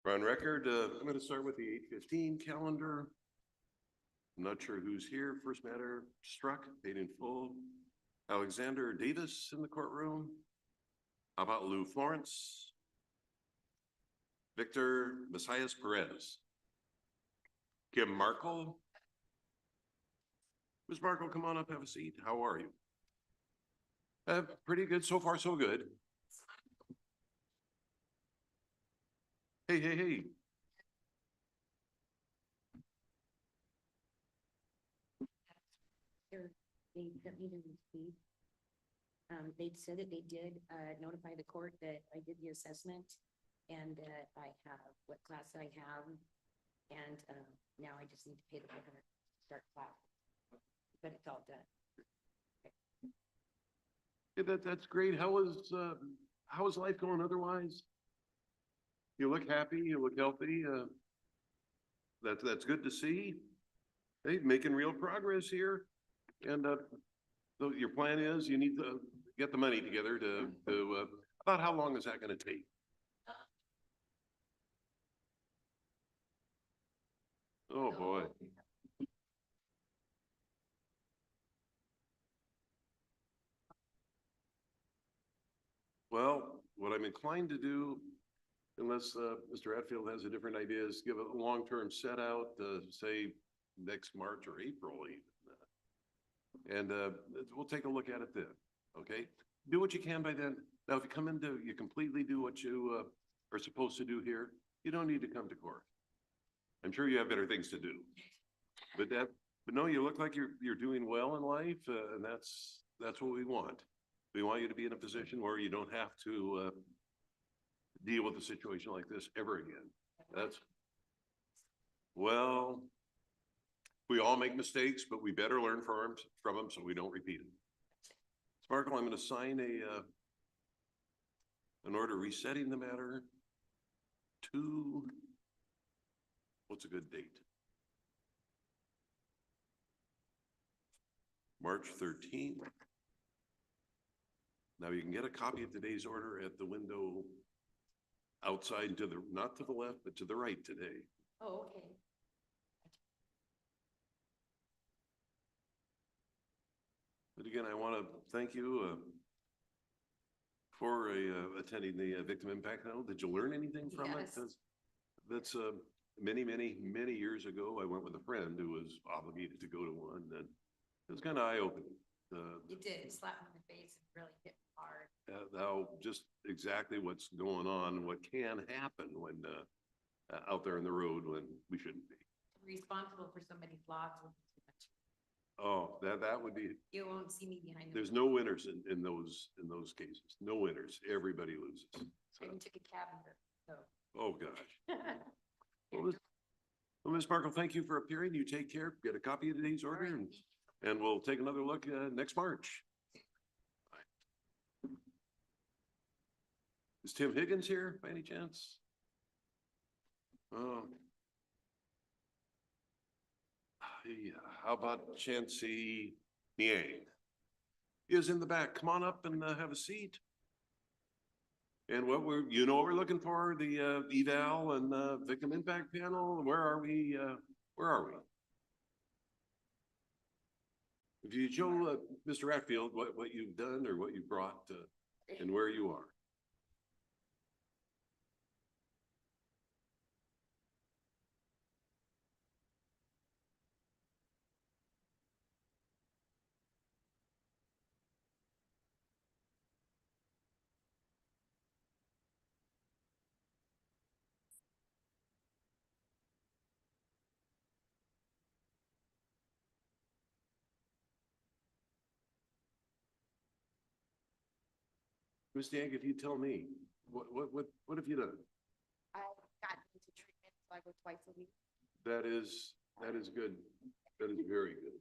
We're on record. I'm going to start with the 8:15 calendar. I'm not sure who's here. First matter struck, paid in full. Alexander Davis in the courtroom. How about Lou Florence? Victor Messias Perez. Kim Markle. Ms. Markle, come on up, have a seat. How are you? Pretty good. So far, so good. Hey. They sent me the receipt. They said that they did notify the court that I did the assessment and that I have what class I have. And now I just need to pay the bill and start class. But it's all done. Yeah, that's great. How is life going otherwise? You look happy, you look healthy. That's good to see. Hey, making real progress here. And so your plan is you need to get the money together to about how long is that going to take? Oh boy. Well, what I'm inclined to do, unless Mr. Atfield has a different idea, is give a long-term set out, say next March or April even. And we'll take a look at it then, okay? Do what you can by then. Now, if you come into, you completely do what you are supposed to do here, you don't need to come to court. I'm sure you have better things to do. But no, you look like you're doing well in life, and that's what we want. We want you to be in a position where you don't have to deal with a situation like this ever again. Well, we all make mistakes, but we better learn from them so we don't repeat them. Sparkle, I'm going to sign an order resetting the matter to, what's a good date? March 13th. Now you can get a copy of today's order at the window outside to the, not to the left, but to the right today. Oh, okay. But again, I want to thank you for attending the Victim Impact Panel. Did you learn anything from it? That's many years ago. I went with a friend who was obligated to go to one, and it was kind of eye-opening. It did. It slapped me in the face and really hit me hard. How just exactly what's going on and what can happen when out there in the road when we shouldn't be. Responsible for somebody's loss would be too much. Oh, that would be. You won't see me behind. There's no winners in those cases. No winners. Everybody loses. So. I even took a cab here. So. Oh gosh. Well, Ms. Markle, thank you for appearing. You take care. Get a copy of today's order, and we'll take another look next March. Bye. Is Tim Higgins here by any chance? Yeah. How about Chancey Niang? He is in the back. Come on up and have a seat. And what what we're looking for, the eval and victim impact panel. Where are we? If you show Mr. Atfield what you've done or what you brought and where you are. Ms. Dank, if you tell me, what have you done? I've gotten into treatment, so I go twice a week. That is good. That is very good.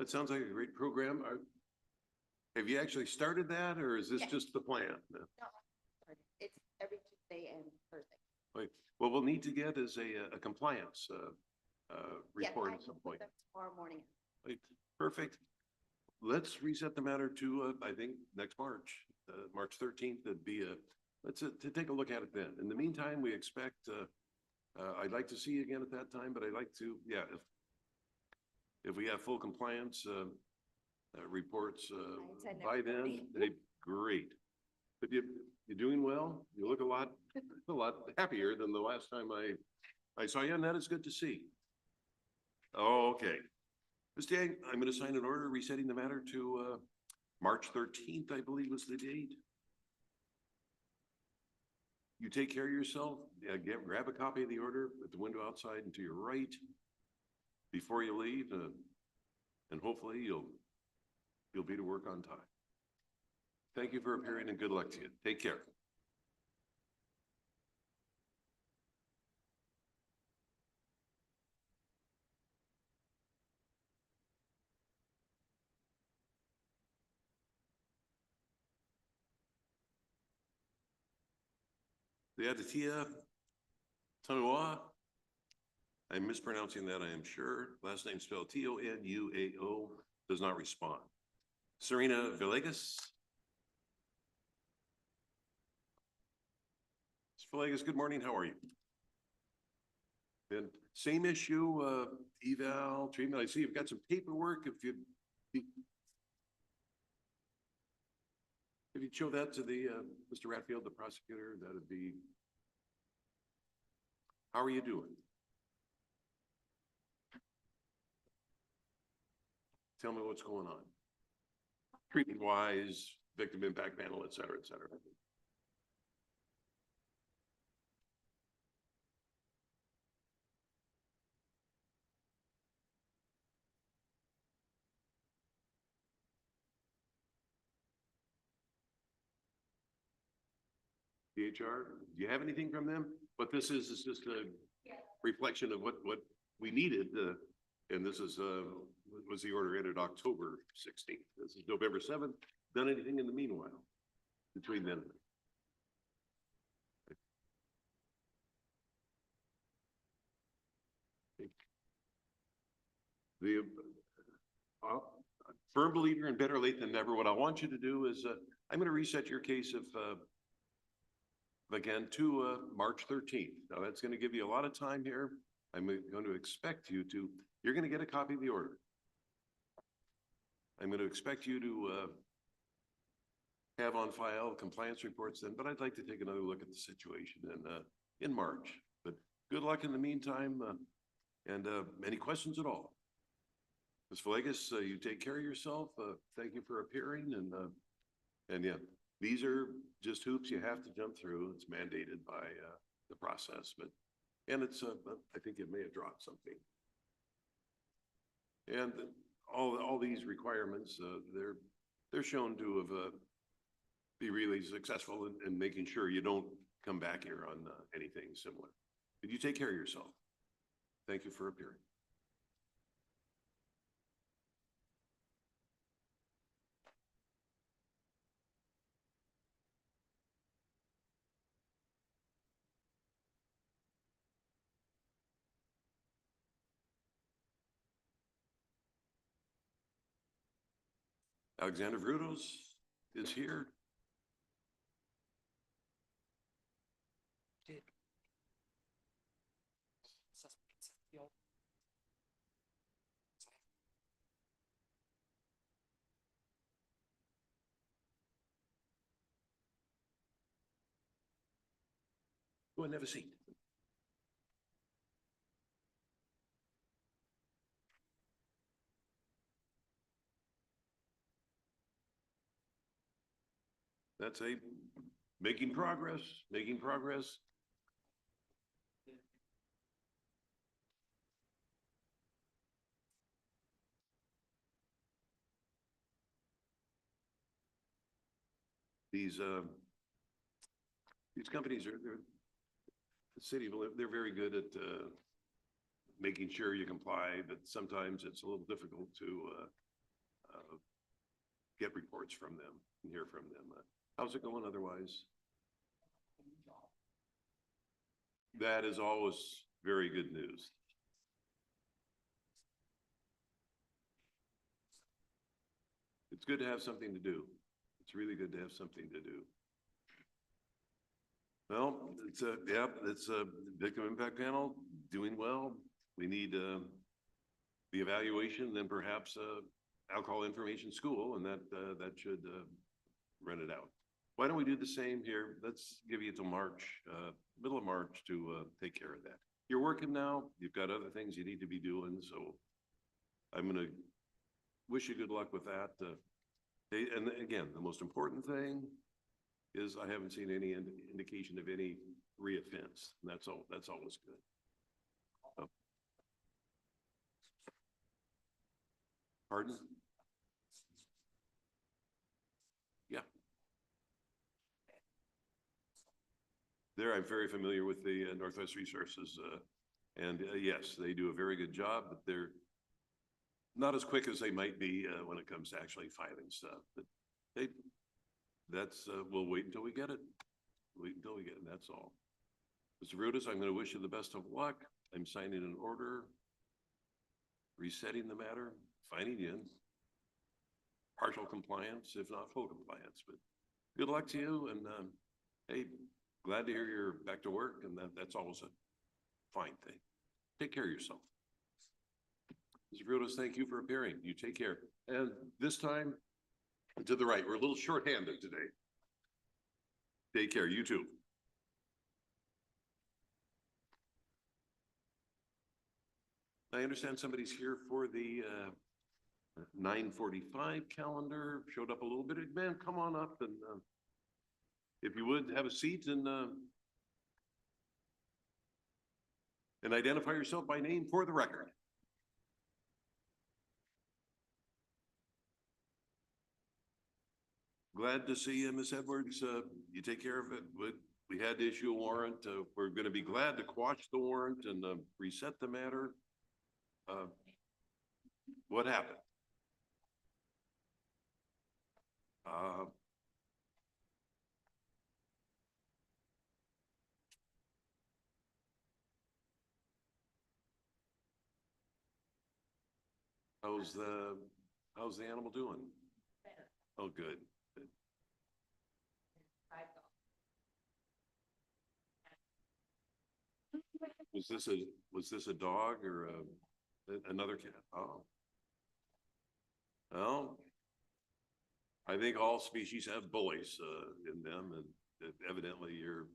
That sounds like a great program. Have you actually started that, or is this Yes. just the plan? No, it's every Tuesday and Thursday. Wait, what we'll need to get is a compliance, report Yes, at some I will put point. them tomorrow morning. Right, perfect. Let's reset the matter to, I think, next March, March 13th, that'd be to take a look at it then. In the meantime, we expect, I'd like to see you again at that time, but I'd like to, yeah, if we have full compliance, reports, said by next then, morning. great. But you're doing well. You look a lot happier than the last time I saw you, and that is good to see. Okay. Ms. Tang, I'm going to sign an order resetting the matter to March 13th, I believe was the date. You take care of yourself. Yeah, grab a copy of the order at the window outside and to your right before you leave, and hopefully you'll be to work on time. Thank you for appearing and good luck to you. Take care. The Adatia Tanua. I'm mispronouncing that, I am sure. Last name spelled Tonuao, does not respond. Serena Villegas. Ms. Villegas, good morning. How are you? And same issue, eval treatment. I see you've got some paperwork. If you show that to the Mr. Ratfield, the prosecutor, that'd be. How are you doing? Tell me what's going on. Treatment wise, victim impact panel, et cetera, et cetera. DHR, do you have anything from them? What this is just a reflection of what we needed, and this is, was the order entered October 16th. This is November 7th. Done anything in the meanwhile between then and then? The firm believer in better late than never. What I want you to do is, I'm going to reset your case of, again, to March 13th. Now that's going to give you a lot of time here. I'm going to expect you to, you're going to get a copy of the order. I'm going to expect you to have on file compliance reports then, but I'd like to take another look at the situation in March. But good luck in the meantime, and any questions at all? Ms. Villegas, you take care of yourself. Thank you for appearing, and yeah, these are just hoops you have to jump through. It's mandated by the process, and it's I think it may have dropped something. And all these requirements, they're shown to have be really successful in making sure you don't come back here on anything similar. But you take care of yourself. Thank you for appearing. Alexander Brudos is here. Go ahead and have a seat. That's making progress, making progress. These companies they're the city, they're very good at making sure you comply, but sometimes it's a little difficult to get reports from them and hear from them. How's it going otherwise? That is always very good news. It's good to have something to do. It's really good to have something to do. Well, it's a victim impact panel doing well. We need the evaluation, then perhaps alcohol information school, and that should run it out. Why don't we do the same here? Let's give you till March, middle of March to take care of that. You're working now, you've got other things you need to be doing, so I'm gonna wish you good luck with that. And again, the most important thing is I haven't seen any indication of any reoffense, and that's always good. Oh. Pardon? Yeah. There, I'm very familiar with the Northwest Resources, and yes, they do a very good job, but they're not as quick as they might be when it comes to actually filing stuff. But we'll wait until we get it. Wait until we get it, that's all. Mr. Brutus, I'm going to wish you the best of luck. I'm signing an order, resetting the matter, finding you in partial compliance, if not full compliance. But good luck to you, and hey, glad to hear you're back to work, and that's always a fine thing. Take care of yourself. Mr. Brutus, thank you for appearing. You take care. And this time, to the right, we're a little short-handed today. Take care, you too. I understand somebody's here for the 9:45 calendar, showed up a little bit. Man, come on up and if you would, have a seat and identify yourself by name for the record. Glad to see you, Ms. Edwards. You take care of it. We had to issue a warrant. We're going to be glad to quash the warrant and reset the matter. What happened? How's the animal doing? Better. Oh, good. Good. Was this a dog or another cat? Oh. Well, I think all species have bullies in them, and evidently you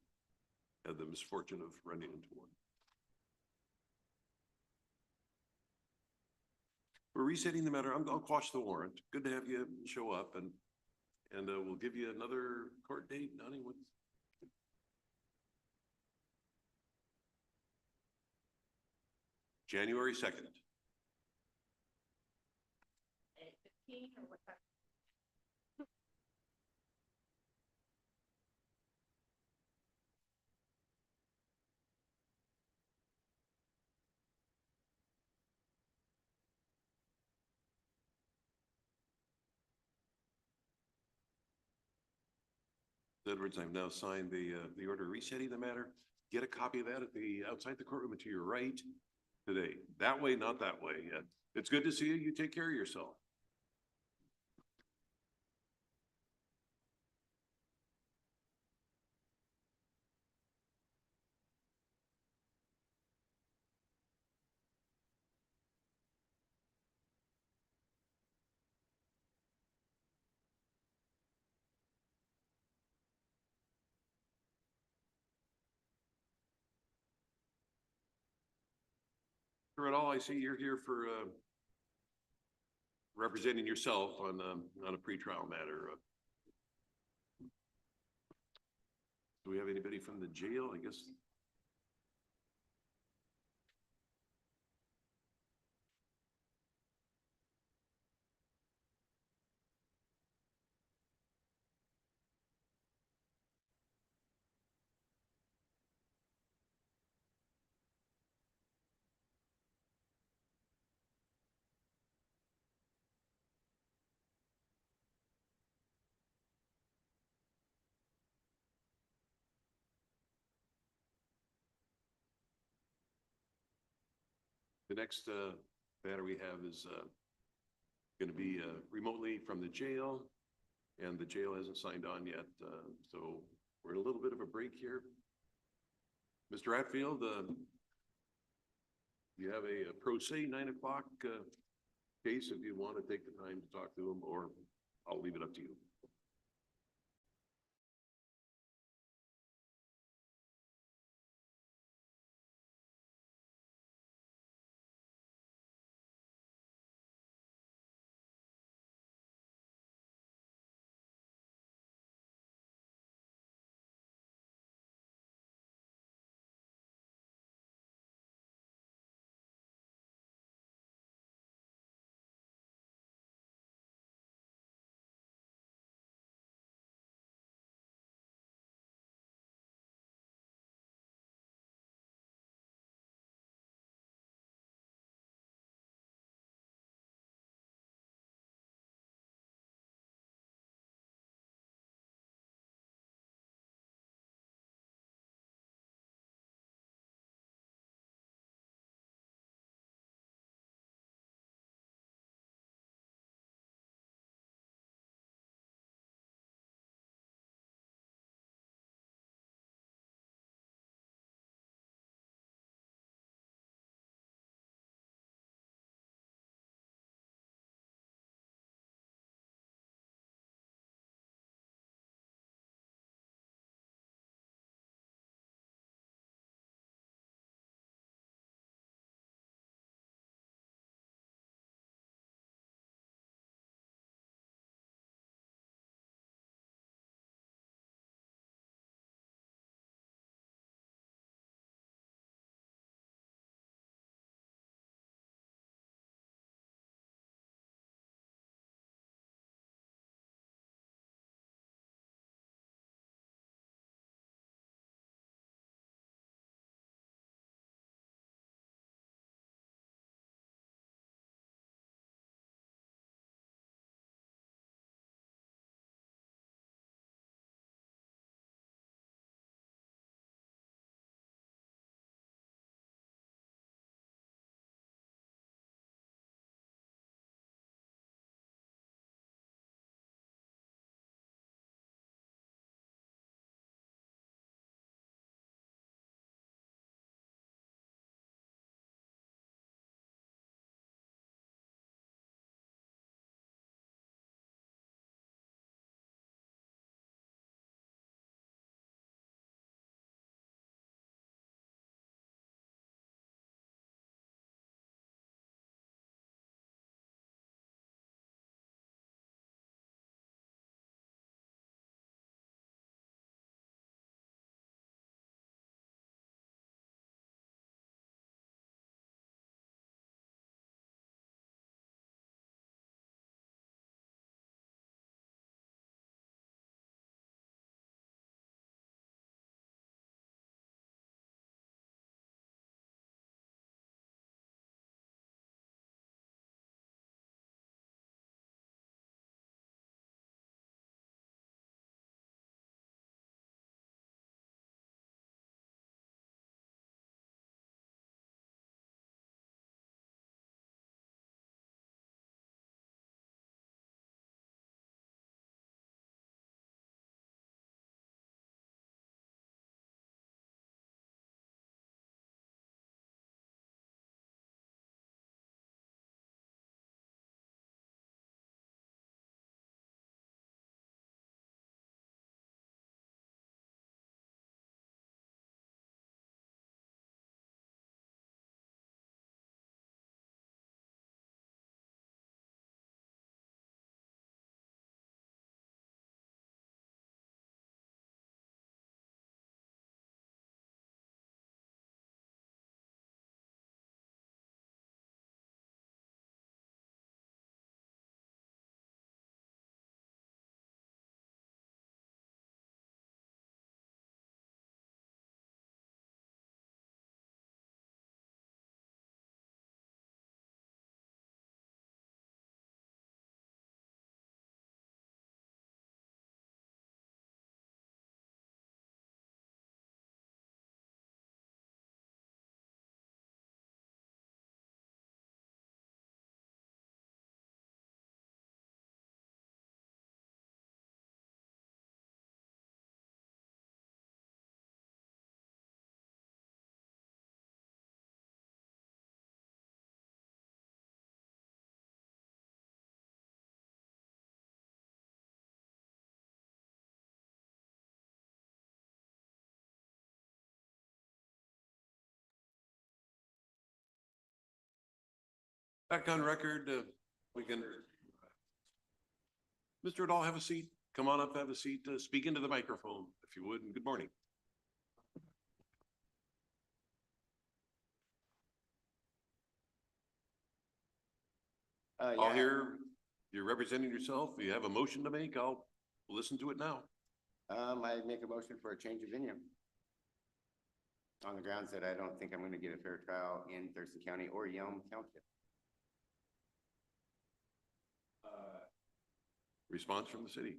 had the misfortune of running into one. We're resetting the matter. I'll quash the warrant. Good to have you show up, and we'll give you another court date. Donnie, what's January 2nd. 15 or what time? Edwards, I've now signed the order resetting the matter. Get a copy of that at the outside the courtroom to your right today. That way, not that way. It's good to see you. You take care of yourself. At all, I see you're here for representing yourself on a pretrial matter. Do we have anybody from the jail? I guess. next matter we have is going to be remotely from the jail, and the jail hasn't signed on yet, so we're in a little bit of a break here. Mr. Hatfield, you have a pro se 9 o'clock case if you want to take the time to talk to him, or I'll leave it up to you. Back on record, we can. Mr. Adahl, have a seat. Come on up, have a seat. Speak into the microphone if you would, and good morning. I'll hear you're representing yourself. You have a motion to make. I'll listen to it now. I make a motion for a change of venue. On the grounds that I don't think I'm gonna get a fair trial in Thurston County or Yelm Township. Response from the city.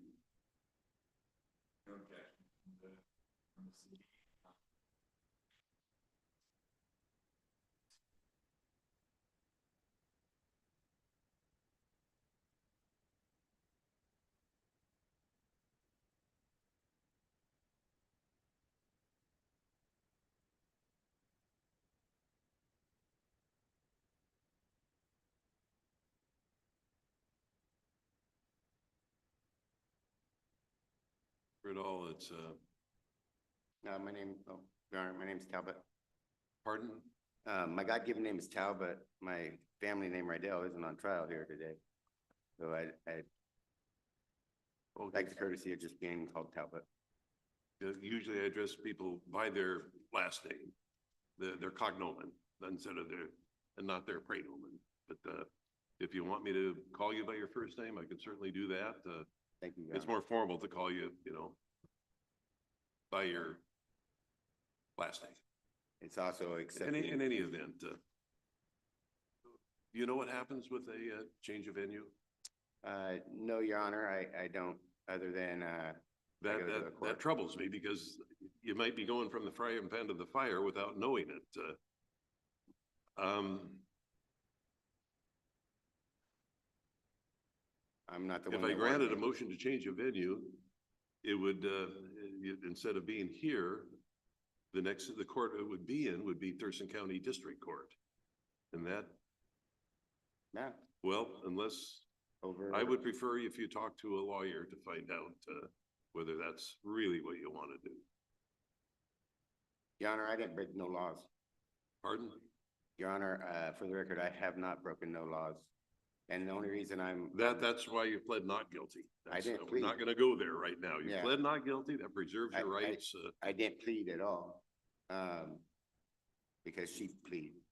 For it all, it's Your Honor, my name's Talbot. pardon? My God-given name is Talbot. My family name Rydell isn't on trial here today. So I like the courtesy of just being called Talbot. Usually I address people by their last name, their cognomen, instead of and not their praenomen. But if you want me to call you by your first name, I can certainly do that. Thank you. Your It's Honor. more formal to call you, by your last name. It's also accepted. In any event, you know what happens with a change of venue? No, Your Honor, I don't, other than, That, go to the that court. troubles me because you might be going from the frying pan to the fire without knowing it. I'm not the If one. I that wanted granted a it. motion to change a venue, it would, instead of being here, the court it would be in would be Thurston County District Court. And that, Yeah, well, unless, over. I would prefer if you talk to a lawyer to find out whether that's really what you want to do. Your Honor, I didn't break no laws. Pardon? Your Honor, for the record, I have not broken no laws. And the only reason That's why you pled not guilty. didn't We're not plead. gonna go there right now. You Yeah. pled not guilty, that preserves your I- rights. I didn't plead at all. Because she pleaded.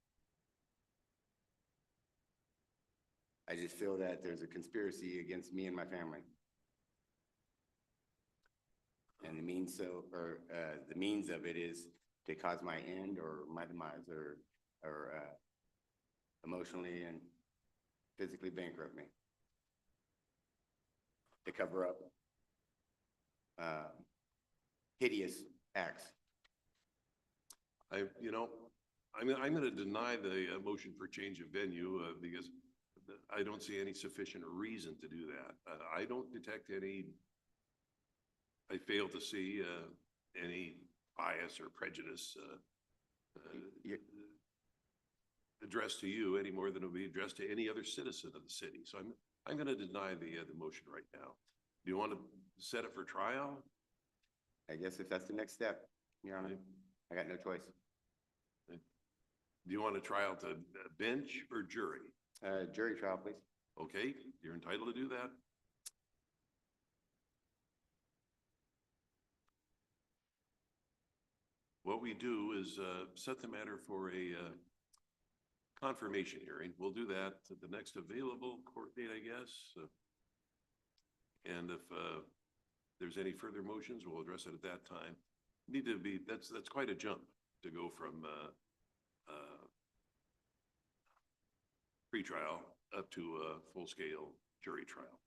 I just feel that there's a conspiracy against me and my family. And the means of it is to cause my end or my demise or emotionally and physically bankrupt me. To cover up hideous acts. I'm gonna deny the motion for change of venue because I don't see any sufficient reason to do that. I don't detect I fail to see any bias or prejudice You- addressed to you any more than it would be addressed to any other citizen of the city. So I'm gonna deny the motion right now. Do you want to set it for trial? I guess if that's the next step, Your Honor, I got no choice. Do you want a trial to bench or jury? Jury trial, please. Okay, you're entitled to do that. What we do is set the matter for a confirmation hearing. We'll do that at the next available court date, I guess. And if there's any further motions, we'll address it at that time. That's quite a jump to go from pre-trial up to a full-scale jury trial.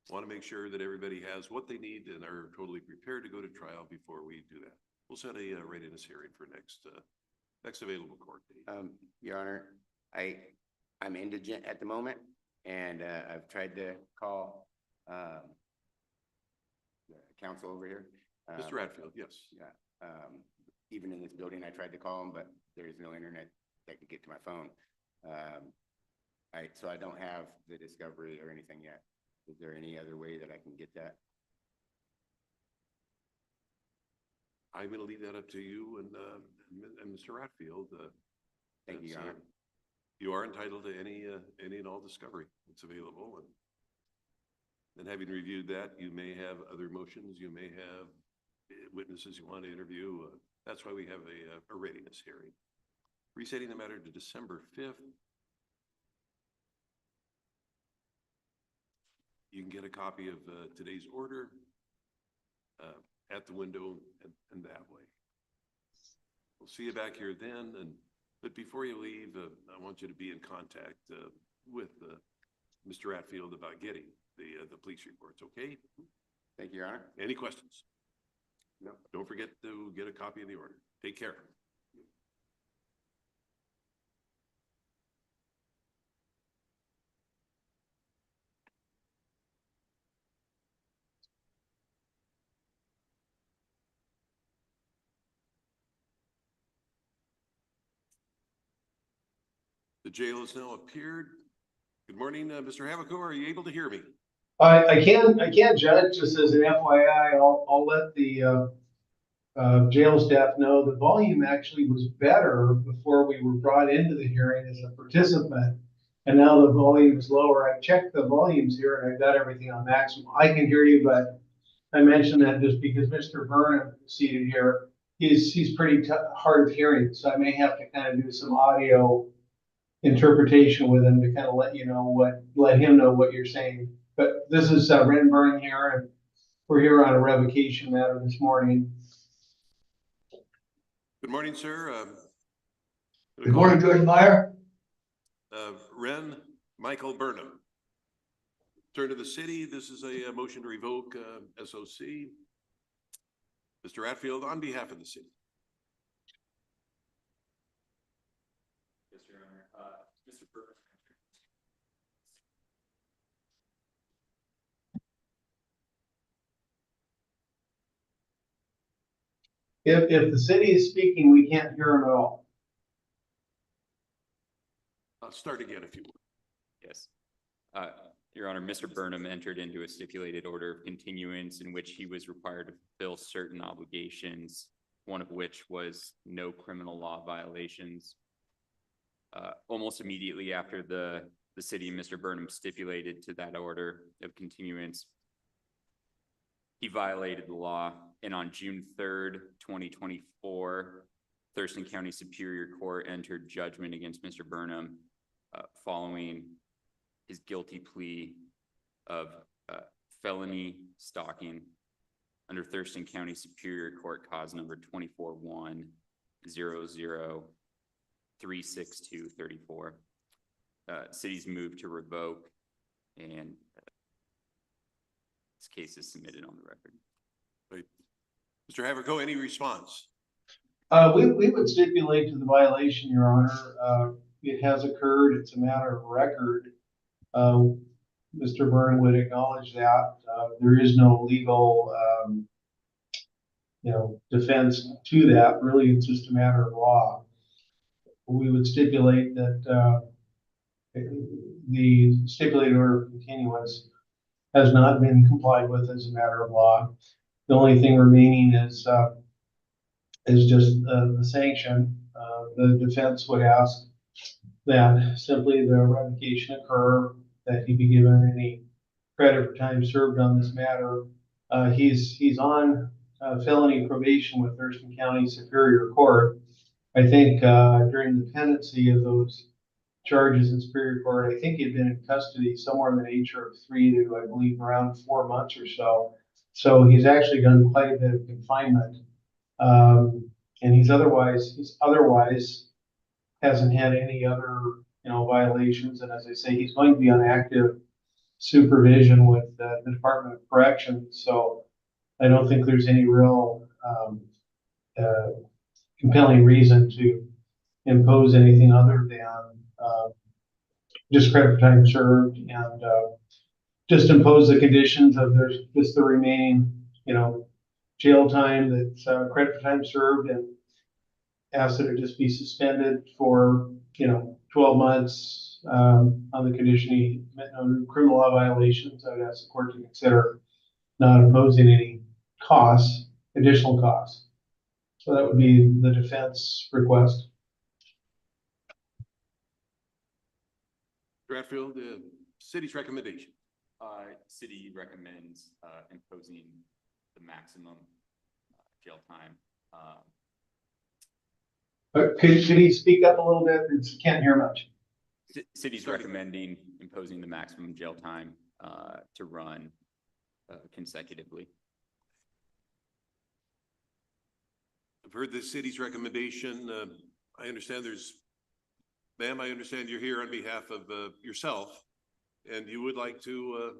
Want to make sure that everybody has what they need and are totally prepared to go to trial before we do that. We'll set a readiness hearing for next available court date. Your Honor, I'm indigent at the moment, and I've tried to call the counsel over here. Mr. Radfield, yes. Yeah, even in this building, I tried to call him, but there is no internet that could get to my phone. So I don't have the discovery or anything yet. Is there any other way that I can get that? I'm going to leave that up to you and Mr. Radfield. Thank you, Your Honor. You are entitled to any and all discovery that's available. And having reviewed that, you may have other motions, you may have witnesses you want to interview. That's why we have a readiness hearing. Resetting the matter to December 5th. You can get a copy of today's order at the window and that way. We'll see you back here then. But before you leave, I want you to be in contact with Mr. Atfield about getting the police reports, okay? Thank you, Your Honor. Any questions? No. Don't forget to get a copy of the order. Take care. The jail has now appeared. Good morning, Mr. Havaco. Are you able to hear me? I can, Judge, just as an FYI, I'll let the jail staff know the volume actually was better before we were brought into the hearing as a participant. And now the volume is lower. I checked the volumes here and I got everything on maximum. I can hear you, but I mentioned that just because Mr. Burnham is seated here, he's pretty hard of hearing. So I may have to kind of do some audio interpretation with him to kind of let him know what you're saying. But this is Ren Burnham here, and we're here on a revocation matter this morning. Good morning, sir. Good morning, Judge Meyer. Ren Michael Burnham. Turn to the city. This is a motion to revoke SOC. Mr. Atfield, on behalf of the city. Yes, Your Honor. Mr. Burnham. If the city is speaking, we can't hear him at all. I'll start again if you would. Yes. Your Honor, Mr. Burnham entered into a stipulated order of continuance in which he was required to fulfill certain obligations, one of which was no criminal law violations. Almost immediately after the city and Mr. Burnham stipulated to that order of continuance, he violated the law, and on June 3rd, 2024, Thurston County Superior Court entered judgment against Mr. Burnham following his guilty plea of felony stalking under Thurston County Superior Court cause number 24-100-36234. City's moved to revoke, and this case is submitted on the record. Right. Mr. Haverco, any response? We would stipulate to the violation, Your Honor. It has occurred. It's a matter of record. Mr. Burnham would acknowledge that. There is no legal, defense to that. Really, it's just a matter of law. We would stipulate that the stipulated order of continuance has not been complied with as a matter of law. The only thing remaining is just the sanction. The defense would ask that simply the revocation occur, that he be given any credit for time served on this matter. He's on felony probation with Thurston County Superior Court. I think during the pendency of those charges in Superior Court, I think he had been in custody somewhere in the nature of 3 to, I believe, around 4 months or so. So he's actually done quite a bit of confinement. And he's otherwise hasn't had any other, violations. And as I say, he's going to be on active supervision with the Department of Corrections. So I don't think there's any real compelling reason to impose anything other than just credit for time served, and just impose the conditions of just the remaining, jail time that's credit for time served, and ask that it just be suspended for, 12 months on the condition he met no criminal law violations. I would ask the court to consider not imposing any costs, additional costs. So that would be the defense request. Bradfield, city's recommendation. City recommends, imposing the maximum jail time. Could he speak up a little bit? Can't hear much. City's Sorry. recommending imposing the maximum jail time, to run, consecutively. I've heard the city's recommendation. I understand ma'am, I understand you're here on behalf of yourself, and you would like to,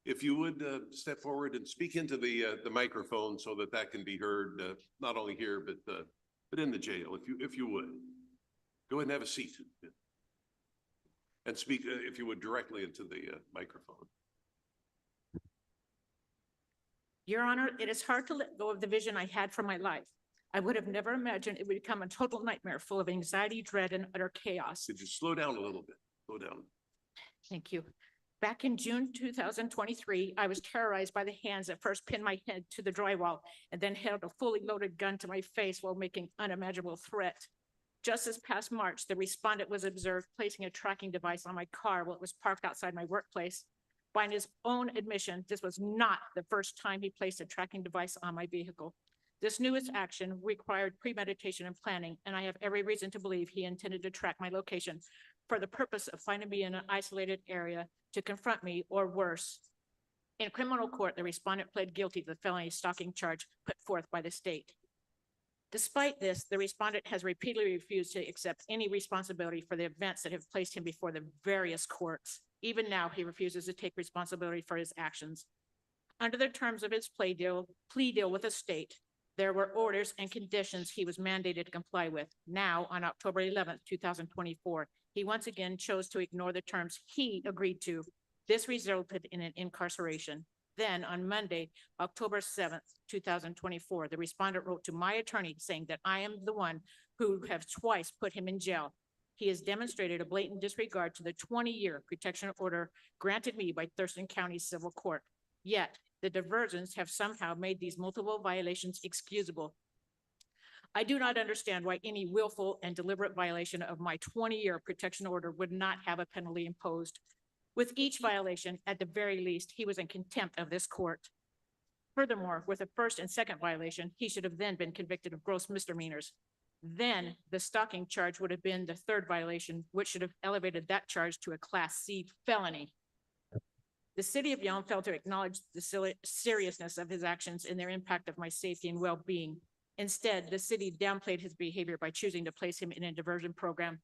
if you would step forward and speak into the microphone so that that can be heard, not only here, but in the jail, if you would. Go ahead and have a seat. And speak, if you would, directly into the microphone. Your Honor, it is hard to let go of the vision I had for my life. I would have never imagined it would become a total nightmare full of anxiety, dread, and utter chaos. Could you slow down a little bit? Slow down. Thank you. Back in June 2023, I was terrorized by the hands that first pinned my head to the drywall and then held a fully loaded gun to my face while making unimaginable threat. Just this past March, the respondent was observed placing a tracking device on my car while it was parked outside my workplace. By his own admission, this was not the first time he placed a tracking device on my vehicle. This newest action required premeditation and planning, and I have every reason to believe he intended to track my location for the purpose of finding me in an isolated area to confront me or worse. In criminal court, the respondent pled guilty to the felony stalking charge put forth by the state. Despite this, the respondent has repeatedly refused to accept any responsibility for the events that have placed him before the various courts. Even now, he refuses to take responsibility for his actions. Under the terms of his plea deal with the state, there were orders and conditions he was mandated to comply with. Now, on October 11th, 2024, he once again chose to ignore the terms he agreed to. This resulted in an incarceration. Then on Monday, October 7th, 2024, the respondent wrote to my attorney saying that I am the one who have twice put him in jail. He has demonstrated a blatant disregard to the 20-year protection order granted me by Thurston County Civil Court. Yet the diversions have somehow made these multiple violations excusable. I do not understand why any willful and deliberate violation of my 20-year protection order would not have a penalty imposed. With each violation, at the very least, he was in contempt of this court. Furthermore, with the first and second violation, he should have then been convicted of gross misdemeanors. Then the stalking charge would have been the third violation, which should have elevated that charge to a Class C felony. The city of Yelm failed to acknowledge the seriousness of his actions and their impact of my safety and well-being. Instead, the city downplayed his behavior by choosing to place him in a diversion program.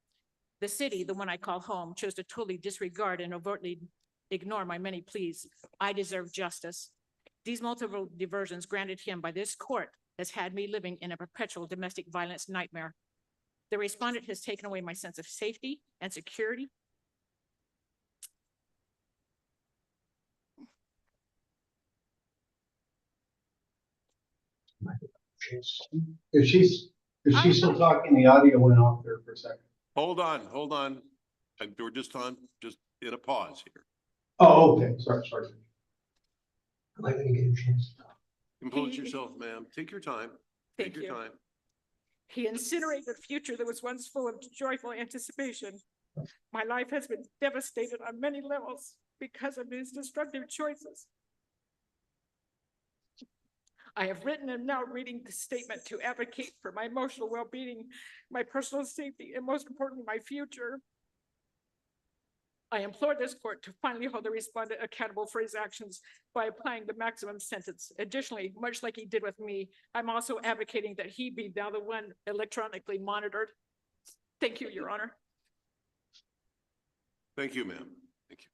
The city, the one I call home, chose to totally disregard and overtly ignore my many pleas. I deserve justice. These multiple diversions granted him by this court has had me living in a perpetual domestic violence nightmare. The respondent has taken away my sense of safety and security. If she's still talking, the audio went off there for a second. Hold on. We're just in a pause here. Oh, okay. Sorry. Am I gonna get a chance to talk? Compose yourself, ma'am. Take your time. Take Thank your you. time. He incinerated a future that was once full of joyful anticipation. My life has been devastated on many levels because of his destructive choices. I have written and now reading the statement to advocate for my emotional well-being, my personal safety, and most importantly, my future. I implore this court to finally hold the respondent accountable for his actions by applying the maximum sentence. Additionally, much like he did with me, I'm also advocating that he be now the one electronically monitored. Thank you, Your Honor. Thank you, ma'am. Thank you.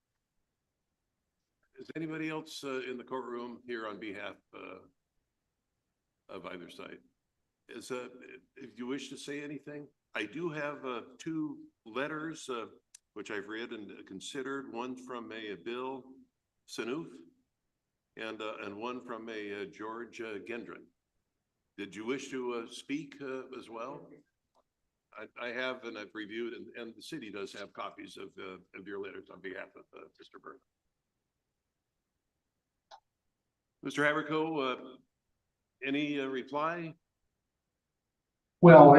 Is anybody else in the courtroom here on behalf of either side? If you wish to say anything, I do have two letters which I've read and considered. One from a Bill Sanouf and one from a George Gendron. Did you wish to speak as well? I have, and I've reviewed, and the city does have copies of your letters on behalf of Mr. Burnham. Mr. Haverco, any reply? Well,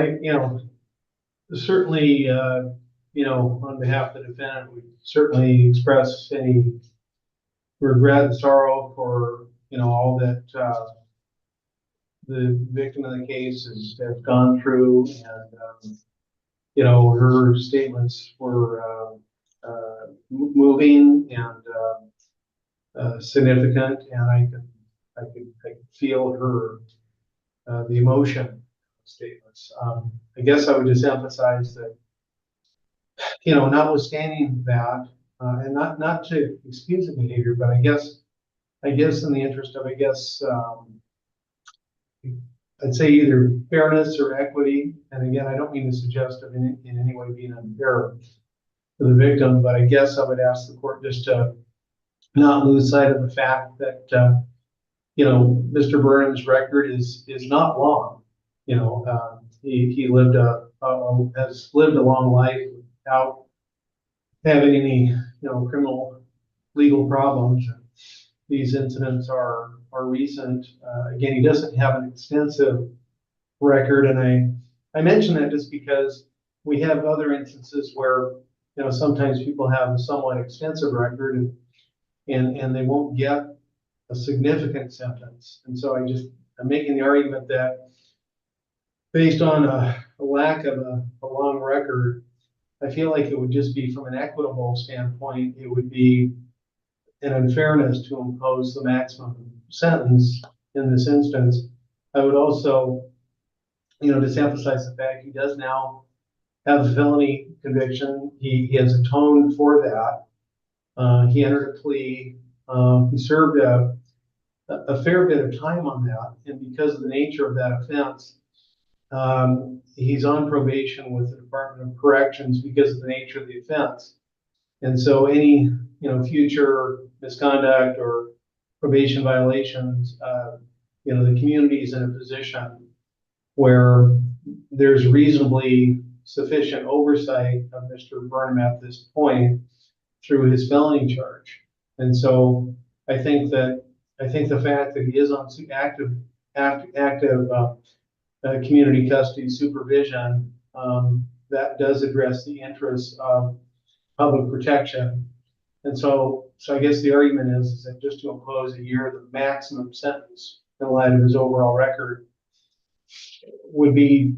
certainly, on behalf of the defendant, we certainly express any regret and sorrow for, all that, the victim of the case has gone through, and, her statements were, moving and, significant, and I could feel her, the emotion statements. I guess I would just emphasize that, notwithstanding that, and not to excuse the behavior, but I guess in the interest of, I'd say either fairness or equity, and again, I don't mean to suggest of in any way being unfair to the victim, but I guess I would ask the court just to not lose sight of the fact that, Mr. Burnham's record is not long. He has lived a long life without having any, criminal legal problems. These incidents are recent. Again, he doesn't have an extensive record, and I mention that just because we have other instances where, sometimes people have a somewhat extensive record and they won't get a significant sentence. And so I'm making the argument that based on a lack of a long record, I feel like it would just be, from an equitable standpoint, it would be an unfairness to impose the maximum sentence in this instance. I would also, just emphasize the fact he does now have a felony conviction. He has atoned for that. He entered a plea. He served a fair bit of time on that, and because of the nature of that offense, he's on probation with the Department of Corrections because of the nature of the offense. And so any, future misconduct or probation violations, the community is in a position where there's reasonably sufficient oversight of Mr. Burnham at this point through his felony charge. And so I think the fact that he is on active community custody supervision, that does address the interests of public protection. And so I guess the argument is that just to impose a year, the maximum sentence in light of his overall record would be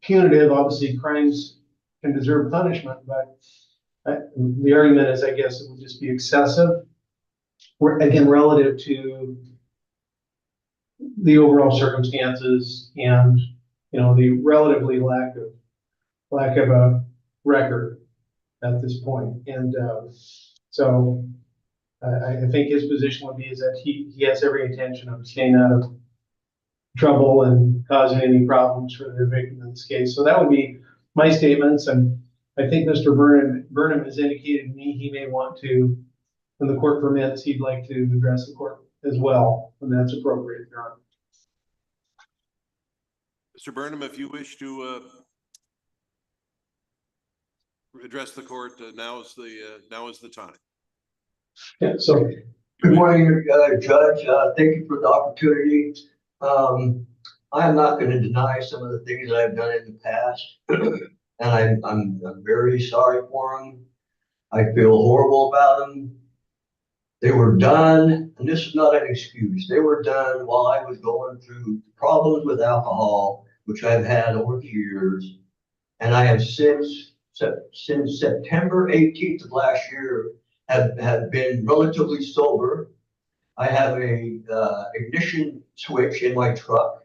punitive. Obviously, crimes can deserve punishment, but the argument is, I guess, it would just be excessive, again, relative to the overall circumstances and, the relatively lack of a record at this point. And so I think his position would be is that he has every intention of staying out of trouble and causing any problems for the victim in this case. So that would be my statements. And I think Mr. Burnham has indicated to me he may want to, when the court permits, he'd like to address the court as well, when that's appropriate, Your Honor. Mr. Burnham, if you wish to address the court, now is the time. Yeah, so Good morning, Judge. Thank you for the opportunity. I am not going to deny some of the things that I've done in the past, and I'm very sorry for them. I feel horrible about them. They were done, and this is not an excuse. They were done while I was going through problems with alcohol, which I've had over the years, and I have since September 18th of last year have been relatively sober. I have a ignition switch in my truck,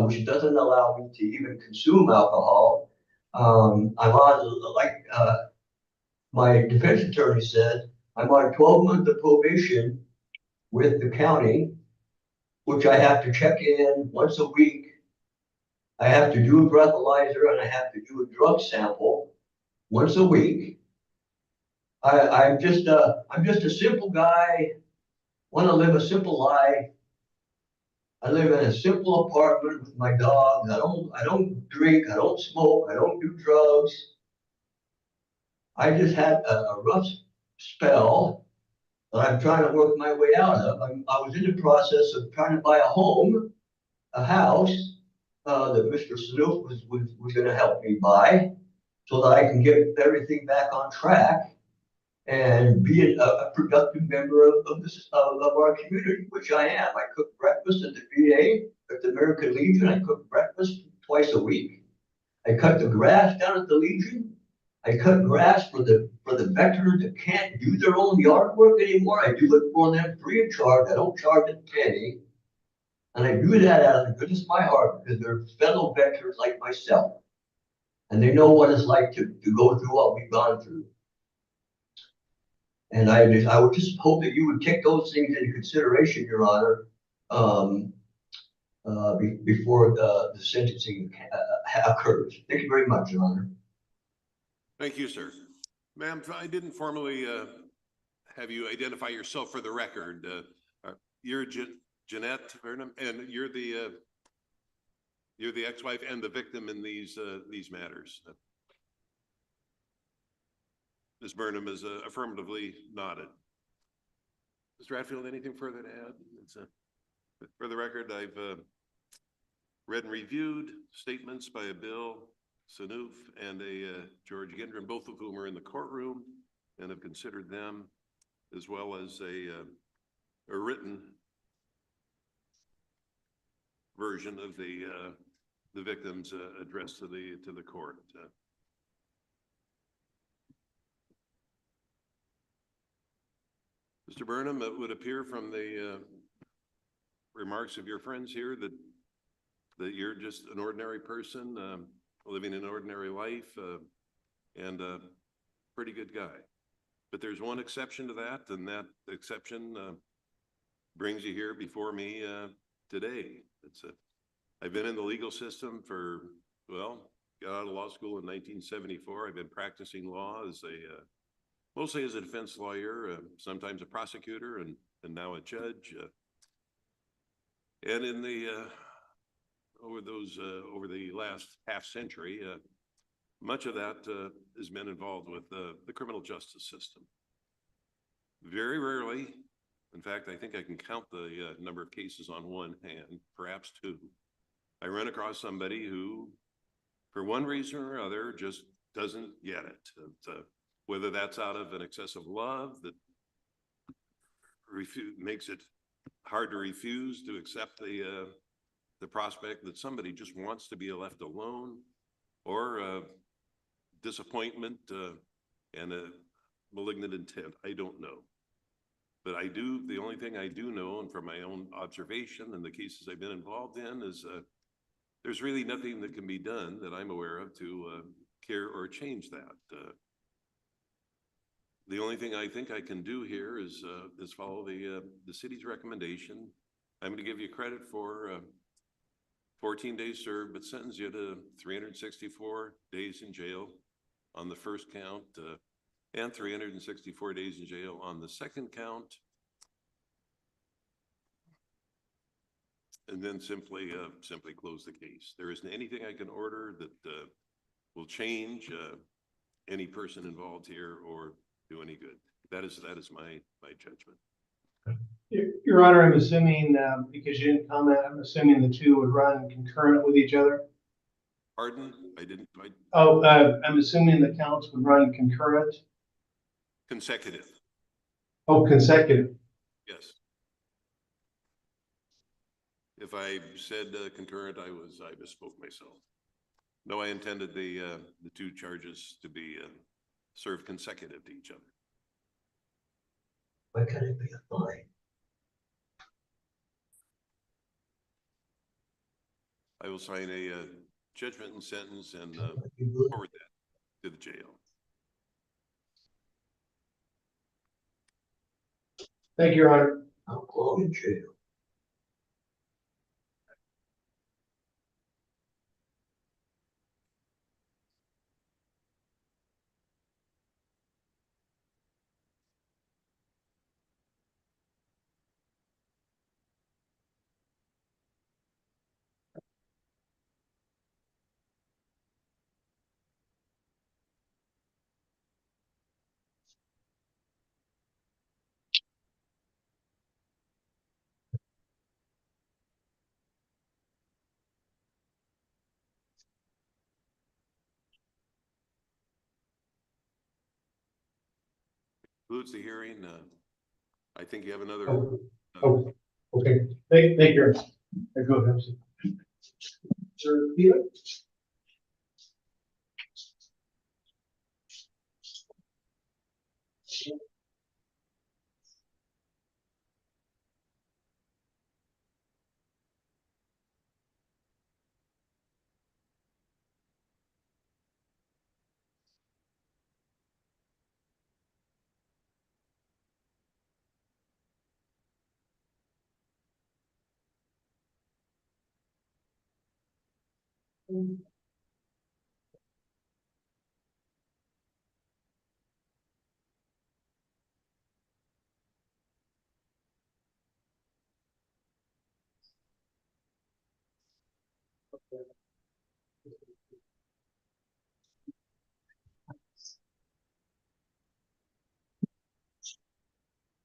which doesn't allow me to even consume alcohol. I'm on, like my defense attorney said, I'm on 12 months of probation with the county, which I have to check in once a week. I have to do a breathalyzer and I have to do a drug sample once a week. I'm just a simple guy, want to live a simple life. I live in a simple apartment with my dog. I don't drink, I don't smoke, I don't do drugs. I just had a rough spell that I'm trying to work my way out of. I was in the process of trying to buy a home, a house, that Mr. Snoop was going to help me buy. so that I can get everything back on track and be a productive member of this, of our community, which I am. I cook breakfast at the VA, at the American Legion. I cook breakfast twice a week. I cut the grass down at the Legion. I cut grass for the veterans that can't do their own yard work anymore. I do it for them free of charge. I don't charge a penny. And I do that out of the goodness of my heart because they're fellow veterans like myself. And they know what it's like to go through what we've gone through. And I would just hope that you would take those things into consideration, Your Honor, before the sentencing occurs. Thank you very much, Your Honor. Thank you, sir. Ma'am, I didn't formally have you identify yourself for the record. You're Jeanette Burnham, and you're the ex-wife and the victim in these matters. Ms. Burnham is affirmatively nodded. Mr. Hatfield, anything further to add? For the record, I've read and reviewed statements by a Bill Sanouf and a George Gendron, both of whom are in the courtroom, and have considered them, as well as a written version of the victim's address to the court. Mr. Burnham, it would appear from the remarks of your friends here that you're just an ordinary person living an ordinary life and a pretty good guy. But there's one exception to that, and that exception brings you here before me today. I've been in the legal system for, well, got out of law school in 1974. I've been practicing law as mostly as a defense lawyer, sometimes a prosecutor, and now a judge. And in the over the last half century, much of that has been involved with the criminal justice system. Very rarely, in fact, I think I can count the number of cases on one hand, perhaps two. I run across somebody who, for one reason or other, just doesn't get it. Whether that's out of an excessive love that makes it hard to refuse to accept the prospect that somebody just wants to be left alone, or disappointment and a malignant intent. I don't know. But the only thing I do know, and from my own observation and the cases I've been involved in, is there's really nothing that can be done that I'm aware of to care or change that. The only thing I think I can do here is follow the city's recommendation. I'm going to give you credit for 14 days served, but sentence you to 364 days in jail on the first count, and 364 days in jail on the second count. And then simply close the case. There isn't anything I can order that will change any person involved here or do any good. That is my judgment. Your Honor, I'm assuming, because you didn't comment, I'm assuming the two would run concurrent with each other? Pardon? I didn't. I'm assuming the counts would run concurrent? Consecutive. Oh, consecutive. Yes. If I said concurrent, I misspoke myself. No, I intended the two charges to be served consecutive to each other. Why can't it be a fine? I will sign a judgment and sentence and forward that to the jail. Thank you, Your Honor. How long in jail? concludes the hearing. I think you have another. Oh, oh, okay, thank you. Go ahead. Sir, Felix?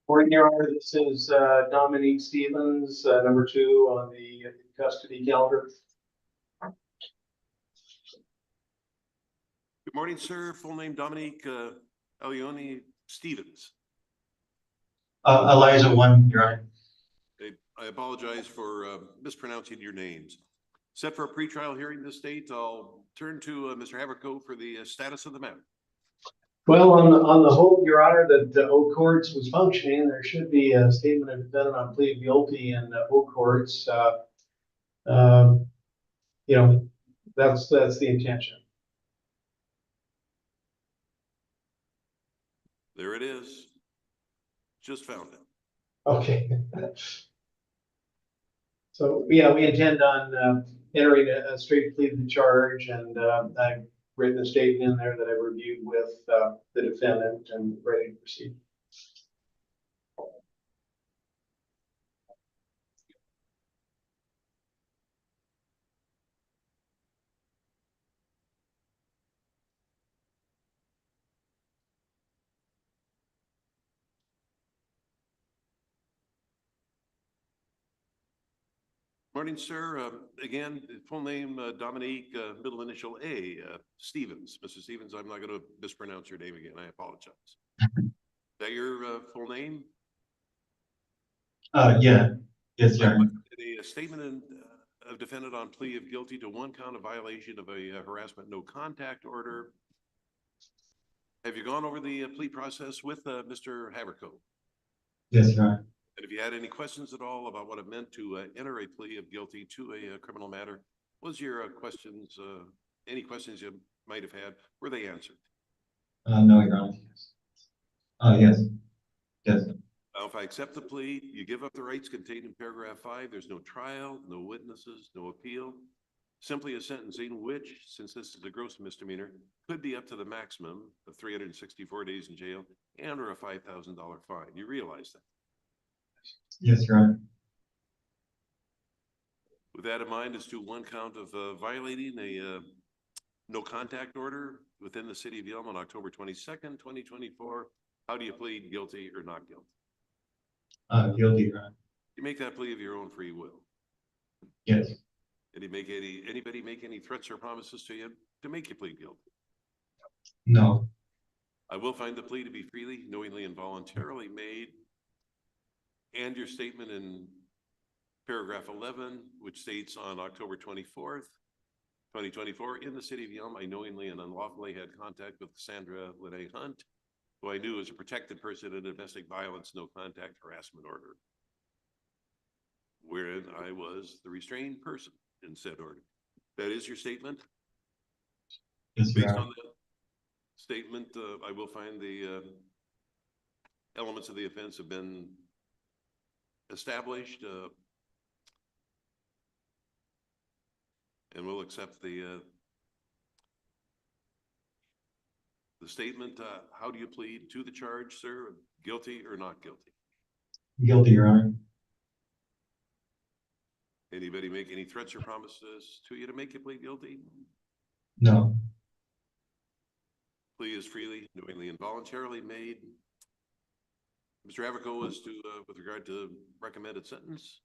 Morning, Your Honor. This is Dominique Stevens, number 2 on the custody calendar. Good morning, sir. Full name Dominique Alioni Stevens. Eliza 1, Your Honor. I apologize for mispronouncing your names. Set for a pretrial hearing this date, I'll turn to Mr. Haverco for the status of the matter. Well, on the hope, Your Honor, that the Oak Courts was functioning, there should be a statement of defendant on plea of guilty in Oak Courts. You know, that's the intention. There it is. Just found it. Okay. So, yeah, we intend on entering a straight plea to the charge, and I've written a statement in there that I reviewed with the defendant and ready to proceed. Morning, sir. Again, full name Dominique, middle initial A, Stevens. Mr. Stevens, I'm not going to mispronounce your name again. I apologize. Is that your full name? Yeah, yes, Your Honor. A statement of defendant on plea of guilty to 1 count of violation of a harassment no contact order. Have you gone over the plea process with Mr. Haverco? Yes, Your Honor. And if you had any questions at all about what it meant to enter a plea of guilty to a criminal matter, was your questions, any questions you might have had, were they answered? No, Your Honor. Yes. Yes. Now, if I accept the plea, you give up the rights contained in paragraph 5. There's no trial, no witnesses, no appeal. Simply a sentencing, which, since this is a gross misdemeanor, could be up to the maximum of 364 days in jail and or a $5,000 fine. You realize that? Yes, Your Honor. With that in mind, as to 1 count of violating a no contact order within the city of Yelm on October 22nd, 2024, how do you plead guilty or not guilty? Guilty, Your Honor. You make that plea of your own free will. Yes. Did anybody make any threats or promises to you to make you plead guilty? No. I will find the plea to be freely, knowingly, and voluntarily made. And your statement in paragraph 11, which states on October 24th, 2024, in the city of Yelm, I knowingly and unlawfully had contact with Cassandra Lene Hunt, who I knew was a protected person in a domestic violence no contact harassment order, wherein I was the restrained person in said order. That is your statement? Yes, Your Based Honor. on that statement, I will find the elements of the offense have been established, and we'll accept the statement. How do you plead to the charge, sir? Guilty or not guilty? Guilty, Your Honor. Anybody make any threats or promises to you to make you plead guilty? No. Plea is freely, knowingly, and voluntarily made. Mr. Haverco, as to with regard to recommended sentence.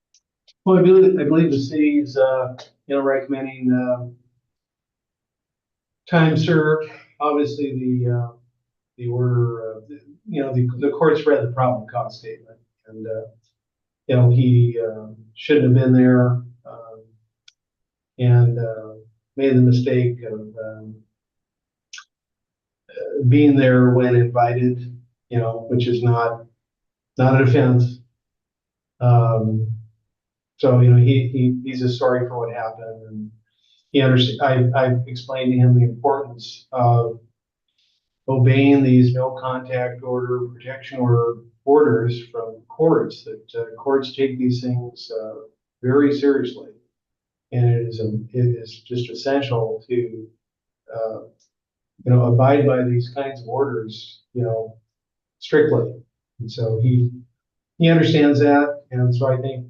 Well, I believe the city's recommending time served. Obviously, the order the court's read the probable cause statement and, he, shouldn't have been there, and, made the mistake of, being there when invited, which is not an offense. So, he's just sorry for what happened, and I've explained to him the importance of obeying these no contact order, protection order orders from courts, that courts take these things very seriously. And it is just essential to, abide by these kinds of orders, strictly. And so he understands that. And so I think,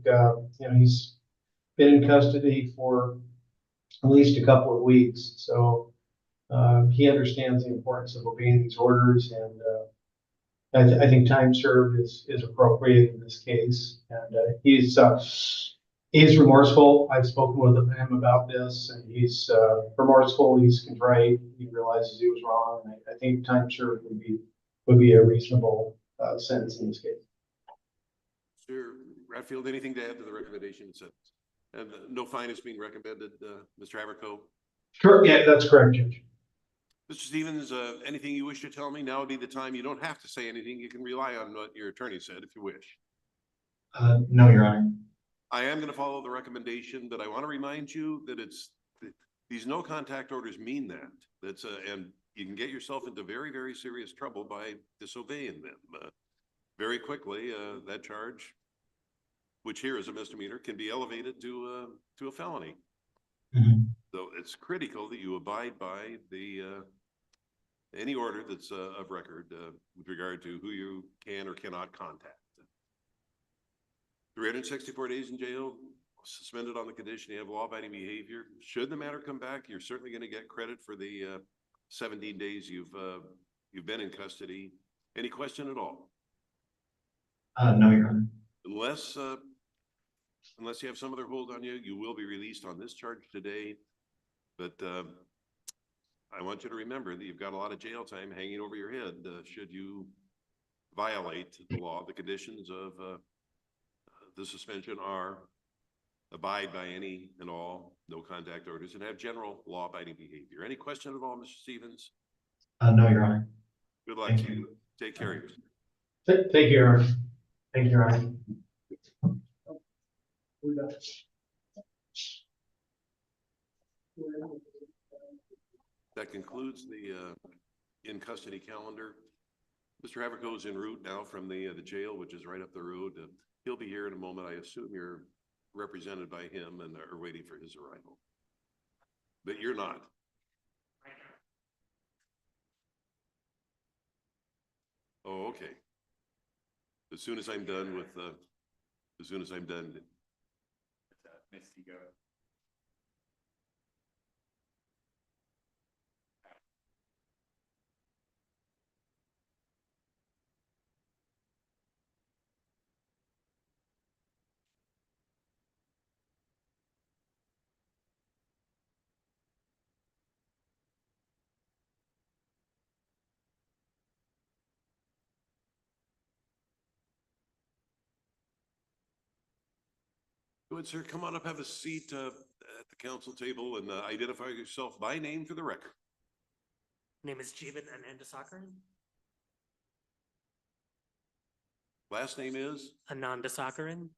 he's been in custody for at least a couple of weeks. So he understands the importance of obeying these orders, and I think time served is appropriate in this case. And he's remorseful. I've spoken with him about this, and he's remorseful. He's contrite. He realizes he was wrong. And I think time served would be a reasonable sentence in this case. Mr. Radfield, anything to add to the recommendation sentence? And no fine is being recommended, Mr. Haverco? Sure. Yeah, that's correct, Judge. Mr. Stevens, anything you wish to tell me? Now would be the time. You don't have to say anything. You can rely on what your attorney said if you wish. No, Your Honor. I am going to follow the recommendation, but I want to remind you that these no contact orders mean that. And you can get yourself into very, very serious trouble by disobeying them. Very quickly, that charge, which here is a misdemeanor, can be elevated to a felony. Mhm. So it's critical that you abide by any order that's of record with regard to who you can or cannot contact. 364 days in jail, suspended on the condition you have law-abiding behavior. Should the matter come back, you're certainly going to get credit for the 17 days you've been in custody. Any question at all? No, Your Honor. Unless you have some other hold on you, you will be released on this charge today. But I want you to remember that you've got a lot of jail time hanging over your head should you violate the law. The conditions of the suspension are abide by any and all no contact orders and have general law-abiding behavior. Any question at all, Mr. Stevens? No, Your Honor. Good luck Thank to you. you. Take care of yourself. Thank you, Your Honor. Thank you, Your Honor. That concludes the in custody calendar. Mr. Haverco is en route now from the jail, which is right up the road. He'll be here in a moment. I assume you're represented by him and are waiting for his arrival. But you're not. Oh, okay. As soon as I'm done with Misty, go. Go ahead, sir. Come on up, have a seat at the council table and identify yourself by name for the record. Name is Jeevan Anandasakaran. Last name is? Anandasakaran.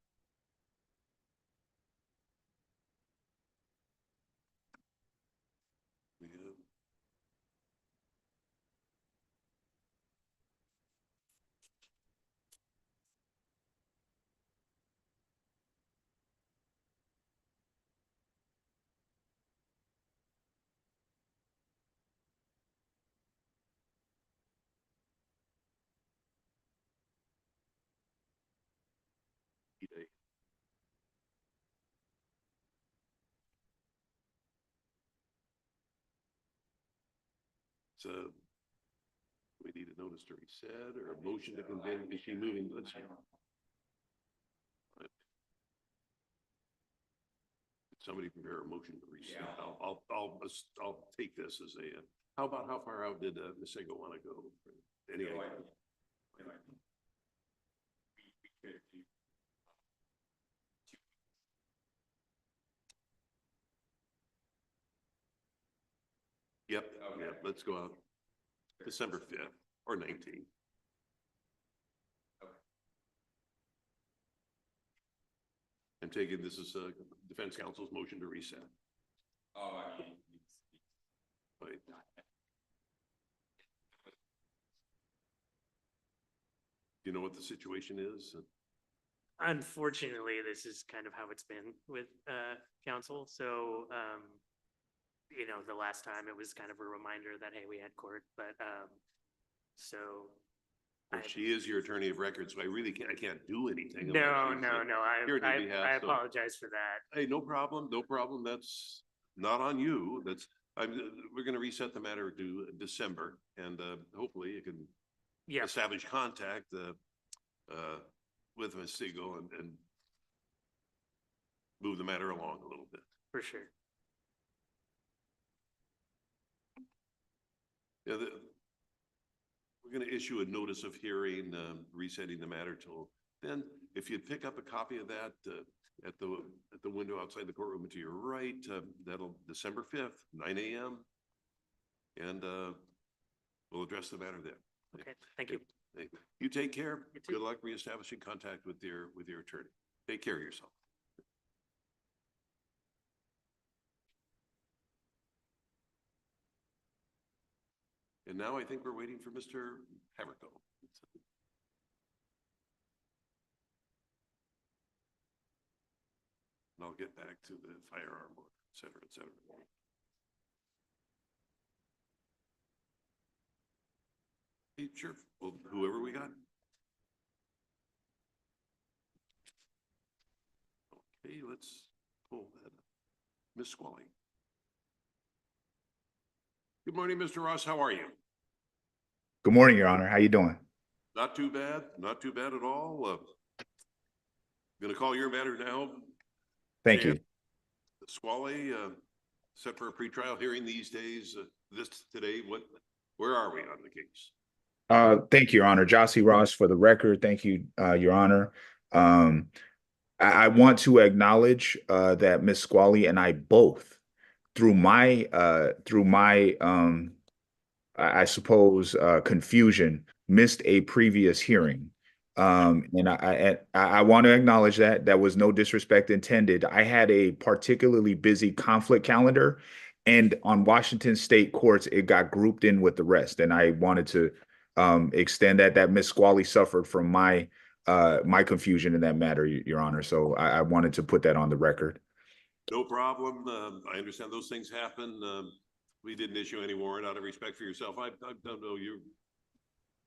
So we need a notice to reset or a motion to convey. Is she moving? Let's see. Somebody prepare a motion to reset. Yeah. I'll take this as a, how far out did Ms. Sego want to go? Any idea? We could do. Yep, Okay. yeah, let's go out December 5th or 19th. I'm taking this is defense counsel's motion to reset. Oh, I mean. Right. You know what the situation is? Unfortunately, this is kind of how it's been with council. So, you know, the last time it was kind of a reminder that, hey, we had court, but so. Well, I- she is your attorney of record, so I can't do anything. No, unless she's, no, here on your behalf, I so- apologize for that. Hey, no problem, no problem. That's not on you. We're gonna reset the matter to December and hopefully you can Yeah, establish contact with Ms. Siegel and move the matter along a little bit. for sure. Yeah, we're gonna issue a notice of hearing, resetting the matter till then. If you'd pick up a copy of that at the window outside the courtroom to your right, that'll December 5th, 9 a.m. And we'll address the matter then. Okay, thank you. Hey, you take care. You too. Good luck reestablishing contact with your attorney. Take care of yourself. And now I think we're waiting for Mr. Haverco. And I'll get back to the firearm, et cetera, et cetera. Hey, sure. Well, whoever we got. Okay, let's pull that up. Ms. Squally. Good morning, Mr. Ross. How are you? Good morning, Your Honor. How you doing? Not too bad. Not too bad at all. Gonna call your matter now. Thank you. Squally, set for a pretrial hearing these days, today, where are we on the case? Thank you, Your Honor. Jossie Ross for the record. Thank you, Your Honor. I want to acknowledge that Ms. Squally and I both, through my I suppose confusion, missed a previous hearing. And I want to acknowledge that was no disrespect intended. I had a particularly busy conflict calendar, and on Washington State courts, it got grouped in with the rest. And I wanted to extend that Ms. Squally suffered from my confusion in that matter, Your Honor. So I wanted to put that on the record. No problem. I understand those things happen. We didn't issue any warrant out of respect for yourself. I don't know you.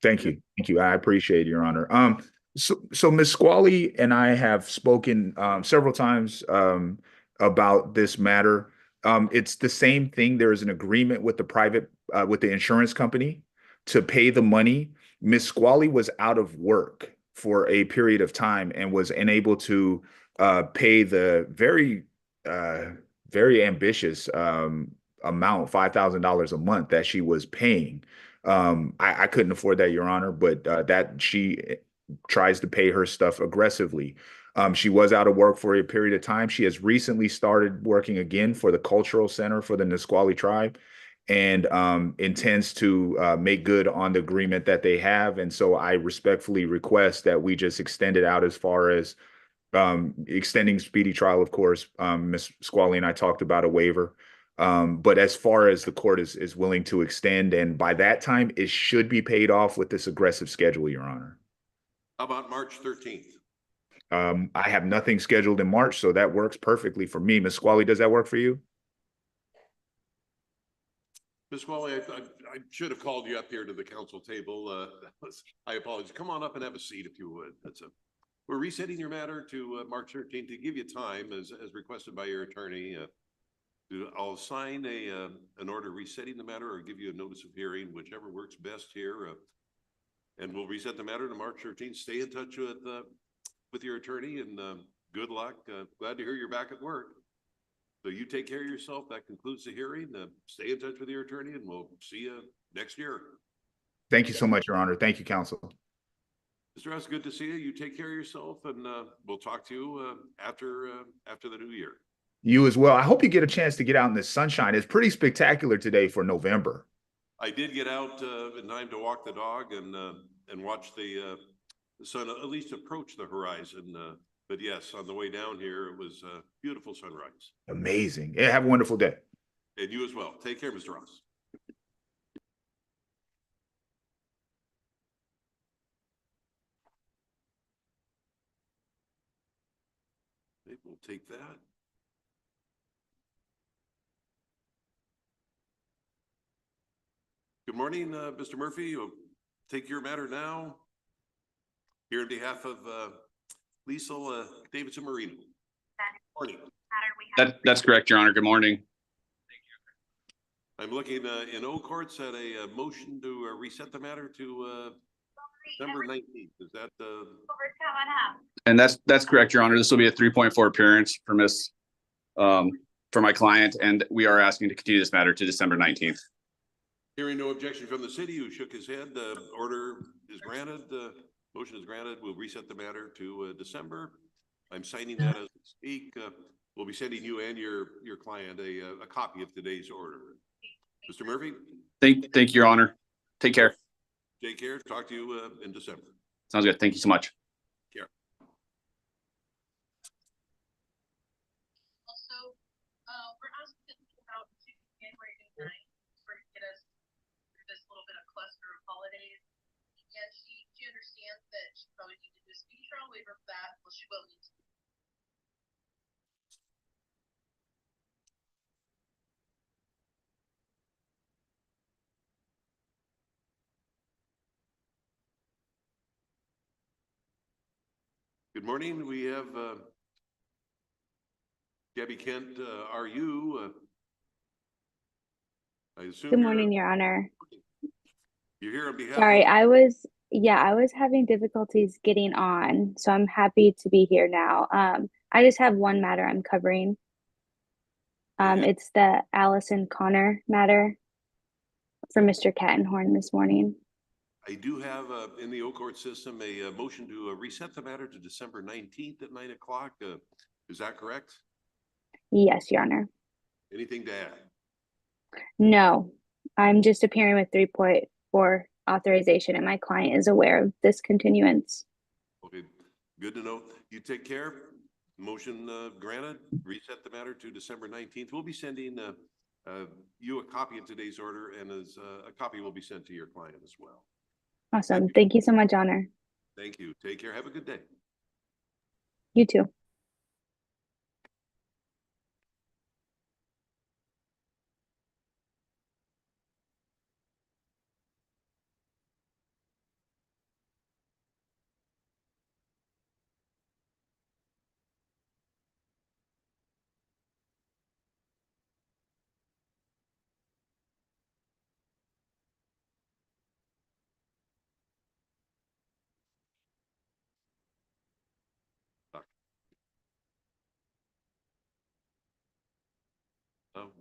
Thank you. Thank you. I appreciate it, Your Honor. So Ms. Squally and I have spoken several times about this matter. It's the same thing. There is an agreement with with the insurance company to pay the money. Ms. Squally was out of work for a period of time and was unable to pay the very ambitious amount, $5,000 a month that she was paying. I couldn't afford that, Your Honor, but that she tries to pay her stuff aggressively. She was out of work for a period of time. She has recently started working again for the Cultural Center for the Nisqually tribe and intends to make good on the agreement that they have. And so I respectfully request that we just extend it out as far as extending speedy trial. Of course, Ms. Squally and I talked about a waiver. But as far as the court is willing to extend, and by that time, it should be paid off with this aggressive schedule, Your Honor. How about March 13th? I have nothing scheduled in March, so that works perfectly for me. Ms. Squally, does that work for you? Ms. Squally, I should have called you up here to the council table. I apologize. Come on up and have a seat if you would. We're resetting your matter to March 13th to give you time as requested by your attorney. I'll sign an order resetting the matter or give you a notice of hearing, whichever works best here. And we'll reset the matter to March 13th. Stay in touch with your attorney and good luck. Glad to hear you're back at work. So you take care of yourself. That concludes the hearing. Stay in touch with your attorney and we'll see you next year. Thank you so much, Your Honor. Thank you, counsel. Mr. Ross, good to see you. You take care of yourself, and we'll talk to you after the new year. You as well. I hope you get a chance to get out in the sunshine. It's pretty spectacular today for November. I did get out in time to walk the dog and watch the sun at least approach the horizon. But yes, on the way down here, it was a beautiful sunrise. Amazing. Yeah, have a wonderful day. And you as well. Take care, Mr. Ross. Okay, we'll take that. Good morning, Mr. Murphy. You'll take your matter now. Here on behalf of Liesl Davidson Marino. Morning. That's correct, Your Honor. Good morning. I'm looking in O courts at a motion to reset the matter to December 19th. Is that And that's correct, Your Honor. This will be a 3.4 appearance for for my client, and we are asking to continue this matter to December 19th. hearing no objection from the city, who shook his head? Order is granted. Motion is granted. We'll reset the matter to December. I'm signing that as we speak. We'll be sending you and your client a copy of today's order. Mr. Murphy? Thank you, Your Honor. Take care. Take care. Talk to you in December. Sounds good. Thank you so much. Care. Also, we're asking about January 9th for to get us through this little bit of cluster of holidays. And she understands that she probably needs to do a speedy trial waiver for that. Well, she will need to. Good morning. We have Gabby Kent, are you? I assume Good you're, morning, Your Honor. you're here on behalf Sorry, of, I was having difficulties getting on, so I'm happy to be here now. I just have one matter I'm covering. Yeah. It's the Allison Connor matter for Mr. Cattenhorn this morning. I do have in the O court system a motion to reset the matter to December 19th at 9 o'clock. Is that correct? Yes, Your Honor. Anything to add? No, I'm just appearing with 3.4 authorization, and my client is aware of this continuance. Okay, good to know. You take care. Motion granted. Reset the matter to December 19th. We'll be sending you a copy of today's order, and as a copy will be sent to your client as well. Awesome. Thank you so much, Honor. Thank you. Take care. Have a good day. You too.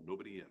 Nobody yet.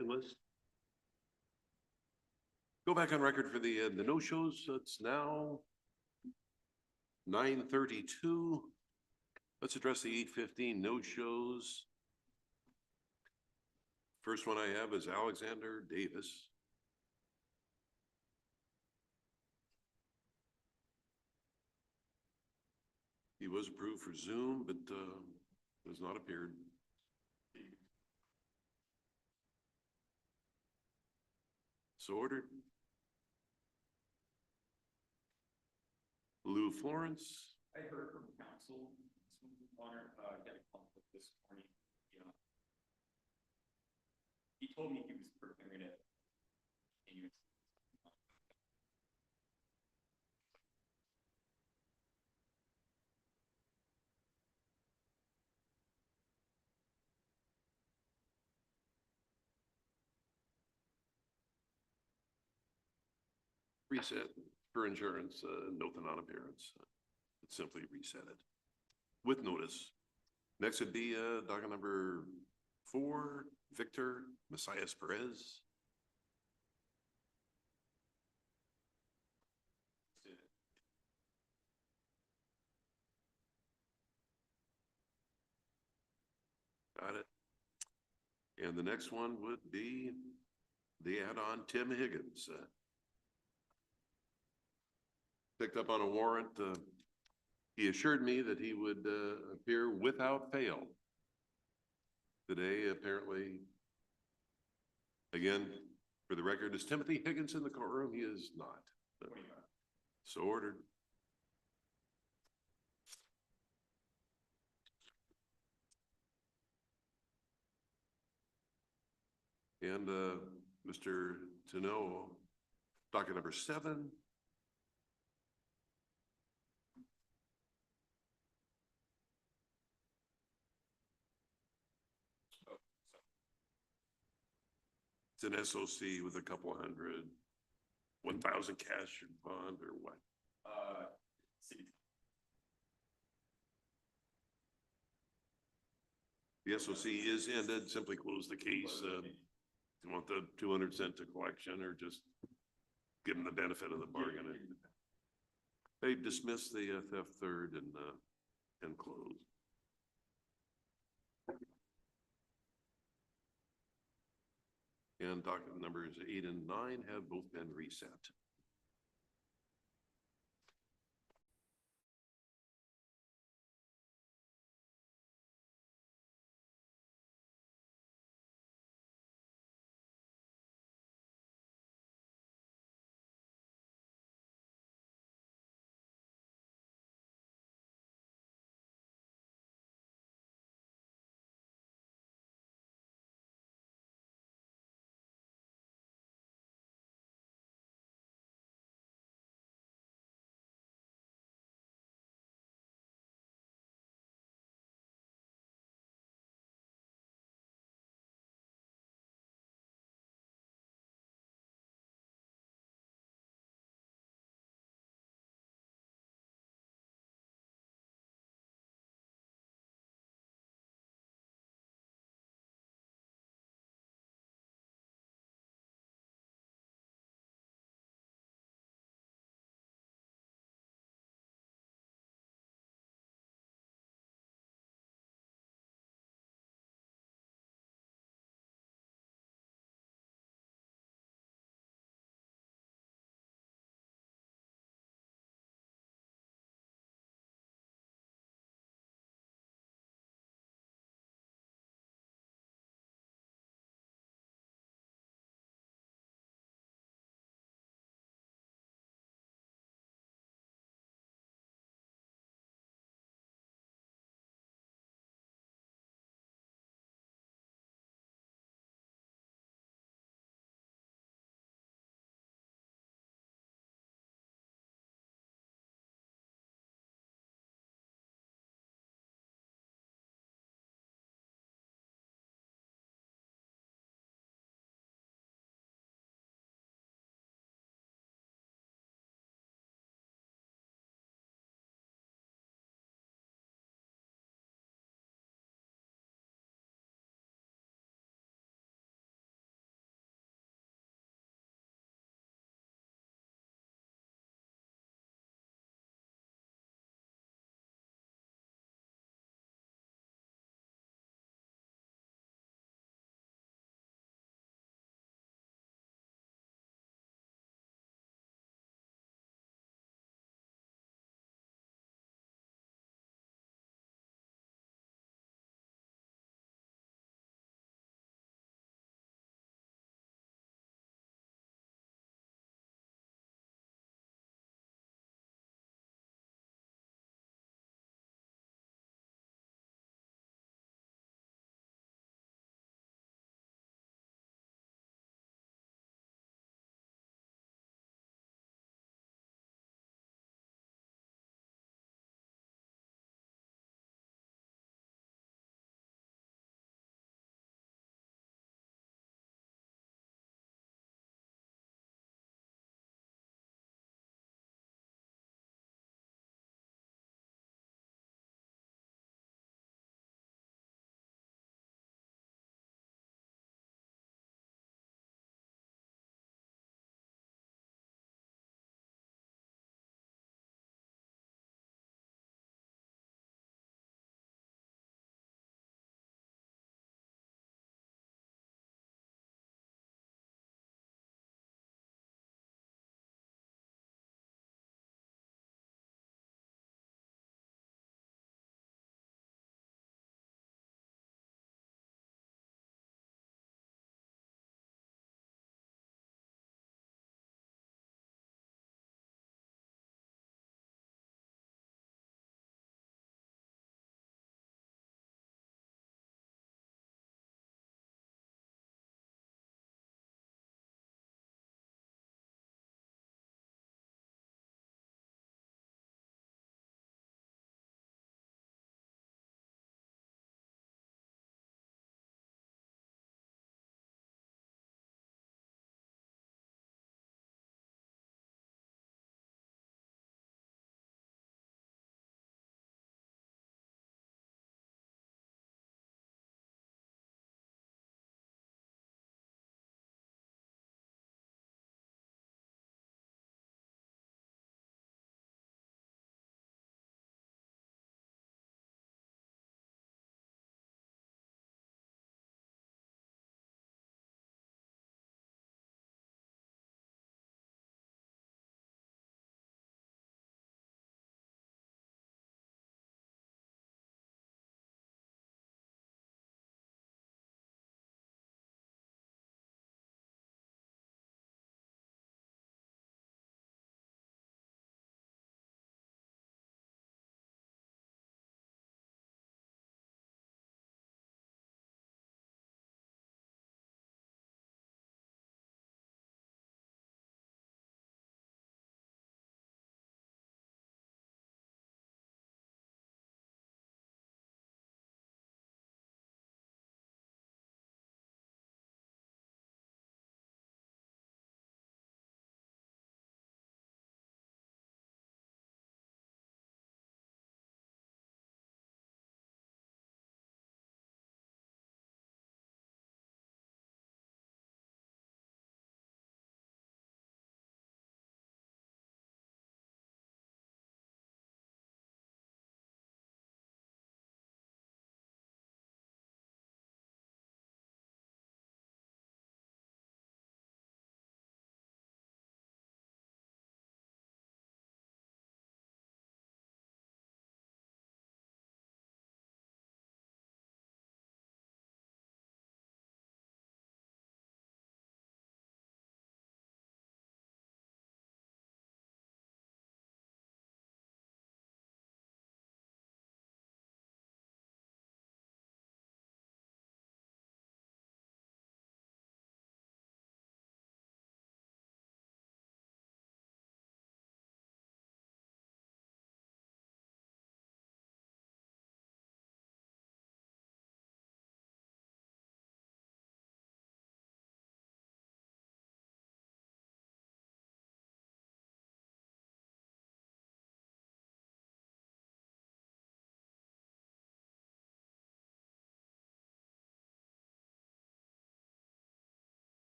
Unless. Go back on record for the no-shows. It's now 9:32. Let's address the 8:15 no-shows. First one I have is Alexander Davis. He was approved for Zoom, but has not appeared. So ordered. Lou Florence. I heard from council, Honor, got a conflict this morning. Yeah. He told me he was preparing it. Reset for insurance, note the non-appearance. Simply reset it with notice. Next would be docket number 4, Victor Messias Perez. Got it. And the next one would be the add-on Tim Higgins. Picked up on a warrant. He assured me that he would appear without fail. Today, apparently, again, for the record, is Timothy Higgins in the courtroom? He is not. So ordered. And Mr. Tano, docket number 7. It's an SOC with a couple hundred, 1,000 cash bond or what? City. The SOC is ended, simply close the case. You want the 200 cent to collection or just give them the benefit of the bargain? They dismiss the theft third and close. And docket numbers 8 and 9 have both been reset.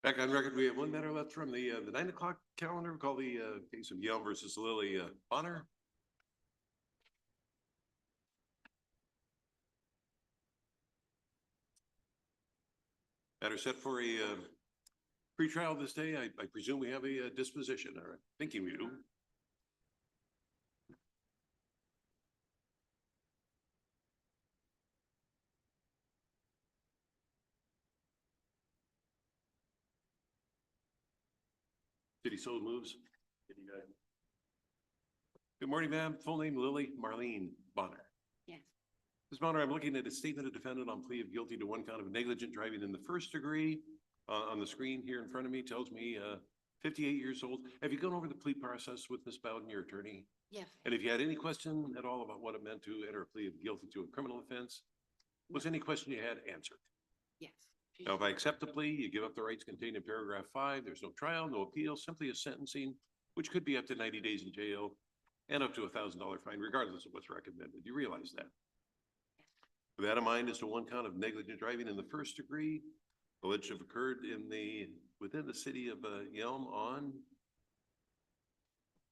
Back on record, we have one matter left from the 9 o'clock calendar. We call the case of Yelm versus Lily Bonner. Matter set for a pretrial this day. I presume we have a disposition, or thinking we do. City so moves. Good morning, ma'am. Full name Lily Marlene Bonner. Yes. Ms. Bonner, I'm looking at a statement of defendant on plea of guilty to one count of negligent driving in the first degree. On the screen here in front of me tells me 58 years old. Have you gone over the plea process with Ms. Bowden, your attorney? Yes. And if you had any question at all about what it meant to enter a plea of guilty to a criminal offense, was any question you had answered? Yes. Now, if I accept the plea, you give up the rights contained in paragraph 5. There's no trial, no appeal, simply a sentencing, which could be up to 90 days in jail and up to $1,000 fine, regardless of what's recommended. You realize that? With that in mind, as to one count of negligent driving in the first degree, alleged to have occurred within the city of Yelm on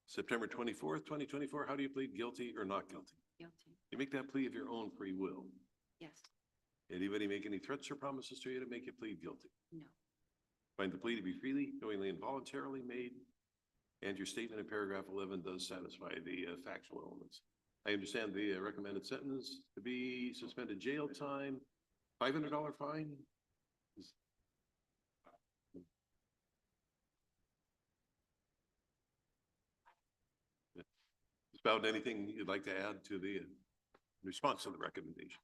September 24th, 2024. How do you plead guilty or not guilty? Guilty. You make that plea of your own free will. Yes. Anybody make any threats or promises to you to make you plead guilty? No. Find the plea to be freely, knowingly, and voluntarily made, and your statement in paragraph 11 does satisfy the factual elements. I understand the recommended sentence to be suspended jail time, $500 fine. Ms. Bowden, anything you'd like to add to the response to the recommendation?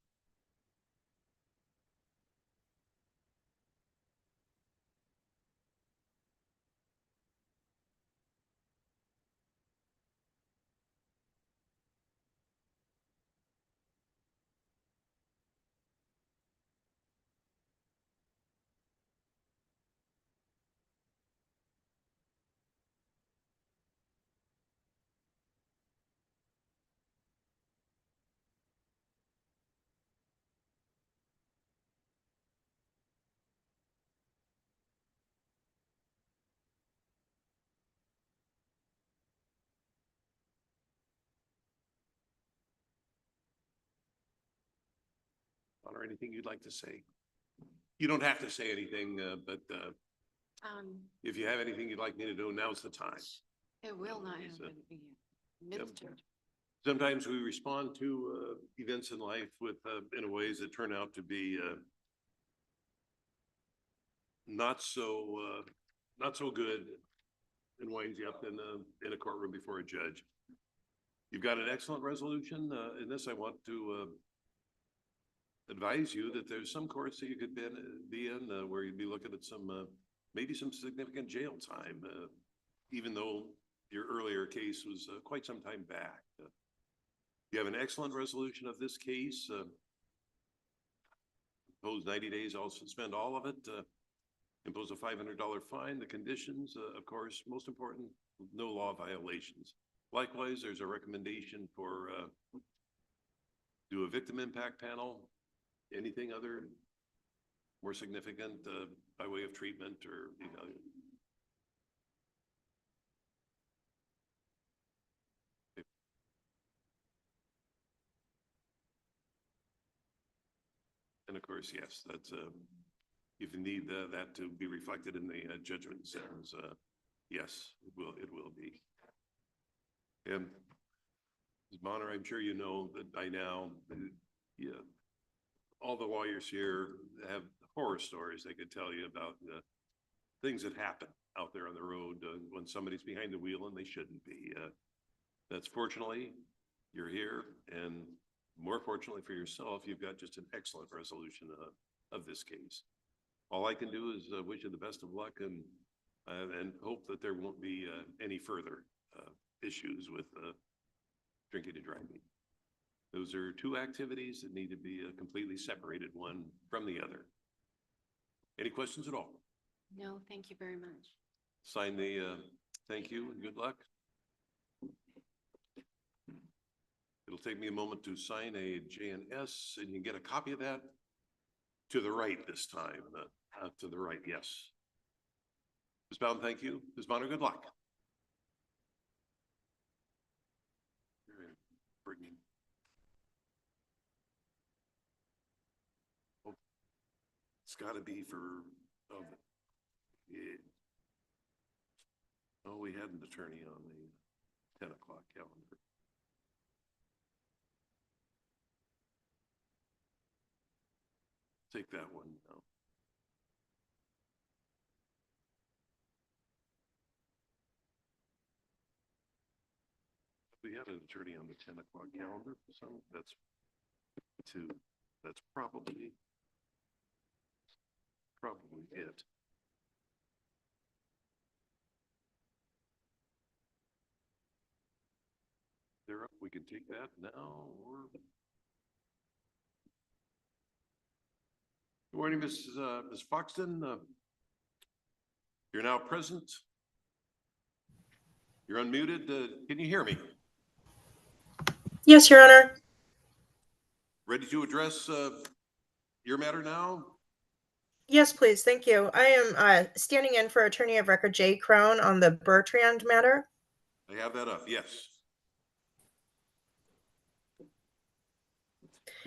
Or anything you'd like to say? You don't have to say anything, but if you have anything you'd like me to do, now's the time. It will not It's, happen again. Minister. Sometimes we respond to events in life with in ways that turn out to be not so good, and winds you up in a courtroom before a judge. You've got an excellent resolution. In this, I want to advise you that there's some courts that you could be in where you'd be looking at some maybe some significant jail time, even though your earlier case was quite some time back. You have an excellent resolution of this case. Impose 90 days, I'll suspend all of it. Impose a $500 fine. The conditions, of course, most important, no law violations. Likewise, there's a recommendation for do a victim impact panel. Anything other more significant by way of treatment or, you know? And of course, yes, that's if you need that to be reflected in the judgment sentence, yes, it will be. And Ms. Bonner, I'm sure you know that by now, yeah, all the lawyers here have horror stories they could tell you about the things that happen out there on the road when somebody's behind the wheel and they shouldn't be. That's fortunately, you're here, and more fortunately for yourself, you've got just an excellent resolution of this case. All I can do is wish you the best of luck and hope that there won't be any further issues with drinking and driving. Those are two activities that need to be completely separated, one from the other. Any questions at all? No, thank you very much. Sign the thank you and good luck. It'll take me a moment to sign a J&S, and you can get a copy of that to the right this time. To the right, yes. Ms. Bowden, thank you. Ms. Bonner, good luck. Bringing. Oh, it's gotta be for, oh, yeah. Oh, we had an attorney on the 10 o'clock calendar. Take that one now. We had an attorney on the 10 o'clock calendar for some, that's two, that's probably it. They're up, we can take that now, or. Good morning, Ms. Foxton. You're now present. You're unmuted. Can you hear me? Yes, Your Honor. Ready to address your matter now? Yes, please. Thank you. I am standing in for Attorney of Record Jay Crone on the Bertrand matter. I have that up, yes.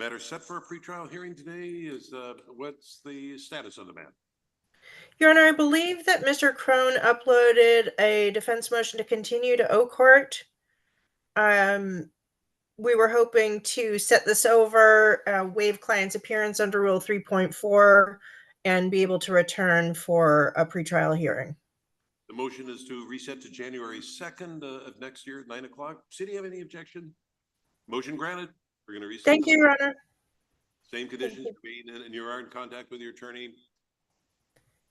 Matter set for a pretrial hearing today is, what's the status of the matter? Your Honor, I believe that Mr. Crone uploaded a defense motion to continue to O Court. We were hoping to set this over, waive client's appearance under Rule 3.4, and be able to return for a pretrial hearing. The motion is to reset to January 2nd of next year at 9 o'clock. City have any objection? Motion granted. We're going to reset. Thank you, Your Honor. Same conditions remain, and you are in contact with your attorney.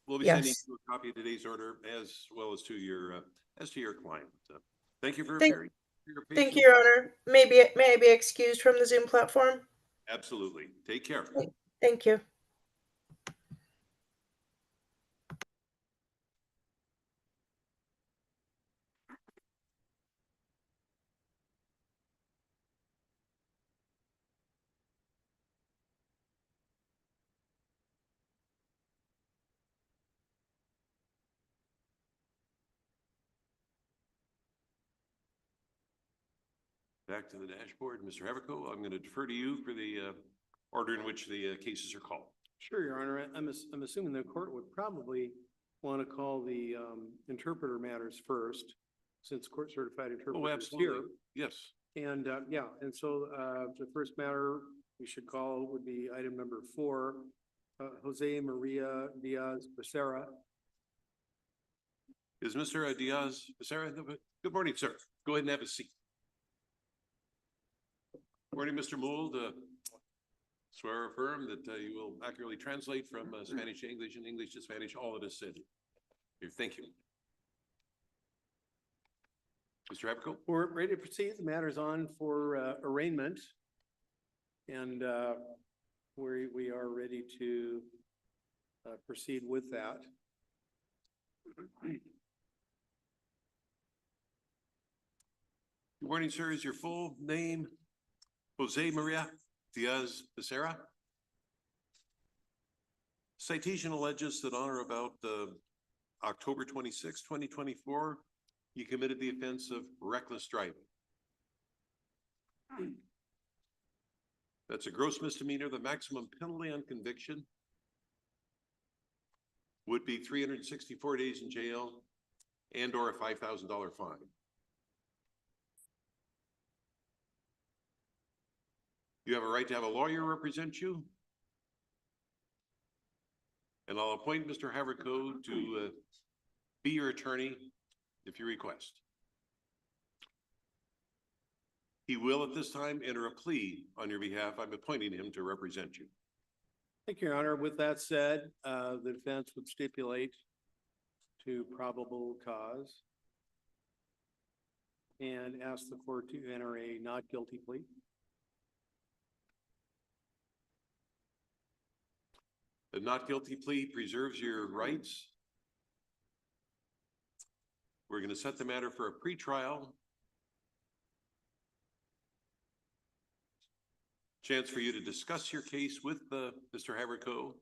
We'll be Yes. sending you a copy of today's order as well as to your client. Thank you for appearing. Thank you, Your Honor. May I be excused from the Zoom platform? Absolutely. Take care. Thank you. Back to the dashboard. Mr. Haverco, I'm going to defer to you for the order in which the cases are called. Sure, Your Honor. I'm assuming the court would probably want to call the interpreter matters first, since court certified interpreter is here. Absolutely. Yes. And yeah, and so the first matter we should call would be item number 4, Jose Maria Diaz Becerra. Is Mr. Diaz Becerra? Good morning, sir. Go ahead and have a seat. Morning, Mr. Mould. Swear or affirm that you will accurately translate from Spanish to English and English to Spanish all that is said here. Thank you. Mr. Haverco? We're ready to proceed. The matter's on for arraignment. And we are ready to proceed with that. Good morning, sir. Is your full name Jose Maria Diaz Becerra? Citation alleges that on or about October 26, 2024, you committed the offense of reckless driving. That's a gross misdemeanor. The maximum penalty on conviction would be 364 days in jail and or a $5,000 fine. You have a right to have a lawyer represent you. And I'll appoint Mr. Haverco to be your attorney if you request. He will at this time enter a plea on your behalf. I'm appointing him to represent you. Thank you, Your Honor. With that said, the defense would stipulate to probable cause and ask the court to enter a not guilty plea. The not guilty plea preserves your rights. We're going to set the matter for a pretrial. Chance for you to discuss your case with Mr. Haverco.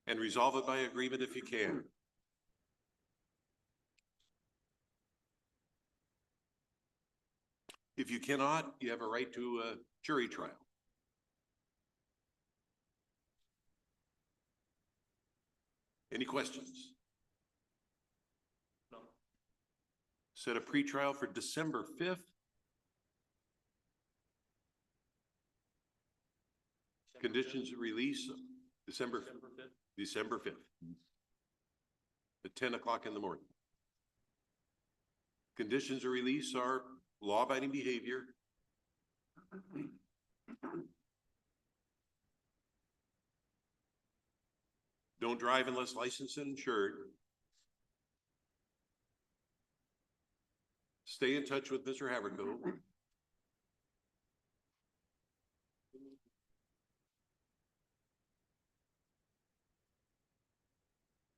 and resolve it by agreement if you can. If you cannot, you have a right to a jury trial. Any questions? No. Set a pretrial for December 5th. Conditions of release, December 5th. At 10 o'clock in the morning. Conditions of release are law-abiding behavior. Don't drive unless licensed and insured. Stay in touch with Mr. Haverko.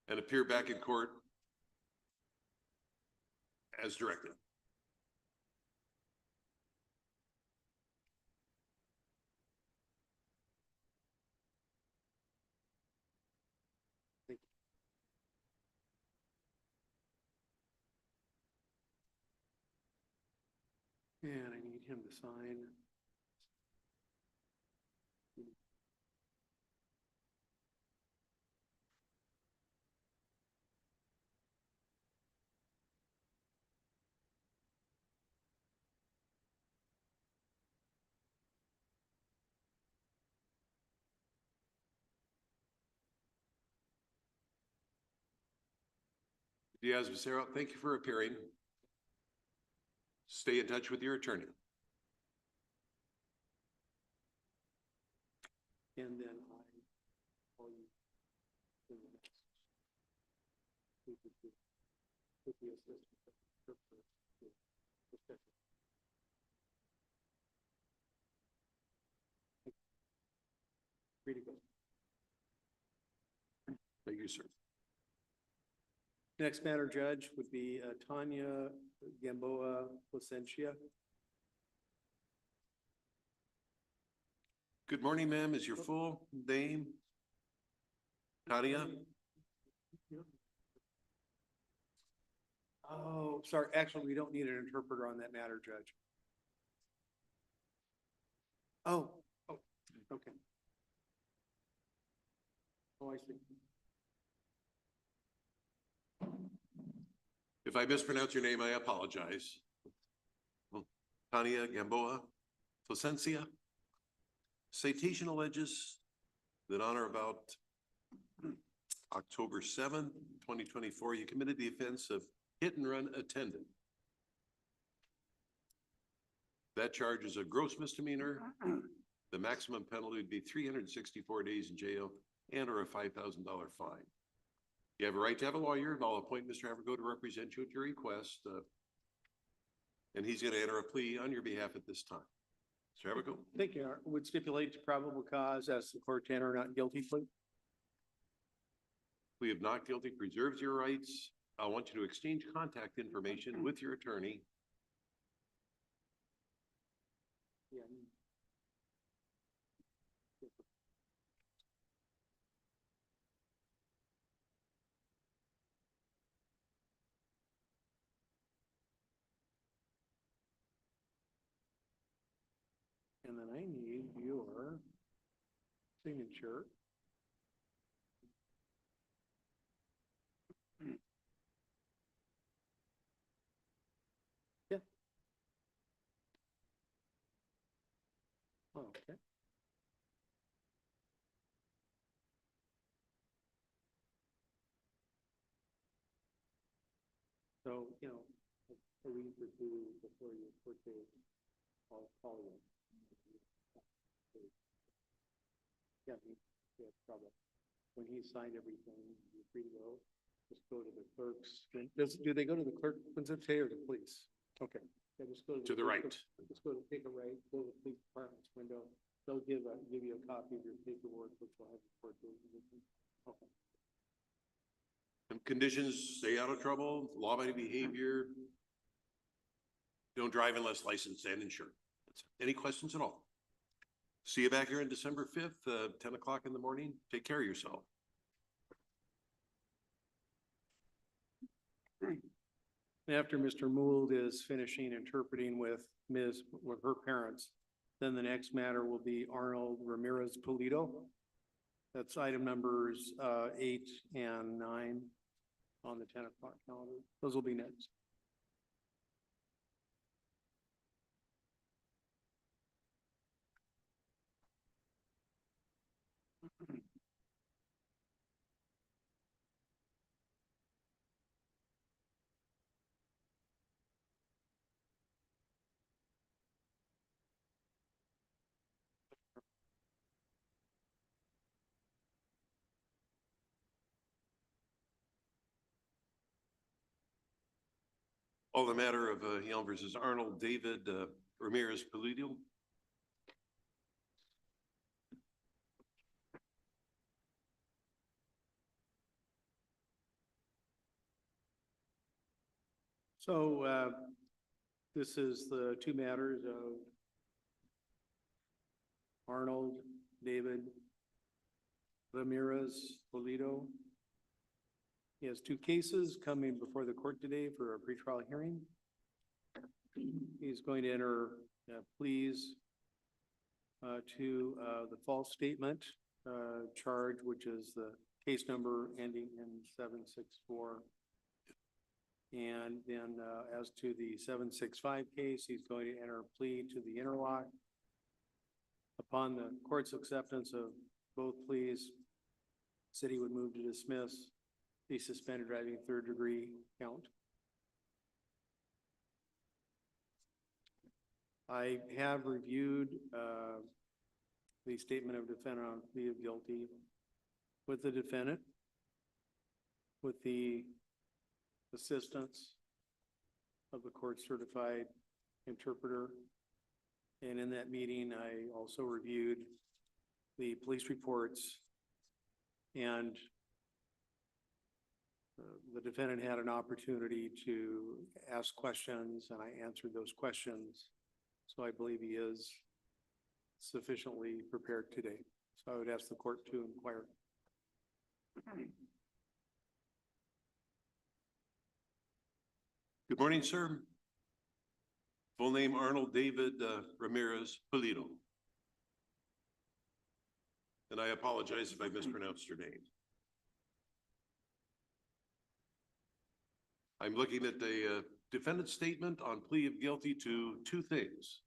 And appear back in court as directed. And I need him to sign. Diaz-Becerra, thank you for appearing. Stay in touch with your attorney. And then I call you. In the next. With the assistant. Free to go. Thank you, sir. Next matter, Judge, would be Tanya Gamboa Placencia. Good morning, ma'am. Is your full name Tanya? Oh, sorry. Actually, we don't need an interpreter on that matter, Judge. Oh, okay. Oh, I see. If I mispronounce your name, I apologize. Tanya Gamboa Placencia. Citation alleges that on or about October 7th, 2024, you committed the offense of hit and run attendant. That charge is a gross misdemeanor. The maximum penalty would be 364 days in jail and or a $5,000 fine. You have a right to have a lawyer, and I'll appoint Mr. Haverko to represent you at your request. And he's going to enter a plea on your behalf at this time. Mr. Haverko? Thank you. Would stipulate to probable cause as the court to enter not guilty plea. Plea of not guilty preserves your rights. I want you to exchange contact information with your attorney. Yeah. And then I need your signature. Yeah. Okay. So, you know, a week or two before your court date, I'll call you. Yeah, yeah, probably. When he signed everything, you're free to go. Just go to the clerk's. Do they go to the clerk, Quincy, or the police? Okay. Yeah, just go To the right. Just go to take a right, go to the police department's window. They'll give you a copy of your paperwork, which will have the court date. Okay. And conditions, stay out of trouble, law-abiding behavior. Don't drive unless licensed and insured. Any questions at all? See you back here on December 5th, 10 o'clock in the morning. Take care of yourself. After Mr. Mould is finishing interpreting with her parents, then the next matter will be Arnold Ramirez Polito. That's item numbers 8 and 9 on the 10 o'clock calendar. Those will be next. All the matter of Yelm versus Arnold, David Ramirez Polito. So this is the two matters of Arnold David Ramirez Polito. He has two cases coming before the court today for a pretrial hearing. He's going to enter pleas to the false statement charge, which is the case number ending in 764. And then as to the 765 case, he's going to enter a plea to the interlock. Upon the court's acceptance of both pleas, city would move to dismiss the suspended driving third degree count. I have reviewed the statement of defendant on plea of guilty with the defendant, with the assistance of the court certified interpreter. And in that meeting, I also reviewed the police reports, and the defendant had an opportunity to ask questions, and I answered those questions. So I believe he is sufficiently prepared today. So I would ask the court to inquire. Good morning, sir. Full name Arnold David Ramirez Polito. And I apologize if I mispronounced your name. I'm looking at the defendant's statement on plea of guilty to two things.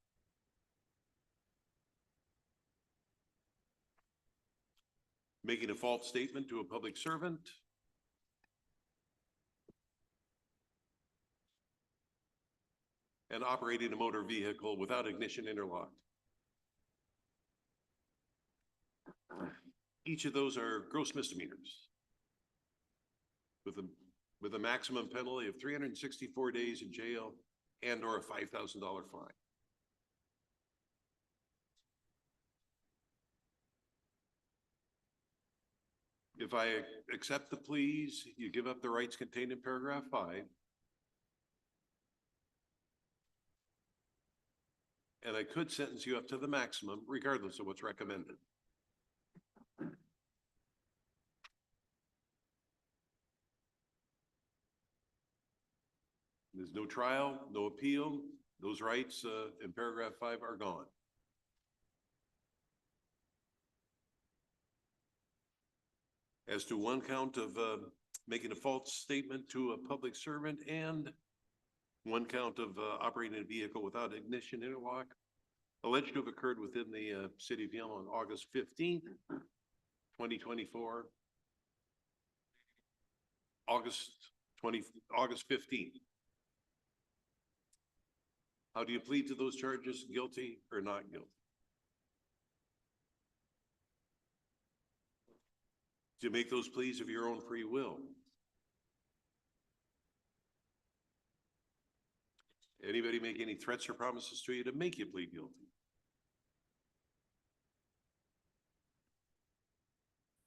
Making a false statement to a public servant and operating a motor vehicle without ignition interlocked. Each of those are gross misdemeanors with a maximum penalty of 364 days in jail and or a $5,000 fine. If I accept the pleas, you give up the rights contained in paragraph 5. And I could sentence you up to the maximum regardless of what's recommended. There's no trial, no appeal. Those rights in paragraph 5 are gone. As to one count of making a false statement to a public servant and one count of operating a vehicle without ignition interlock, alleged to have occurred within the city of Yelm on August 15th, 2024. August 15th. How do you plead to those charges? Guilty or not guilty? Do you make those pleas of your own free will? Anybody make any threats or promises to you to make you plead guilty?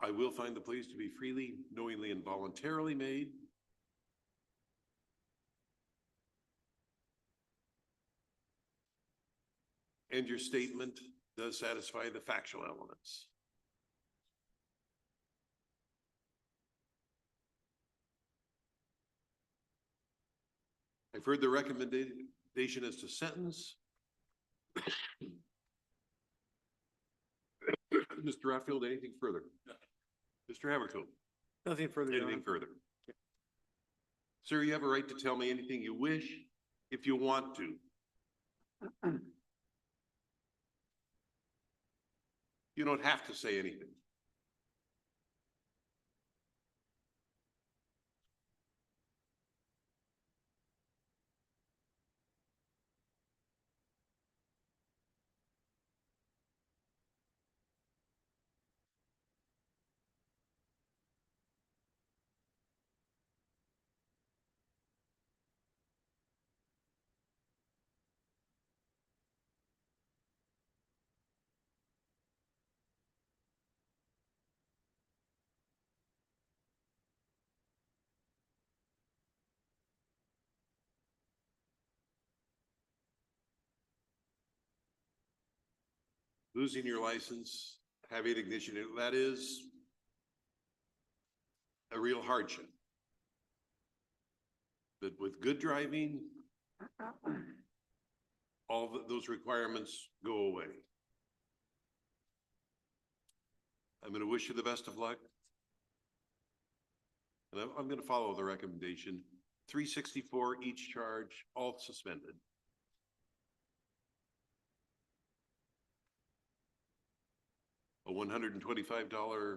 I will find the pleas to be freely, knowingly, and voluntarily made. And your statement does satisfy the factual elements. I've heard the recommendation as to sentence. Mr. Ratfield, anything further? Mr. Haverko, Nothing further. Your anything Honor. further? Sir, you have a right to tell me anything you wish, if you want to. You don't have to say anything. Losing your license, having ignition, that is a real hardship. But with good driving, those requirements go away. I'm going to wish you the best of luck. And I'm going to follow the recommendation. 364 each charge, all suspended. A $125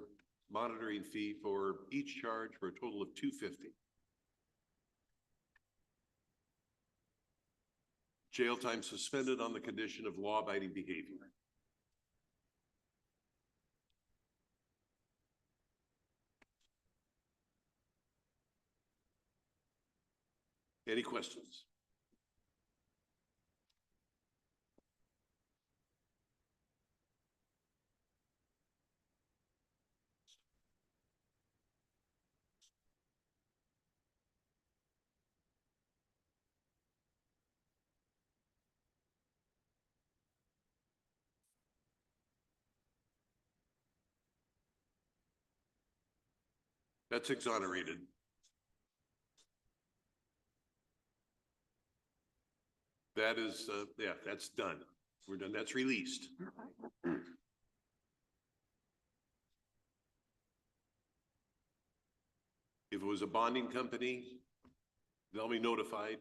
monitoring fee for each charge for a total of $250. Jail time suspended on the condition of law-abiding behavior. Any questions? That's exonerated. That is, yeah, that's done. We're done. That's released. If it was a bonding company, they'll be notified.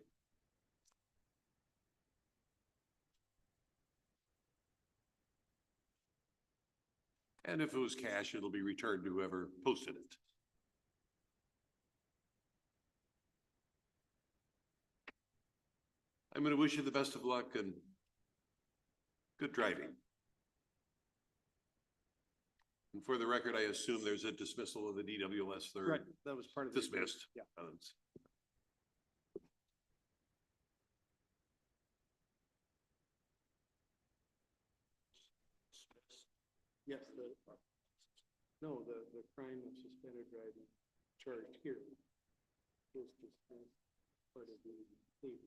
And if it was cash, it'll be returned to whoever posted it. I'm going to wish you the best of luck and good driving. And for the record, I assume there's a dismissal of the DWS third. Right, that was part of the. Dismissed. Yeah. Yes, the crime of suspended driving charge here was dismissed part of the plea.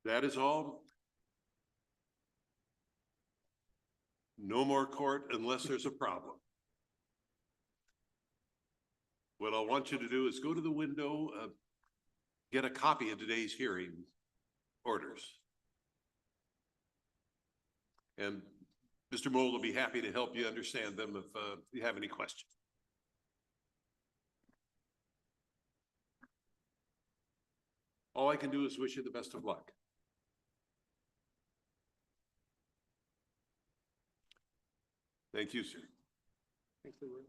That is all. No more court unless there's a problem. What I want you to do is go to the window, get a copy of today's hearing orders. And Mr. Mold will be happy to help you understand them if you have any questions. All I can do is wish you the best of luck. Thank you, sir. Thanks, Leroy.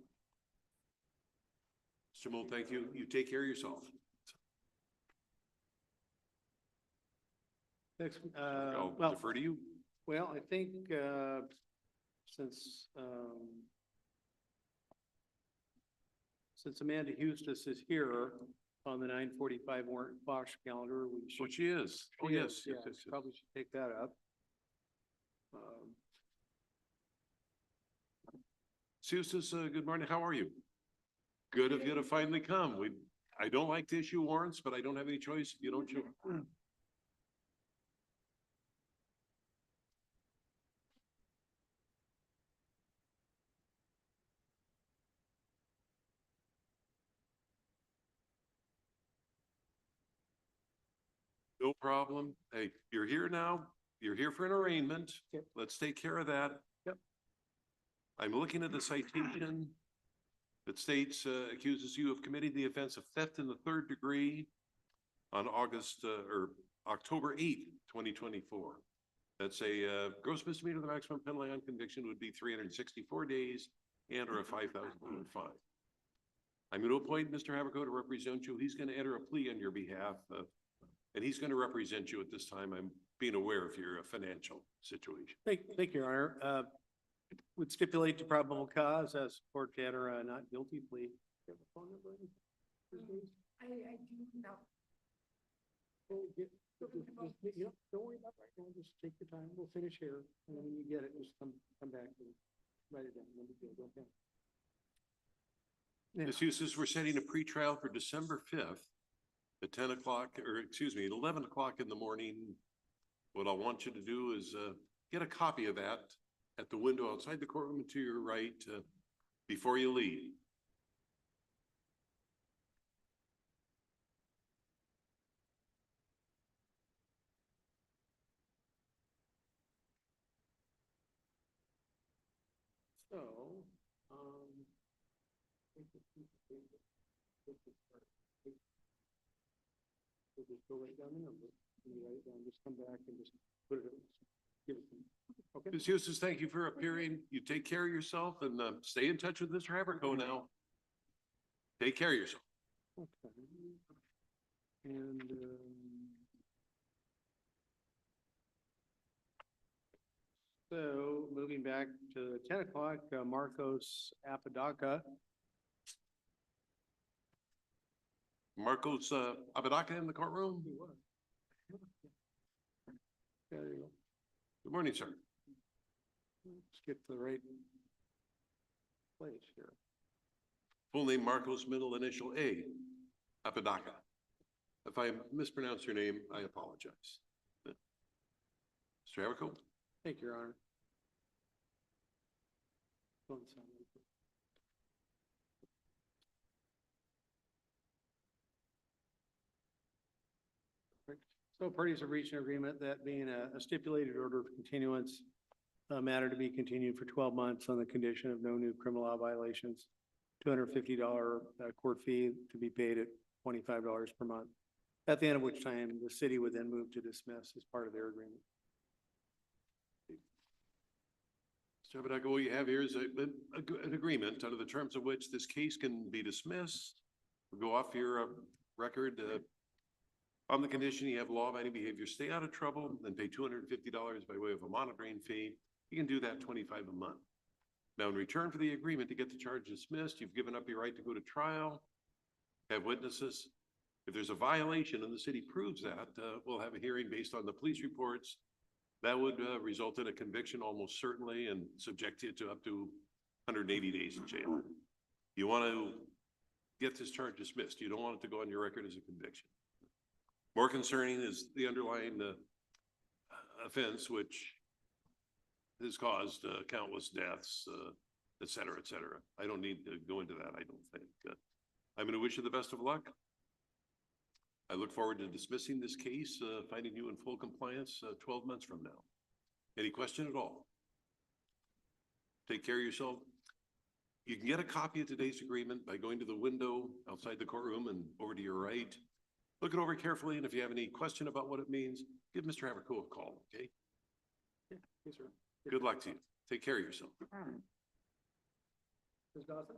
Mr. Mold, thank you. You take care of yourself. Next, I'll well, defer to you. well, I think, since Amanda Eustis is here on the 9:45 Warrant Bosch calendar, we should. Oh, she is. Oh, She yes. is, Yes, yeah, yes, yes. probably should take that up. Susan, good morning. How are you? Good of you to finally come. I don't like to issue warrants, but I don't have any choice. You don't show. No problem. Hey, you're here now. You're here for an arraignment. Yep. Let's take care of that. Yep. I'm looking at the citation that states, accuses you of committing the offense of theft in the third degree on or October 8th, 2024. That's a gross misdemeanor. The maximum penalty on conviction would be 364 days and or a $5,000 fine. I'm going to appoint Mr. Haverco to represent you. He's going to enter a plea on your behalf, and he's going to represent you at this time. I'm being aware of your financial situation. Thank you, Your Honor. Would stipulate to probable cause as court to enter a not guilty plea. Do you have a phone number? I do not. Don't worry about it right now. Just take your time. We'll finish here. And then when you get it, just come back and write it down. No big deal. Okay. Ms. Eustace, we're setting a pretrial for December 5th at 10 o'clock, or excuse me, at 11 o'clock in the morning. What I want you to do is get a copy of that at the window outside the courtroom to your right before you leave. So, we'll just go right down the number. And you write it down, just come back and just put it, give it to me. Okay? Ms. Eustace, thank you for appearing. You take care of yourself and stay in touch with Mr. Haverco now. Take care of yourself. Okay. And, so moving back to 10 o'clock, Marcos Apodaca. Marcos Apodaca in the courtroom. There you go. Good morning, sir. Let's get to the right place here. Full name Marcos, middle initial A, Apodaca. If I mispronounce your name, I apologize. Mr. Haverco? Thank you, Your Honor. One second. Perfect. So parties have reached an agreement that being a stipulated order of continuance, a matter to be continued for 12 months on the condition of no new criminal law violations, $250 court fee to be paid at $25 per month, at the end of which time the city would then move to dismiss as part of their agreement. Mr. Apodaca, what you have here is an agreement under the terms of which this case can be dismissed. We'll go off your record on the condition you have law-abiding behavior, stay out of trouble, and pay $250 by way of a monitoring fee. You can do that $25 a month. Now, in return for the agreement to get the charge dismissed, you've given up your right to go to trial, have witnesses. If there's a violation and the city proves that, we'll have a hearing based on the police reports. That would result in a conviction almost certainly and subject you to up to 180 days in jail. You want to get this charge dismissed. You don't want it to go on your record as a conviction. More concerning is the underlying offense, which has caused countless deaths, et cetera, et cetera. I don't need to go into that, I don't think. I'm going to wish you the best of luck. I look forward to dismissing this case, finding you in full compliance 12 months from now. Any question at all? Take care of yourself. You can get a copy of today's agreement by going to the window outside the courtroom and over to your right. Look it over carefully, and if you have any question about what it means, give Mr. Haverco a call, okay? Yeah, yes, sir. Good luck to you. Take care of yourself. Ms. Dawson?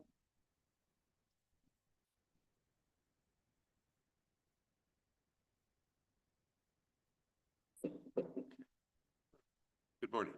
Good morning.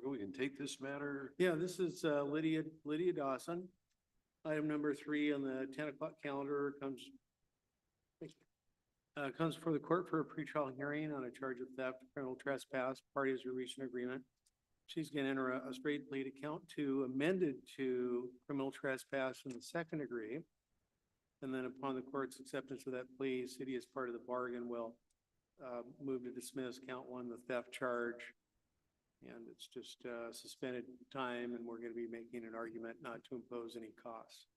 We can take this matter. Yeah, this is Lydia Dawson. Item number 3 on the 10 o'clock calendar comes before the court for a pretrial hearing on a charge of theft, criminal trespass. Parties are reaching an agreement. She's gonna enter a straight plea to count 2 amended to criminal trespass in the second degree. And then upon the court's acceptance of that plea, city as part of the bargain will move to dismiss count 1, the theft charge. And it's just suspended time, and we're gonna be making an argument not to impose any costs.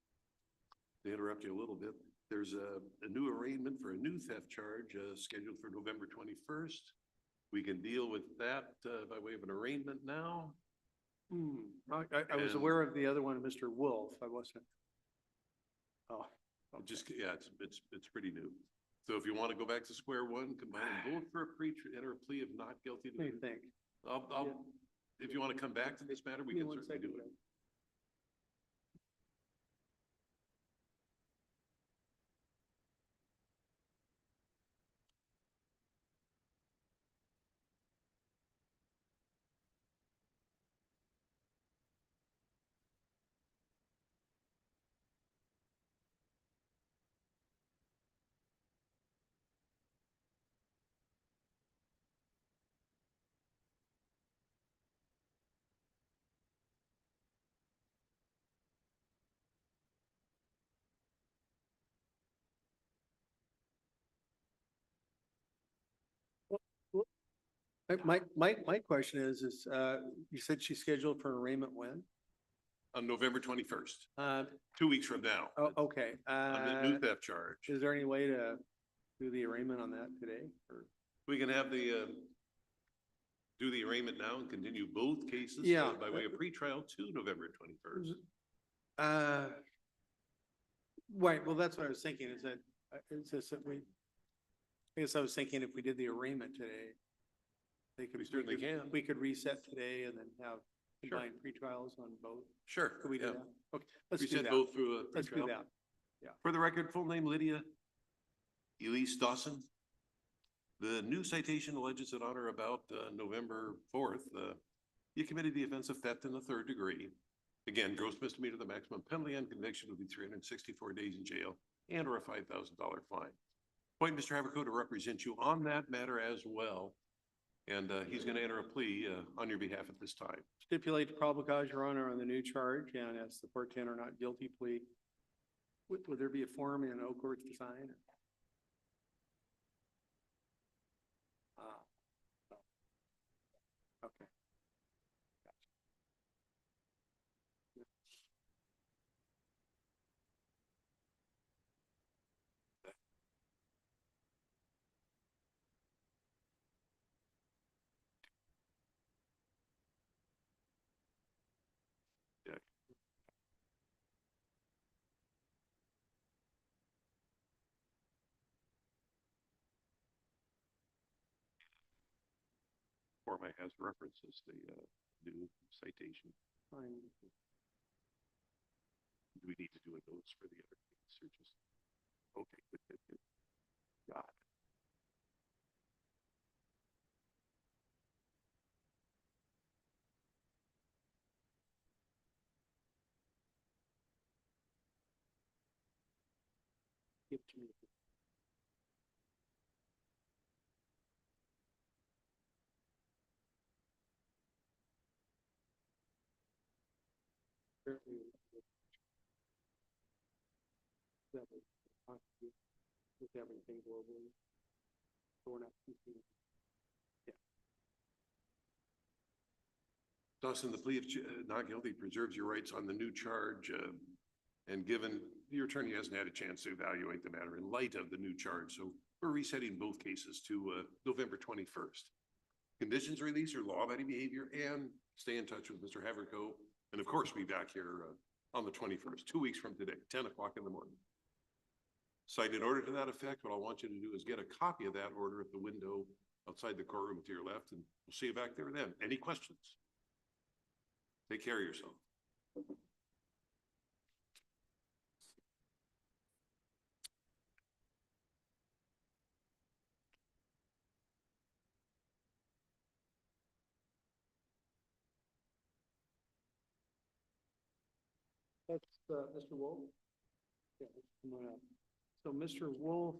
To interrupt you a little bit, there's a new arraignment for a new theft charge scheduled for November 21st. We can deal with that by way of an arraignment now. I was And- aware of the other one, Mr. Wolf. I wasn't. Oh, Just, yeah, it's pretty new. So if you want to go back to square one, combine them both for a enter a plea of not guilty. what do you think? If you want to come back to this matter, we Give me can one certainly do second. it. My question is, you said she's scheduled for arraignment when? On November 21st, Uh, 2 weeks from now. oh, okay. On the new theft charge. Is there any way to do the arraignment on that today? Or We can have do the arraignment now and continue both cases Yeah. by way of pretrial to November 21st. Right, well, that's what I was thinking, is that, it's just that I guess I was thinking if we did the arraignment today, We certainly can. we could reset today and then have Sure. combined pretrials on both. Sure. Could we do yeah. that? Okay, let's We do said that. both through a Let's do pretrial. that. For the record, full name Lydia Elise Dawson. The new citation alleges that on or about November 4th, you committed the offense of theft in the 3rd degree. Again, gross misdemeanor, the maximum penalty on conviction would be 364 days in jail and or a $5,000 fine. Appoint Mr. Haverco to represent you on that matter as well. And he's going to enter a plea on your behalf at this time. Stipulate the probable cause, Your Honor, on the new charge, and as the court can or not guilty plea. Would there be a form in Oak Court to sign? Okay. Yeah. Form I has references the new citation. Fine. Do we need to do a notice for the other case or just? Okay, good. Got it. Give to me. With everything globally. So we're not confused. Dawson, the plea of not guilty preserves your rights on the new charge. And given your attorney hasn't had a chance to evaluate the matter in light of the new charge, so we're resetting both cases to November 21st. Conditions release your law-abiding behavior and stay in touch with Mr. Haverco. And of course, be back here on the 21st, 2 weeks from today, 10 o'clock in the morning. Cite an order to that effect. What I want you to do is get a copy of that order at the window outside the courtroom to your left, and we'll see you back there then. Any questions? Take care of yourself. That's, Mr. Wolf. Yeah, come on up. So Mr. Wolf,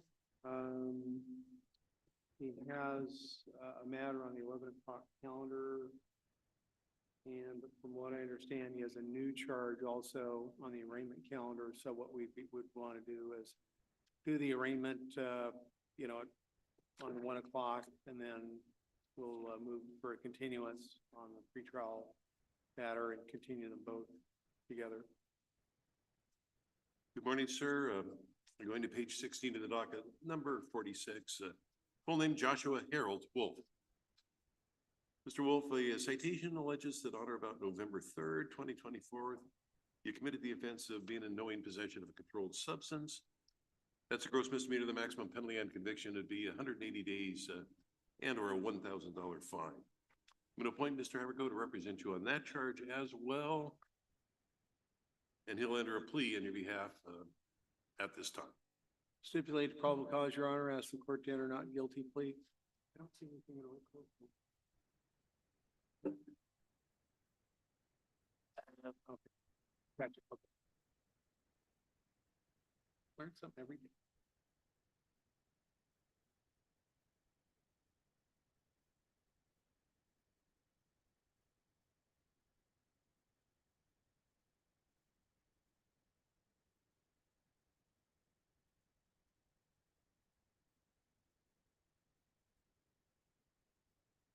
he has a matter on the 11 o'clock calendar. And from what I understand, he has a new charge also on the arraignment calendar. So what we would want to do is do the arraignment, you know, on 1 o'clock, and then we'll move for a continuance on the pretrial matter and continue them both together. Good morning, sir. We're going to page 16 of the docket, number 46. Full name Joshua Harold Wolf. Mr. Wolf, a citation alleges that on or about November 3rd, 2024, you committed the offense of being in knowing possession of a controlled substance. That's a gross misdemeanor. The maximum penalty on conviction would be 180 days and or a $1,000 fine. I'm going to appoint Mr. Haverco to represent you on that charge as well. And he'll enter a plea on your behalf at this time. Stipulate to probable cause, Your Honor. Ask the court to enter not guilty plea. I don't see anything in the record. Okay. Gotcha. Okay. Learn something every day.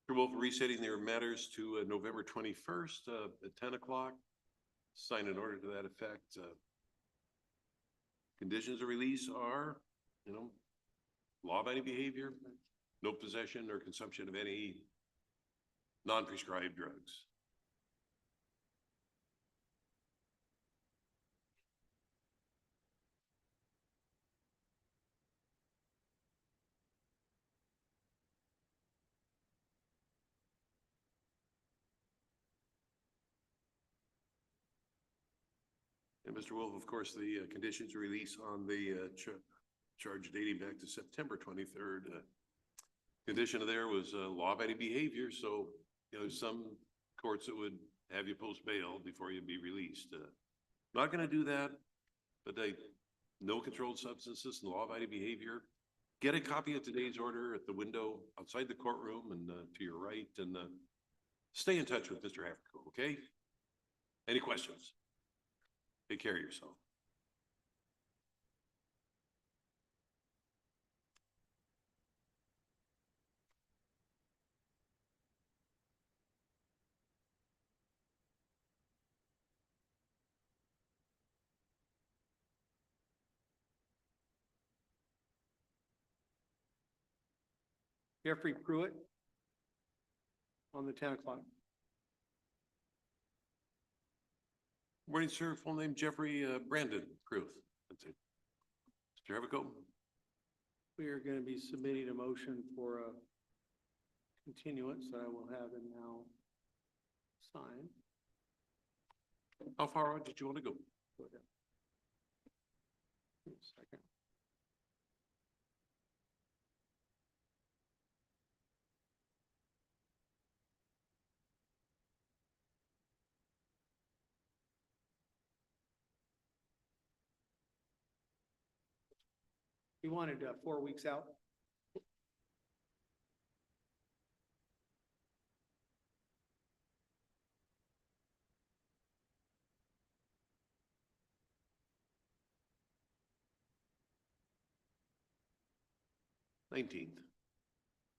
Mr. Wolf, resetting their matters to November 21st at 10 o'clock. Sign an order to that effect. Conditions of release are, law-abiding behavior, no possession or consumption of any non-prescribed drugs. And Mr. Wolf, of course, the conditions of release on the charge dating back to September 23rd. Condition of there was law-abiding behavior. So, some courts that would have you post bail before you'd be released. Not going to do that, but no controlled substances and law-abiding behavior. Get a copy of today's order at the window outside the courtroom and to your right, and stay in touch with Mr. Haverco, okay? Any questions? Take care of yourself. Jeffrey Pruitt on the 10 o'clock. Morning, sir. Full name Jeffrey Brandon Cruz. That's it. Mr. Haverco. We are going to be submitting a motion for a continuance that I will have him now sign. How far out did you want to go? Go ahead. Give me a second. He wanted 4 weeks out.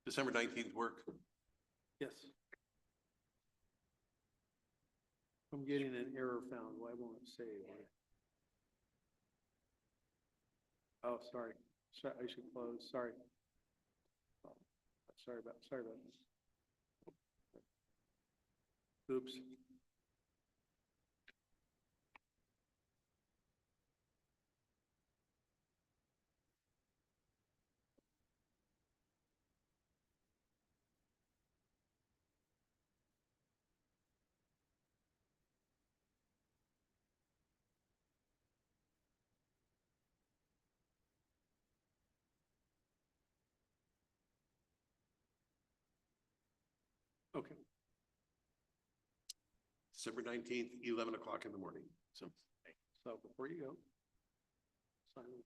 December 19th work. Yes. I'm getting an error found. Why won't it save? Oh, sorry. I should close. Sorry. Sorry about this. Oops. Okay. December 19th, 11 o'clock in the morning. So So before you go. Sign it.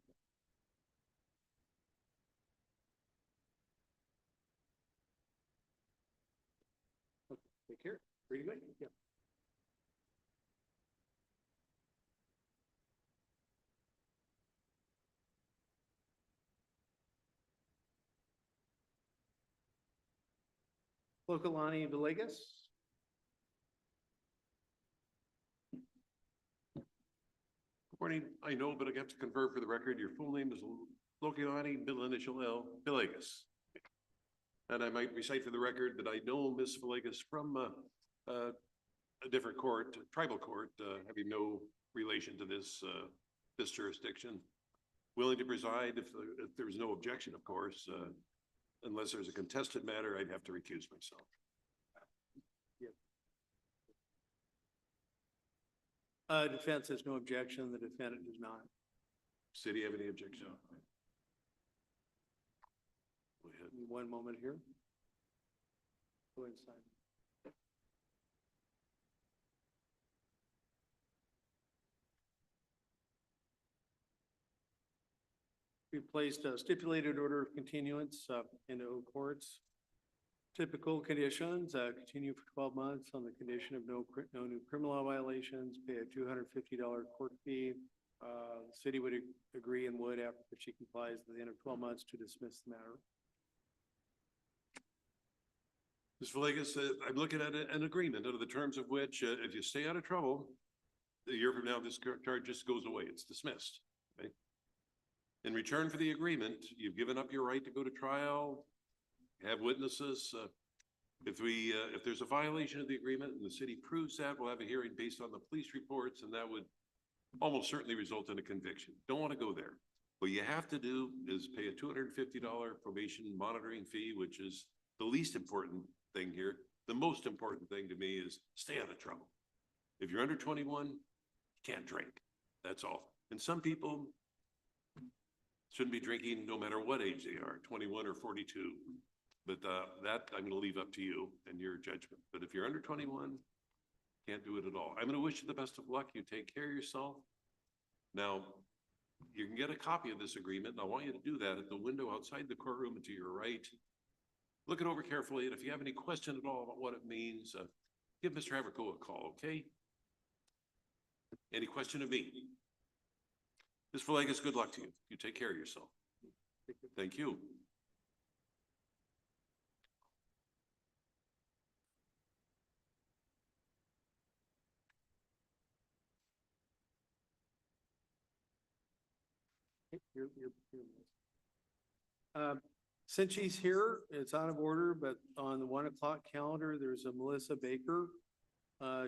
Okay, take care. Pretty good. Yeah. Lokalani Villegas. Good morning. I know, but I have to confirm for the record, your full name is Lokiani, middle initial L, Villegas. And I might recite for the record that I know Miss Villegas from a different court, tribal court, having no relation to this this jurisdiction. Willing to preside if there's no objection, of course. Unless there's a contested matter, I'd have to recuse myself. Defense has no objection. The defendant does not. City have any objection? Go ahead. Give me 1 moment here. Go ahead and sign. We placed a stipulated order of continuance into courts. Typical conditions, continue for 12 months on the condition of no new criminal law violations, pay a $250 court fee. The city would agree and would, after she complies, at the end of 12 months to dismiss the matter. Ms. Villegas, I'm looking at an agreement under the terms of which, if you stay out of trouble, a year from now, this charge just goes away. It's dismissed. Okay? In return for the agreement, you've given up your right to go to trial, have witnesses. If there's a violation of the agreement and the city proves that, we'll have a hearing based on the police reports, and that would almost certainly result in a conviction. Don't want to go there. What you have to do is pay a $250 probation monitoring fee, which is the least important thing here. The most important thing to me is stay out of trouble. If you're under 21, you can't drink. That's all. And some people shouldn't be drinking no matter what age they are, 21 or 42. But that I'm going to leave up to you and your judgment. But if you're under 21, can't do it at all. I'm going to wish you the best of luck. You take care of yourself. Now, you can get a copy of this agreement, and I want you to do that at the window outside the courtroom and to your right. Look it over carefully, and if you have any question at all about what it means, give Mr. Haverco a call, okay? Any question of me? Ms. Villegas, good luck to you. You take care of yourself. Thank you. Since she's here, it's out of order, but on the 1 o'clock calendar, there's a Melissa Baker.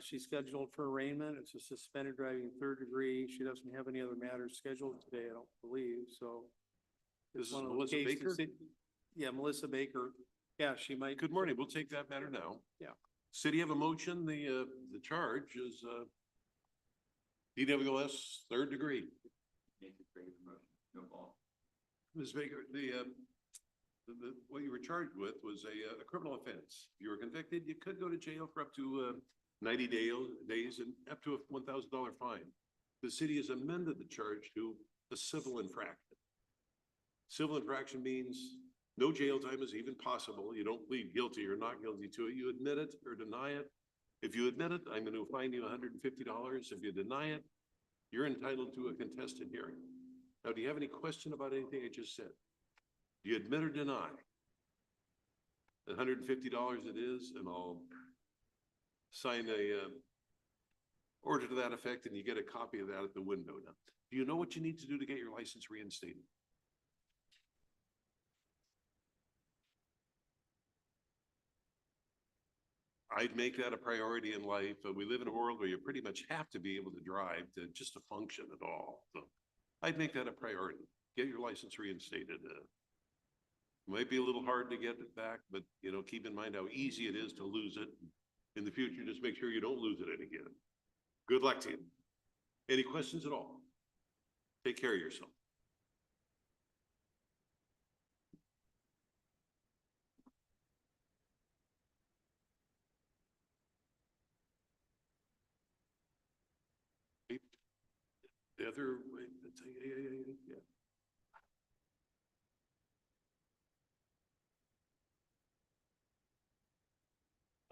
She's scheduled for arraignment. It's a suspended driving 3rd degree. She doesn't have any other matters scheduled today, I don't believe, so. This is one of the Melissa cases- Baker? Yeah, Melissa Baker. Yeah, she might. Good morning. We'll take that matter now. Yeah. City have a motion. The charge is DWS 3rd degree. Ms. Baker, what you were charged with was a criminal offense. If you were convicted, you could go to jail for up to 90 days and up to a $1,000 fine. The city has amended the charge to a civil infraction. Civil infraction means no jail time is even possible. You don't plead guilty or not guilty to it. You admit it or deny it. If you admit it, I'm going to fine you $150. If you deny it, you're entitled to a contested hearing. Now, do you have any question about anything I just said? Do you admit or deny? $150 it is, and I'll sign a order to that effect, and you get a copy of that at the window. Now, do you know what you need to do to get your license reinstated? I'd make that a priority in life. We live in a world where you pretty much have to be able to drive just to function at all. So I'd make that a priority. Get your license reinstated. Might be a little hard to get it back, but keep in mind how easy it is to lose it. In the future, just make sure you don't lose it again. Good luck to you. Any questions at all? Take care of yourself. The other, wait,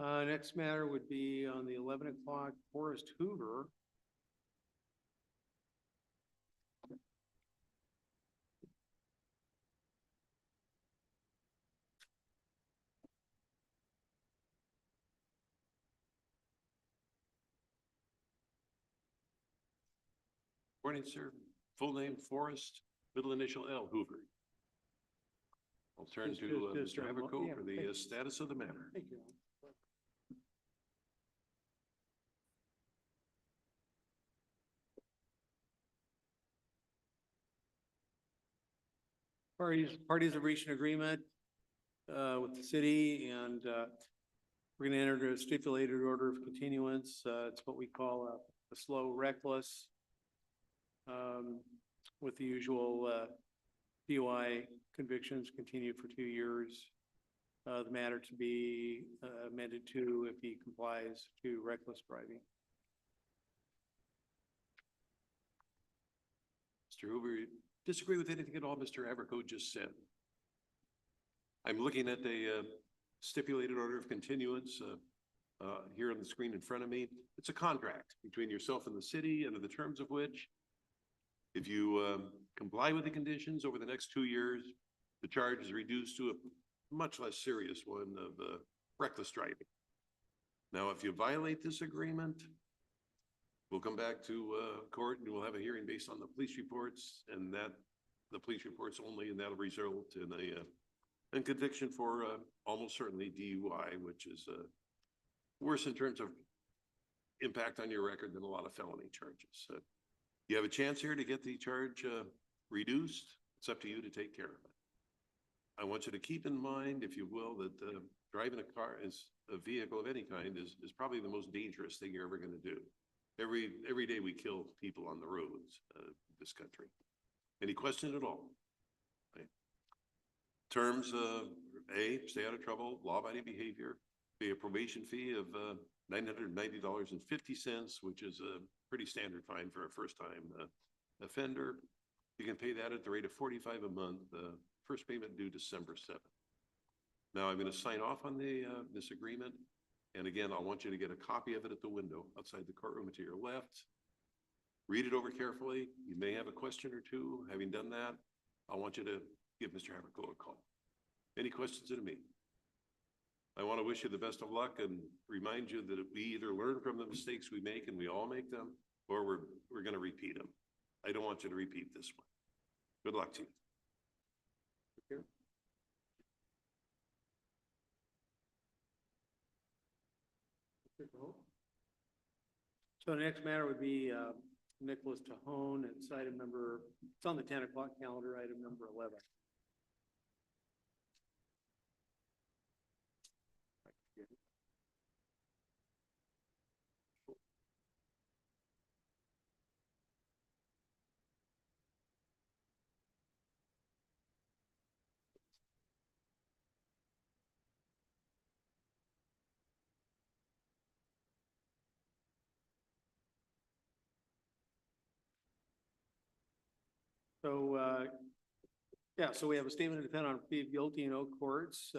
yeah. Next matter would be on the 11 o'clock, Forrest Hoover. Morning, sir. Full name Forrest, middle initial L, Hoover. I'll turn Just- to just, Mr. Haverco yeah, for thank the you. status of the matter. Thank you. Parties have reached an agreement with the city, and we're gonna enter into a stipulated order of continuance. It's what we call a slow reckless, with the usual DUI convictions continue for 2 years. The matter to be amended to, if he complies, to reckless driving. Mr. Hoover, disagree with anything at all Mr. Haverco just said? I'm looking at the stipulated order of continuance here on the screen in front of me. It's a contract between yourself and the city, under the terms of which, if you comply with the conditions over the next 2 years, the charge is reduced to a much less serious one of reckless driving. Now, if you violate this agreement, we'll come back to court and we'll have a hearing based on the police reports, and that the police reports only, and that'll result in a conviction for almost certainly DUI, which is worse in terms of impact on your record than a lot of felony charges. You have a chance here to get the charge reduced. It's up to you to take care of it. I want you to keep in mind, if you will, that driving a car is a vehicle of any kind is probably the most dangerous thing you're ever going to do. Every day we kill people on the roads this country. Any question at all? Okay. Terms A, stay out of trouble, law-abiding behavior, pay a probation fee of $990.50, which is a pretty standard fine for a first-time offender. You can pay that at the rate of $45 a month. First payment due December 7th. Now I'm going to sign off on the this agreement. And again, I want you to get a copy of it at the window outside the courtroom to your left. Read it over carefully. You may have a question or two. Having done that, I want you to give Mr. Haverco a call. Any questions to me? I want to wish you the best of luck and remind you that we either learn from the mistakes we make, and we all make them, or we're going to repeat them. I don't want you to repeat this one. Good luck to you. Here. So the next matter would be Nicholas Tahone. It's item number, it's on the 10 o'clock calendar, item number 11. So, yeah, so we have a statement of defense on plea of guilty in Oak Courts,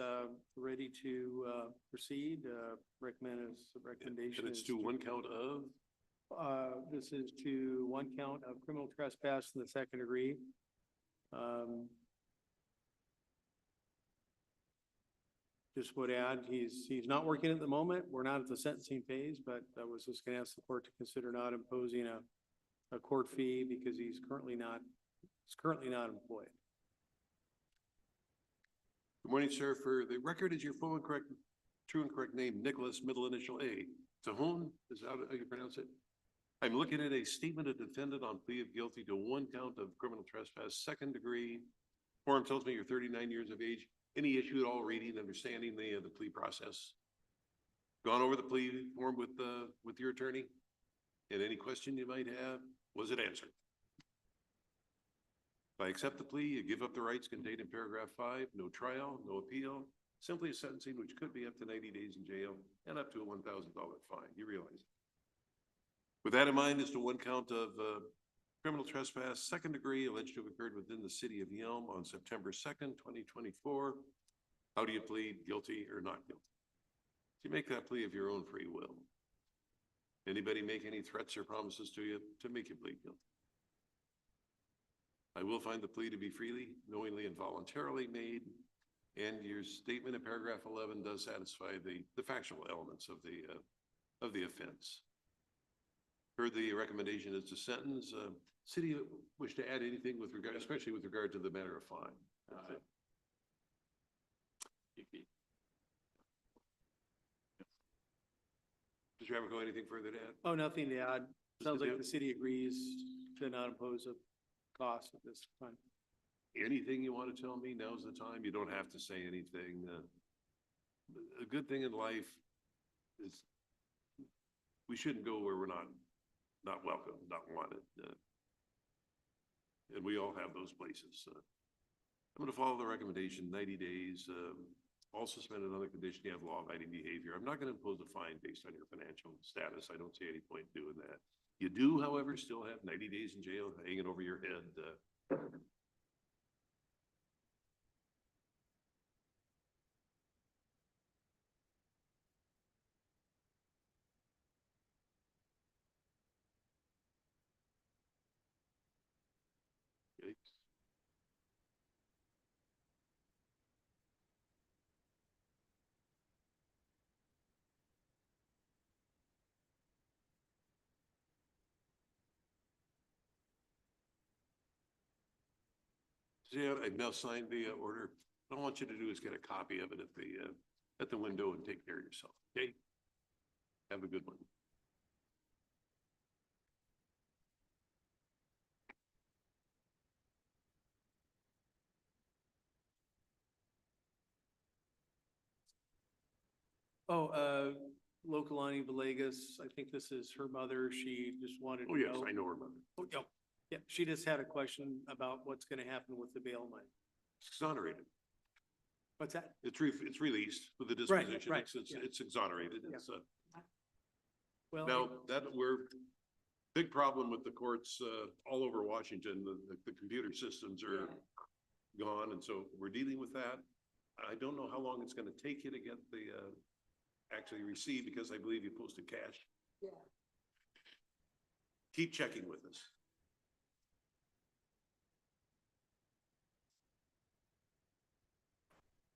ready to proceed. Recommendation. And it's to one count of? This is to one count of criminal trespass in the second degree. Just would add, he's not working at the moment. We're not at the sentencing phase, but I was just gonna ask the court to consider not imposing a court fee because he's currently not employed. Good morning, sir. For the record, is your full and correct, true and correct name Nicholas, middle initial A? Tahone, is that how you pronounce it? I'm looking at a statement of defendant on plea of guilty to one count of criminal trespass, second degree. Form tells me you're 39 years of age. Any issue at all reading, understanding the plea process? Gone over the plea form with your attorney? And any question you might have, was it answered? If I accept the plea, you give up the rights contained in paragraph 5, no trial, no appeal, simply a sentencing which could be up to 90 days in jail and up to a $1,000 fine. You realize it. With that in mind, as to one count of Criminal trespass, second degree, alleged to have occurred within the city of Yelm on September 2nd, 2024. How do you plead, guilty or not guilty? Do you make that plea of your own free will? Anybody make any threats or promises to you to make you plead guilty? I will find the plea to be freely, knowingly and voluntarily made, and your statement in paragraph 11 does satisfy the factual elements of the offense. Heard the recommendation is to sentence. City wish to add anything with regard, especially with regard to the matter of fine? Mr. Abaco, anything further to add? Oh, nothing to add. Sounds like Dale? the city agrees to not impose a cost at this time. Anything you want to tell me, now's the time. You don't have to say anything. A good thing in life is we shouldn't go where we're not welcome, not wanted. And we all have those places. I'm going to follow the recommendation, 90 days. All suspended on the condition you have law-abiding behavior. I'm not going to impose a fine based on your financial status. I don't see any point in doing that. You do, however, still have 90 days in jail hanging over your head. Okay. Yeah, I've now signed the order. What I want you to do is get a copy of it at the window and take care of yourself, okay? Have a good one. Oh, Lokalani Villegas, I think this is her mother. She just wanted to Oh, yes, know. I know her mother. Oh, yeah, yeah, she just had a question about what's gonna happen with the bail money. It's exonerated. What's that? It's released with the Right, disposition. right, It's yeah. it's exonerated. Yeah. It's Well, now that we're big problem with the courts all over Washington. The computer systems are gone, and so we're dealing with that. I don't know how long it's going to take you to get the actually receive, because I believe you posted cash. Yeah. Keep checking with us.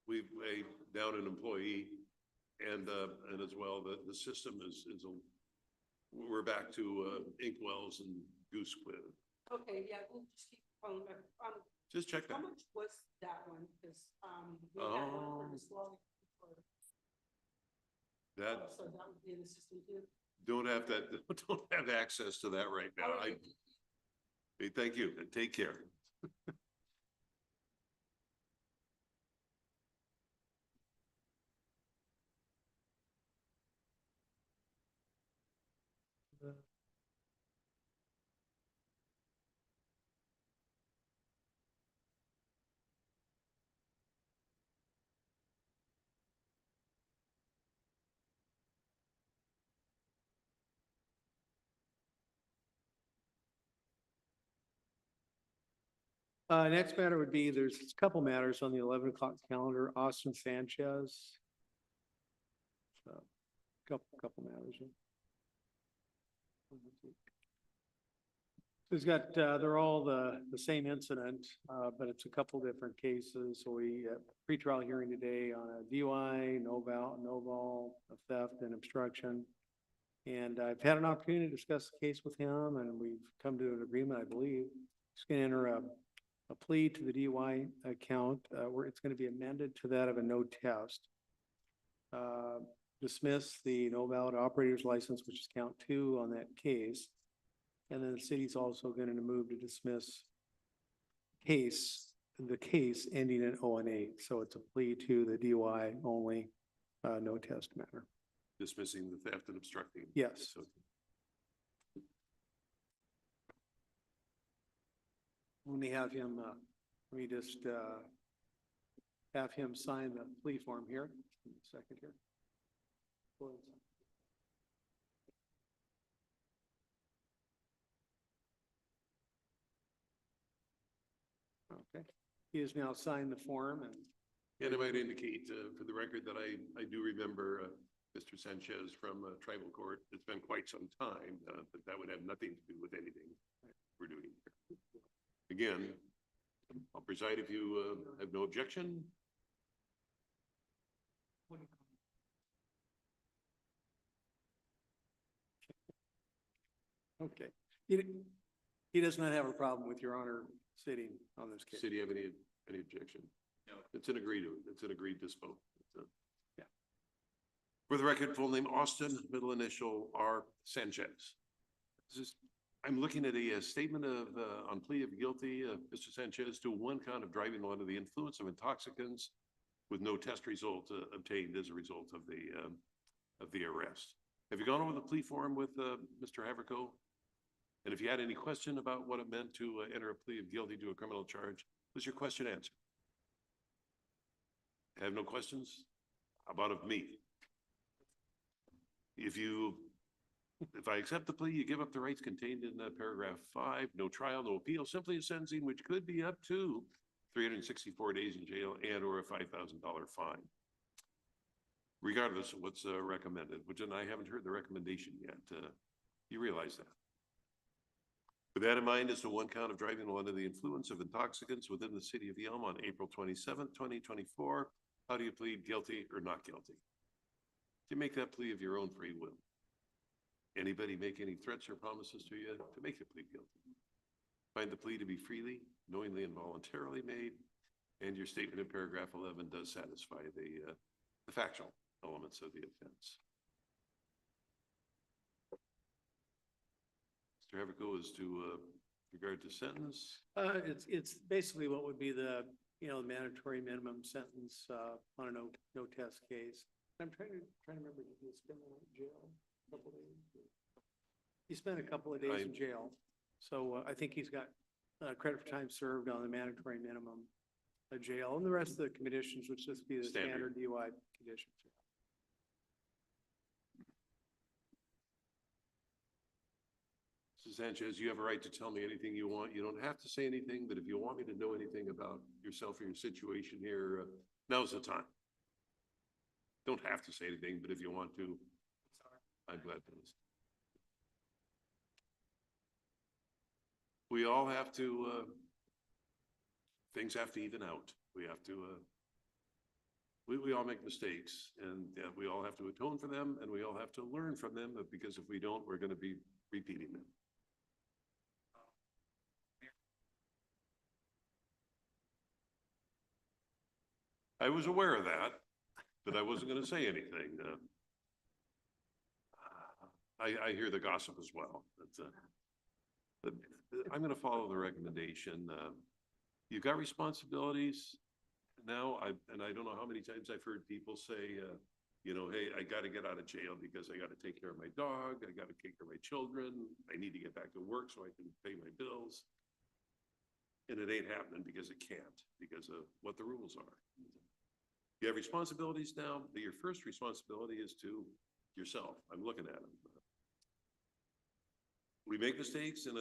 We've down an employee, and as well the system is we're back to inkwells and goose quid. Okay, yeah, we'll just keep calling back. Just check that. How much was that one? Because, we had one for this long. That So that would be in the system too. don't have access to that right now. Hey, thank you and take care. Next matter would be, there's a couple matters on the 11 o'clock calendar. Austin Sanchez. So, couple matters. It's got, they're all the same incident, but it's a couple different cases. So we, pretrial hearing today on a DUI, no vol, a theft and obstruction. And I've had an opportunity to discuss the case with him, and we've come to an agreement, I believe. He's going to enter a plea to the DUI account, where it's going to be amended to that of a no test. Dismiss the no valid operator's license, which is count 2 on that case. And then the city's also going to move to dismiss the case ending in 0-8. So it's a plea to the DUI only, no test matter. Dismissing the theft and obstructing. Yes. So, Let me have him, let me just, have him sign the plea form here. Second here. Go ahead. Sign. Okay. He has now signed the form and And I might indicate, for the record, that I do remember, Mr. Sanchez from, tribal court. It's been quite some time, but that would have nothing to do with anything we're doing here. Again, I'll preside if you, have no objection. okay. He does not have a problem with Your Honor sitting on this case. City have any objection? No. It's an agreed dispo. Yeah. For the record, full name Austin, middle initial R Sanchez. I'm looking at a statement of, on plea of guilty, Mr. Sanchez, to one count of driving while under the influence of intoxicants with no test result obtained as a result of the arrest. Have you gone over the plea form with, Mr. Haverco? And if you had any question about what it meant to enter a plea of guilty to a criminal charge, was your question answered? Have no questions? How about of me? If I accept the plea, you give up the rights contained in paragraph 5, no trial, no appeal, simply a sentencing which could be up to 364 days in jail and or a $5,000 fine. Regardless of what's recommended, which, and I haven't heard the recommendation yet. You realize that? With that in mind, as to one count of driving while under the influence of intoxicants within the city of Yelm on April 27th, 2024, how do you plead guilty or not guilty? You make that plea of your own free will. Anybody make any threats or promises to you to make you plead guilty? Find the plea to be freely, knowingly, and voluntarily made, and your statement in paragraph 11 does satisfy the factual elements of the offense. Mr. Haverco, is to regard to sentence. It's basically what would be the, mandatory minimum sentence, on a no test case. I'm trying to remember, did he spend in jail a couple of days? He spent a couple of days in jail. So I think he's got credit for time served on the mandatory minimum jail, and the rest of the conditions would just be the standard DUI conditions. Mrs. Sanchez, you have a right to tell me anything you want. You don't have to say anything, but if you want me to know anything about yourself or your situation here, now's the time. Don't have to say anything, but if you want to, I'm glad to listen. We all have to, things have to even out. We have to, we all make mistakes, and we all have to atone for them, and we all have to learn from them, because if we don't, we're going to be repeating them. I was aware of that, but I wasn't going to say anything. I hear the gossip as well. But I'm going to follow the recommendation. You've got responsibilities now. I don't know how many times I've heard people say, hey, I got to get out of jail because I got to take care of my dog. I got to take care of my children. I need to get back to work so I can pay my bills. And it ain't happening because it can't, because of what the rules are. You have responsibilities now, but your first responsibility is to yourself. I'm looking at them. We make mistakes, and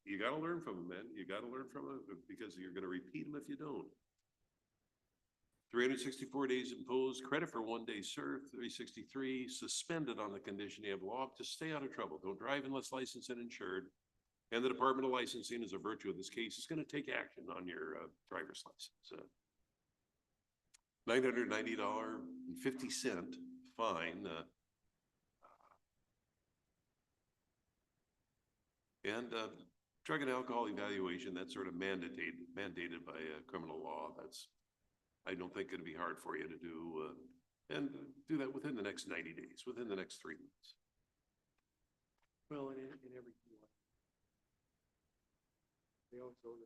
you got to learn from them, man. You got to learn from them, because you're going to repeat them if you don't. 364 days imposed, credit for 1 day served, 363, suspended on the condition you have law to stay out of trouble. Don't drive unless licensed and insured. And the Department of Licensing, as a virtue of this case, is going to take action on your driver's license. $990.50 fine. And drug and alcohol evaluation, that's sort of mandated by criminal law. That's, I don't think, going to be hard for you to do, and do that within the next 90 days, within the next 3 months. Well, in every one. They also.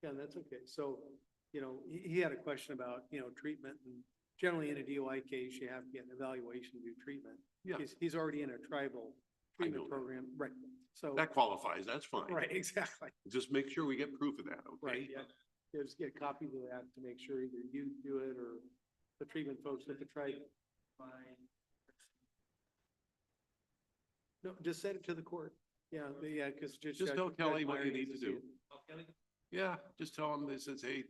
Yeah, that's okay. So, he had a question about, treatment, and generally in a DUI case, you have to get an evaluation to do treatment. Yeah. He's already in a tribal treatment program, right? So that qualifies, that's fine. Right, exactly. Just make sure we get proof of that, okay? Right, yeah. Just get copies of that to make sure either you do it or the treatment folks at the tribe. No, just send it to the court. Yeah, yeah, because Just tell Kelly what you need to do. Yeah, just tell him, it says, hey,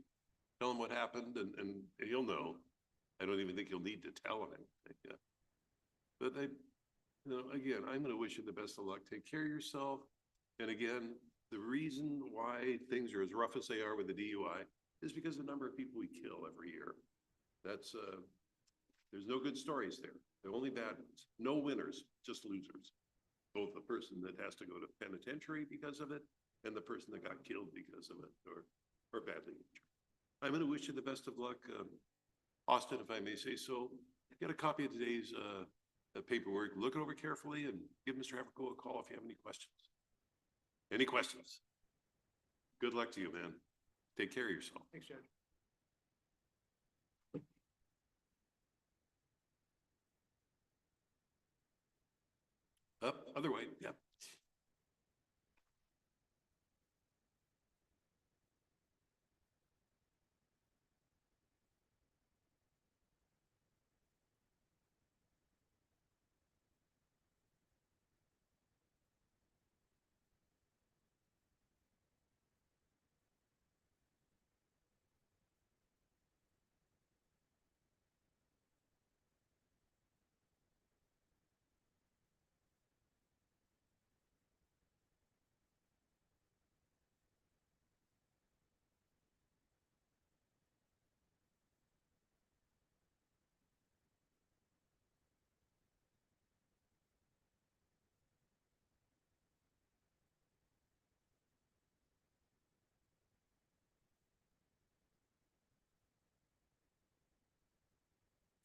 tell him what happened and he'll know. I don't even think he'll need to tell him anything. Yeah. But again, I'm gonna wish you the best of luck. Take care of yourself. And again, the reason why things are as rough as they are with the DUI is because of the number of people we kill every year. That's, there's no good stories there. They're only bad ones. No winners, just losers. Both the person that has to go to penitentiary because of it and the person that got killed because of it or badly injured. I'm going to wish you the best of luck. Austin, if I may say so, get a copy of today's paperwork, look it over carefully and give Mr. Haverco a call if you have any questions. Any questions? Good luck to you, man. Take care of yourself. Thanks, Judge. Up, other way, yep.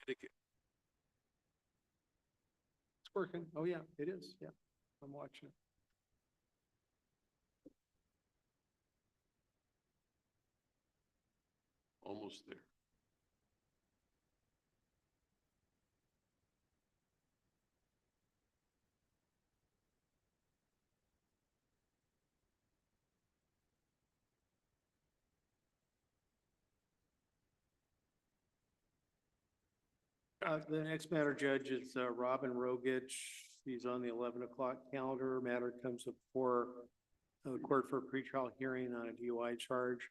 Thank you. It's working. Oh, yeah, it is. Yeah, I'm watching it. Almost there. The next matter, Judge, is Robin Rogich. He's on the 11 o'clock calendar. Matter comes before the court for a pretrial hearing on a DUI charge.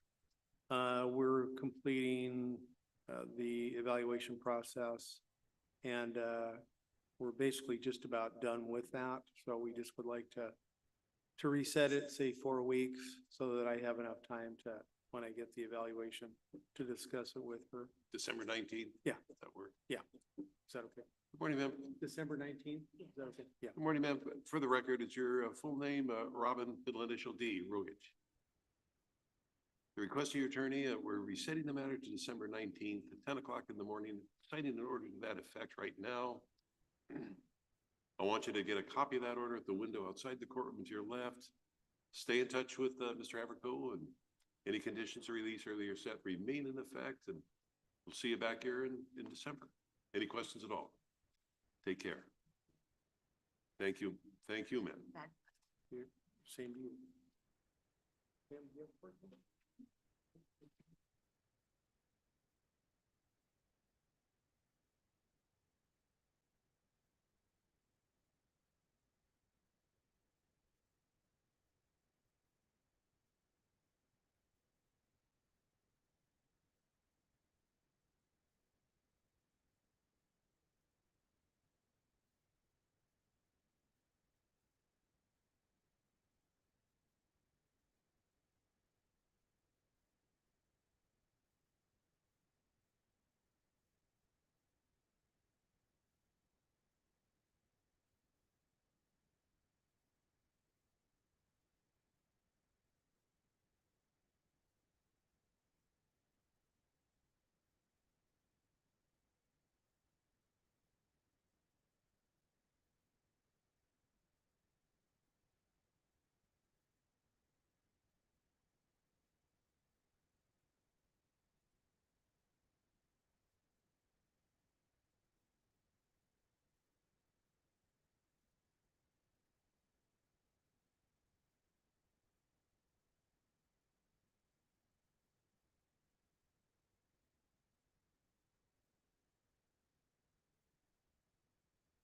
We're completing the evaluation process and we're basically just about done with that. So we just would like to reset it, say 4 weeks, so that I have enough time to, when I get the evaluation, to discuss it with her. December 19th? Yeah. That work? Yeah. Is that okay? Good morning, ma'am. December 19th? Is that okay? Yeah. Good morning, ma'am. For the record, it's your full name, Robin, middle initial D, Rogich. The request of your attorney, we're resetting the matter to December 19th at 10 o'clock in the morning, signing an order to that effect right now. I want you to get a copy of that order at the window outside the courtroom to your left. Stay in touch with Mr. Haverco, and any conditions of release earlier set remain in effect, and we'll see you back here in December. Any questions at all? Take care. Thank you. Thank you, ma'am. Same to you. Pam, do you have a question?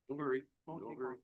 Don't worry. Don't worry.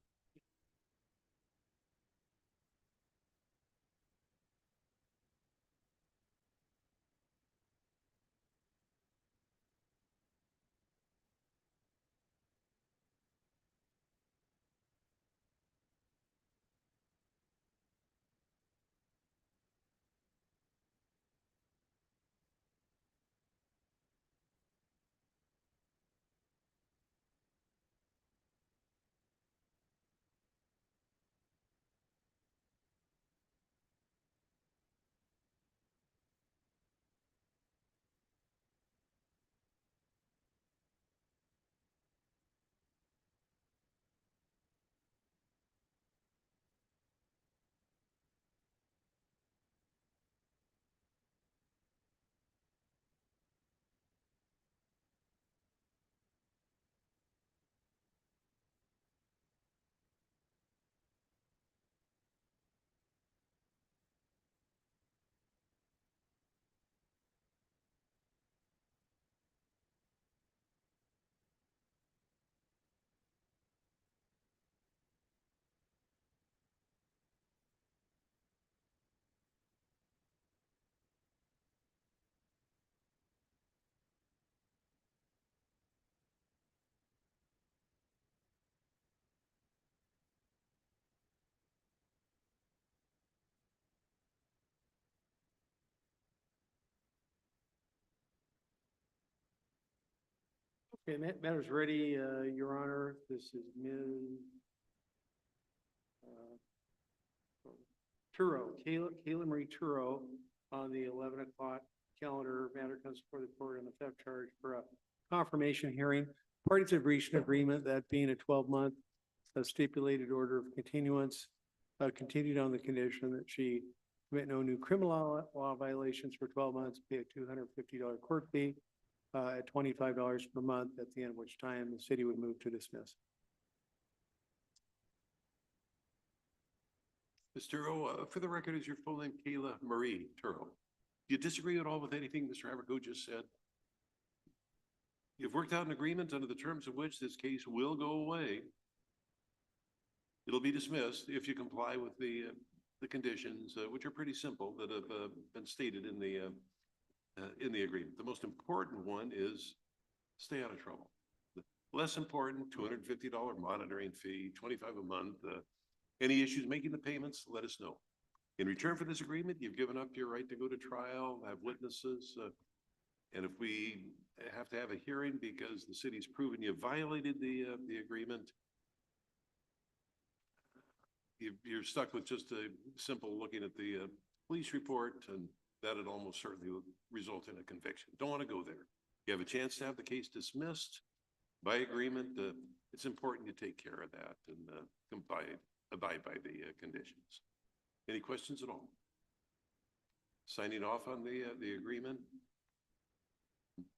Okay, matter's ready, Your Honor. This is Ms. Turo, Kayla Marie Turo, on the 11 o'clock calendar. Matter comes before the court on the theft charge for a confirmation hearing. Parties have reached an agreement, that being a 12-month stipulated order of continuance, continued on the condition that she commit no new criminal law violations for 12 months, pay a $250 court fee at $25 per month, at the end of which time the city would move to dismiss. Ms. Turo, for the record, is your full name Kayla Marie Turo? Do you disagree at all with anything Mr. Haverco just said? You've worked out an agreement under the terms of which this case will go away. It'll be dismissed if you comply with the conditions, which are pretty simple, that have been stated in the agreement. The most important one is stay out of trouble. The less important, $250 monitoring fee, $25 a month. Any issues making the payments, let us know. In return for this agreement, you've given up your right to go to trial, have witnesses, and if we have to have a hearing because the city's proven you violated the agreement, you're stuck with just a simple looking at the police report, and that'd almost certainly result in a conviction. Don't want to go there. You have a chance to have the case dismissed by agreement. It's important you take care of that and abide by the conditions. Any questions at all? Signing off on the agreement.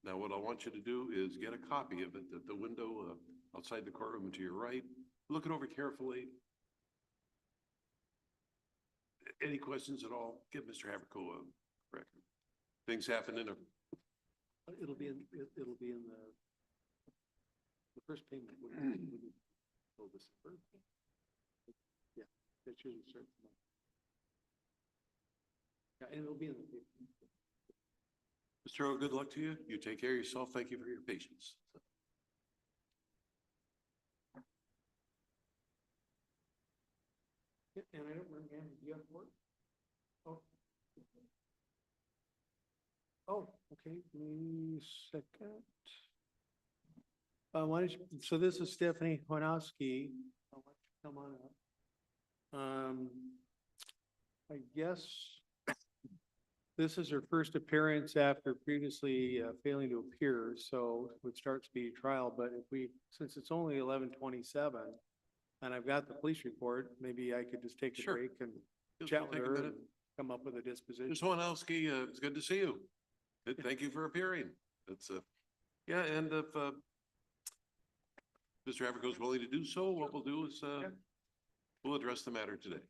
Now, what I want you to do is get a copy of it at the window outside the courtroom to your right. Look it over carefully. Any questions at all? Give Mr. Haverco a record. Things happen in a. It'll be in the first payment. December. Yeah, that usually starts. Yeah, and it'll be in the paper. Mr. Earl, good luck to you. You take care of yourself. Thank you for your patience. Yeah, and I don't remember, do you have work? Oh, okay, give me a second. Why don't you, so this is Stephanie Honowski. I'll let you come on up. I guess this is her first appearance after previously failing to appear, so it would start speedy trial, but since it's only 11:27 and I've got the police report, maybe I could just take a Sure. break and Just chat with take a her minute. and come up with a disposition. Ms. Wanowski, it's good to see you. Thank you for appearing. It's yeah, and if Mr. Haverco is willing to do so, what we'll do is we'll address the matter today.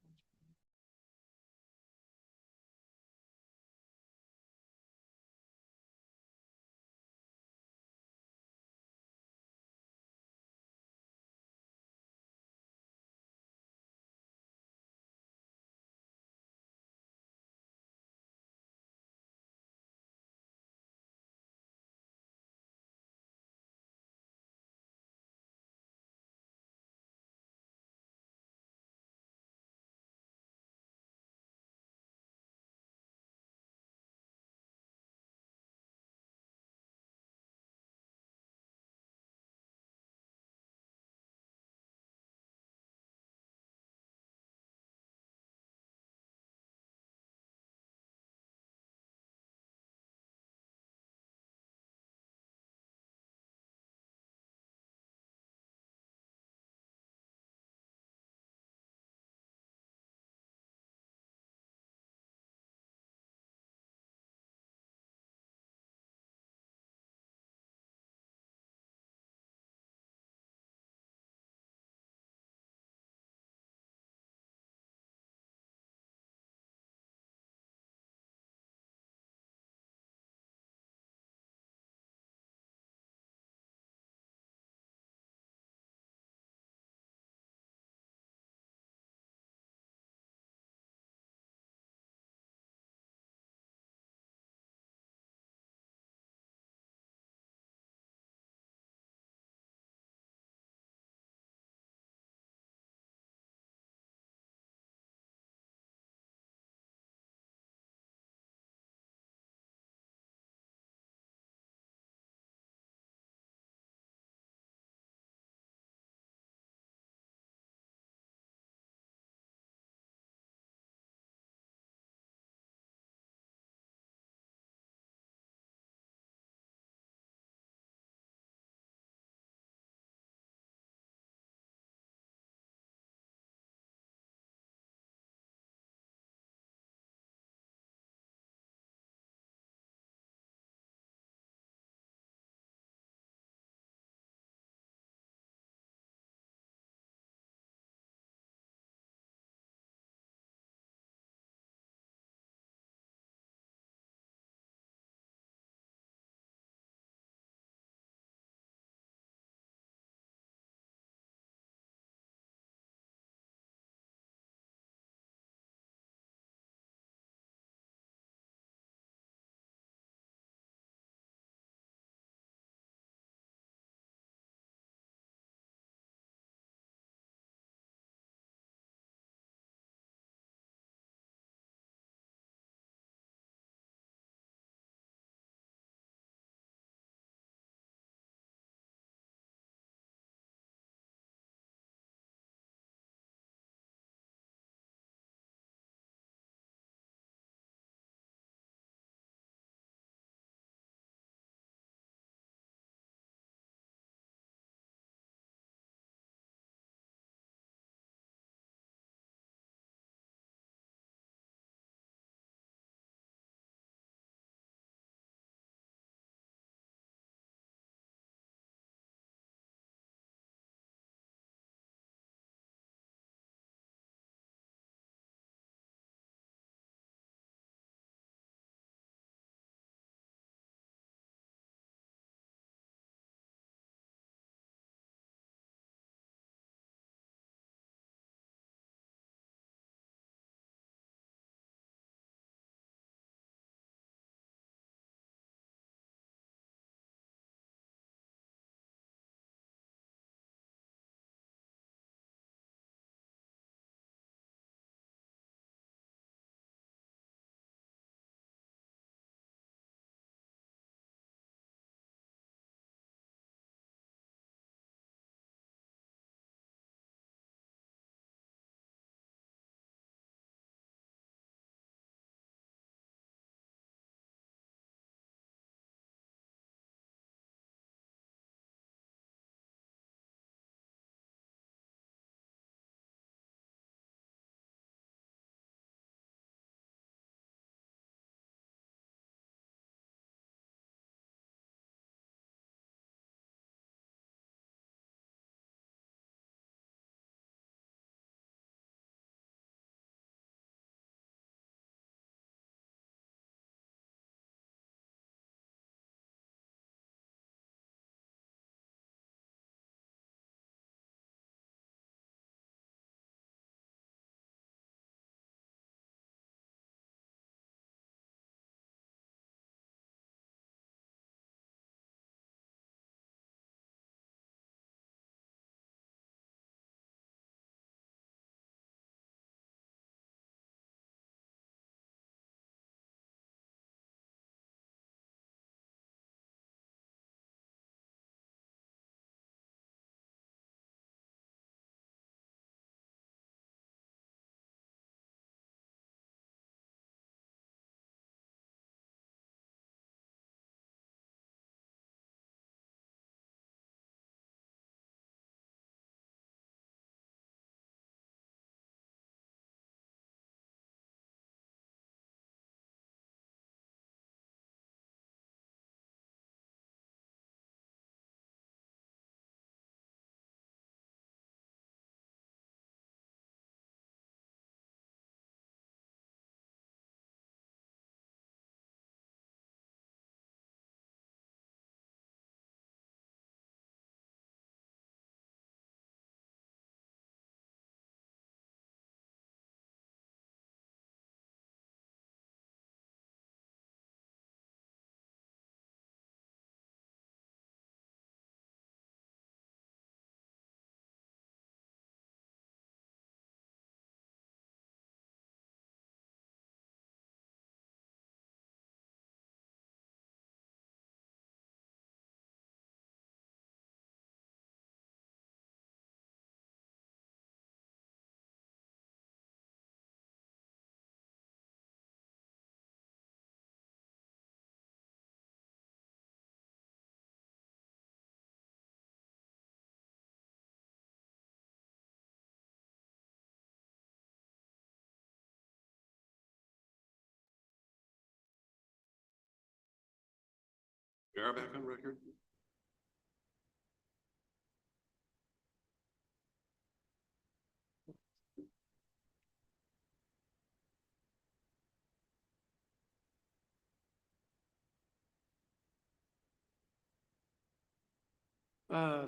We are back on record.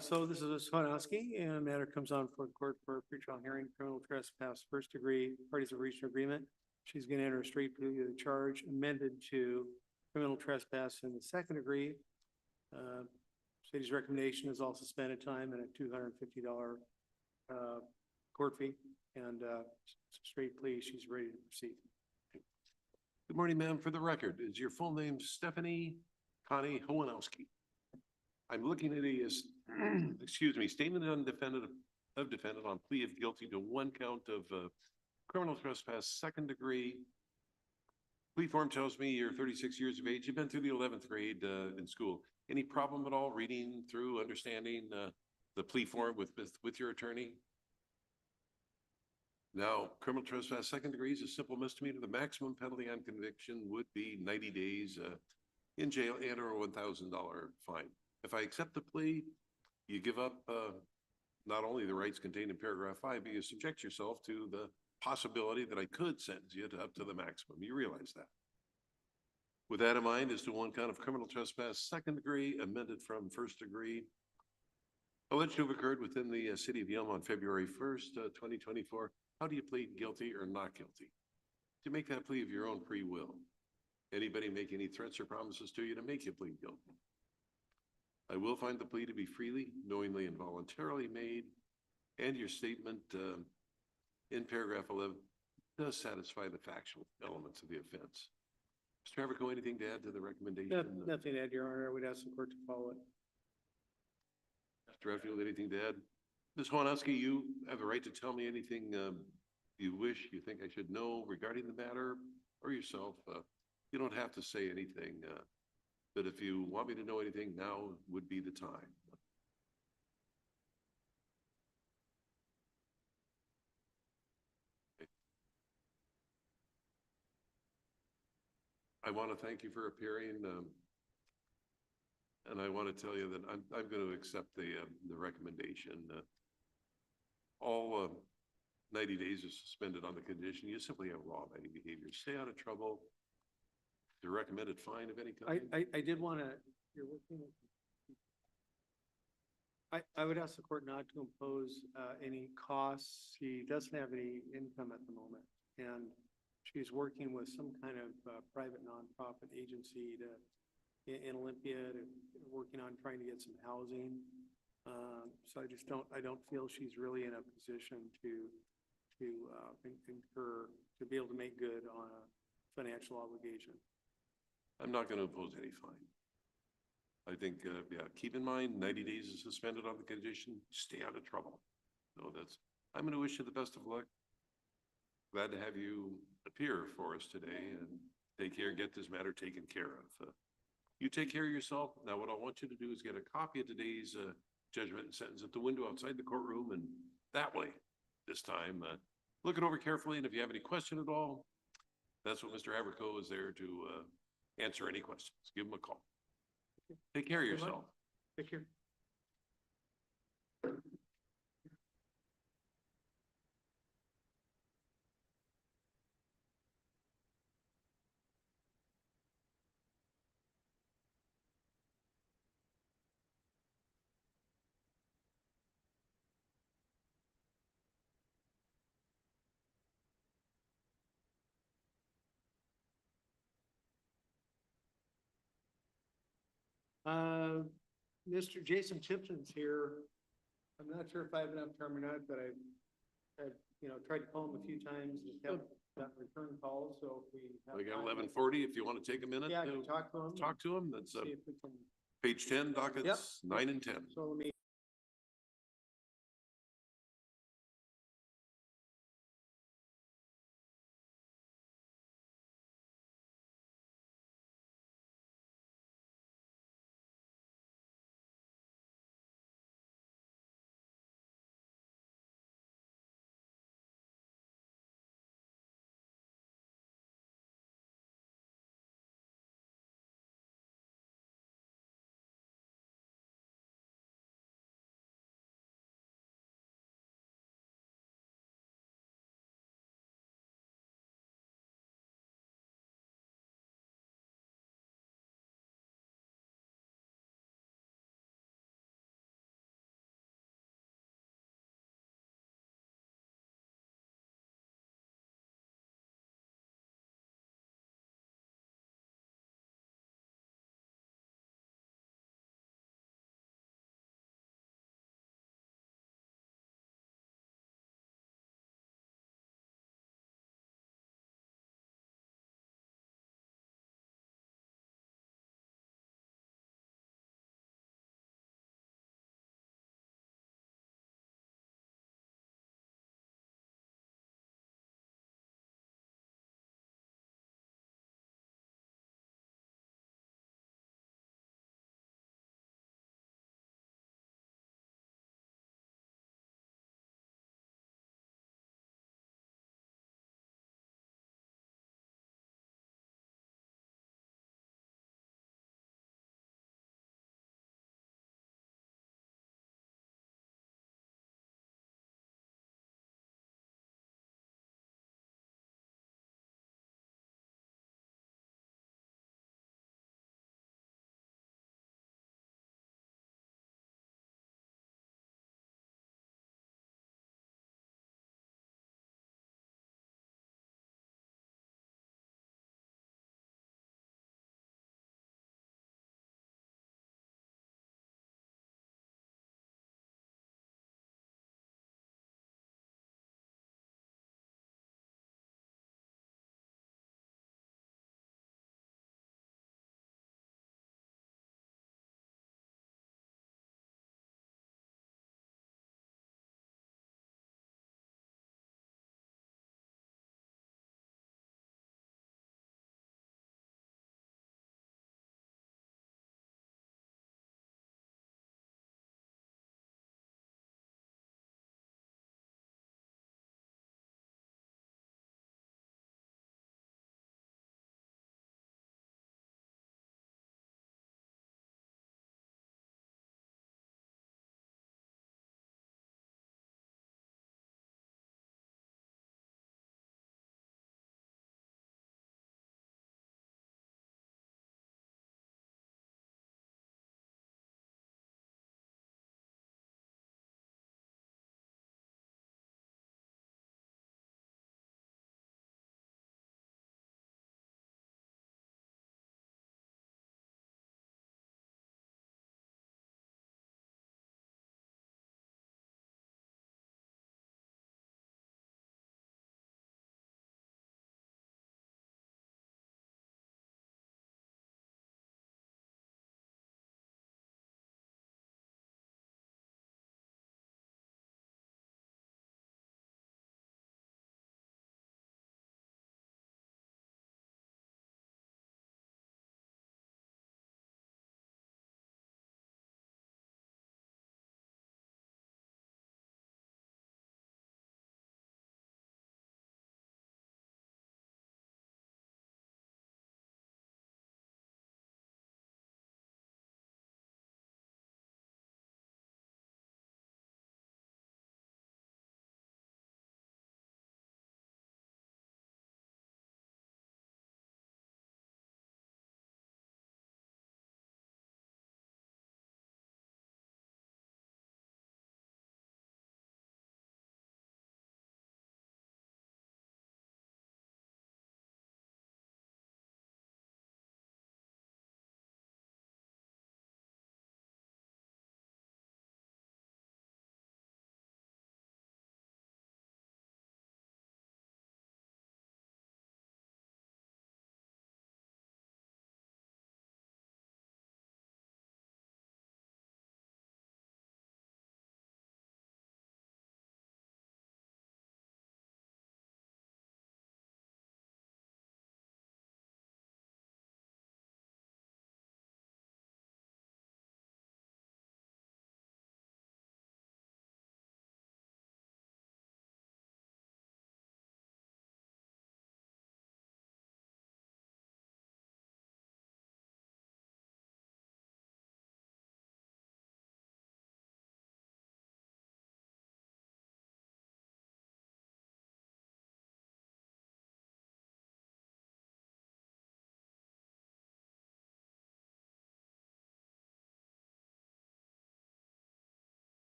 So this is Swanowski, and matter comes on for the court for a pretrial hearing, criminal trespass, first degree, parties have reached an agreement. She's gonna enter a straight plea to the charge amended to criminal trespass in the second degree. City's recommendation is all suspended time and a $250 court fee, and straight plea, she's ready to proceed. Good morning, ma'am. For the record, is your full name Stephanie Connie Howanowski? I'm looking at excuse me, statement of defendant on plea of guilty to one count of criminal trespass, second degree. Plea form tells me you're 36 years of age. You've been through the 11th grade in school. Any problem at all reading through, understanding the plea form with your attorney? Now, criminal trespass, second degree is a simple misdemeanor. The maximum penalty on conviction would be 90 days in jail and or a $1,000 fine. If I accept the plea, you give up not only the rights contained in paragraph 5, but you subject yourself to the possibility that I could sentence you to up to the maximum. You realize that. With that in mind, as to one count of criminal trespass, second degree, amended from first degree, alleged to have occurred within the city of Yelm on February 1st, 2024. How do you plead guilty or not guilty? To make that plea of your own free will. Anybody make any threats or promises to you to make you plead guilty? I will find the plea to be freely, knowingly, and voluntarily made, and your statement in paragraph 11 does satisfy the factual elements of the offense. Mr. Haverco, anything to add to the recommendation? Nothing to add, Your Honor. I would ask the court to follow it. Mr. Redfield, anything to add? Ms. Wanowski, you have the right to tell me anything you wish, you think I should know regarding the matter, or yourself. You don't have to say anything, but if you want me to know anything, now would be the time. I want to thank you for appearing, and I want to tell you that I'm going to accept the recommendation. All 90 days is suspended on the condition you simply have law-abiding behavior. Stay out of trouble. The recommended fine of any kind. I did want to, you're working with. I would ask the court not to impose any costs. She doesn't have any income at the moment, and she's working with some kind of private nonprofit agency in Olympia, working on trying to get some housing. So I don't feel she's really in a position to incur, to be able to make good on a financial obligation. I'm not going to impose any fine. I think, yeah, keep in mind, 90 days is suspended on the condition, stay out of trouble. So I'm going to wish you the best of luck. Glad to have you appear for us today, and take care, get this matter taken care of. You take care of yourself. Now, what I want you to do is get a copy of today's judgment and sentence at the window outside the courtroom, and that way, this time, look it over carefully, and if you have any question at all, that's what Mr. Haverco is there to answer any questions. Give him a call. Take care of yourself. Take care. Mr. Jason Tipton's here. I'm not sure if I have enough time or not, but I've tried to call him a few times and haven't got return calls, so if we have. We got time- 11:40. If you want to take a minute Yeah, I to can talk to him. talk to him, that's See if we can. page 10, dockets 9 and 10. So let me.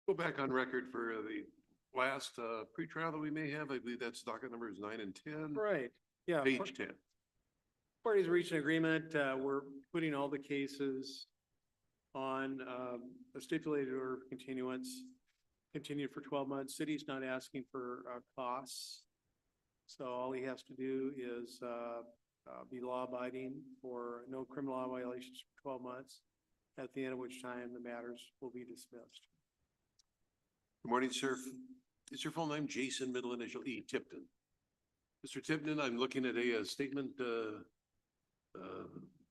Go back on record for the last pretrial that we may have. I believe that's docket numbers 9 and 10, Right, yeah. page 10. Parties reached an agreement. We're putting all the cases on a stipulated order of continuance, continued for 12 months. City's not asking for costs. So all he has to do is be law abiding for no criminal law violations for 12 months, at the end of which time the matters will be dismissed. Good morning, sir. Is your full name Jason, middle initial E, Tipton? Mr. Tipton, I'm looking at a statement,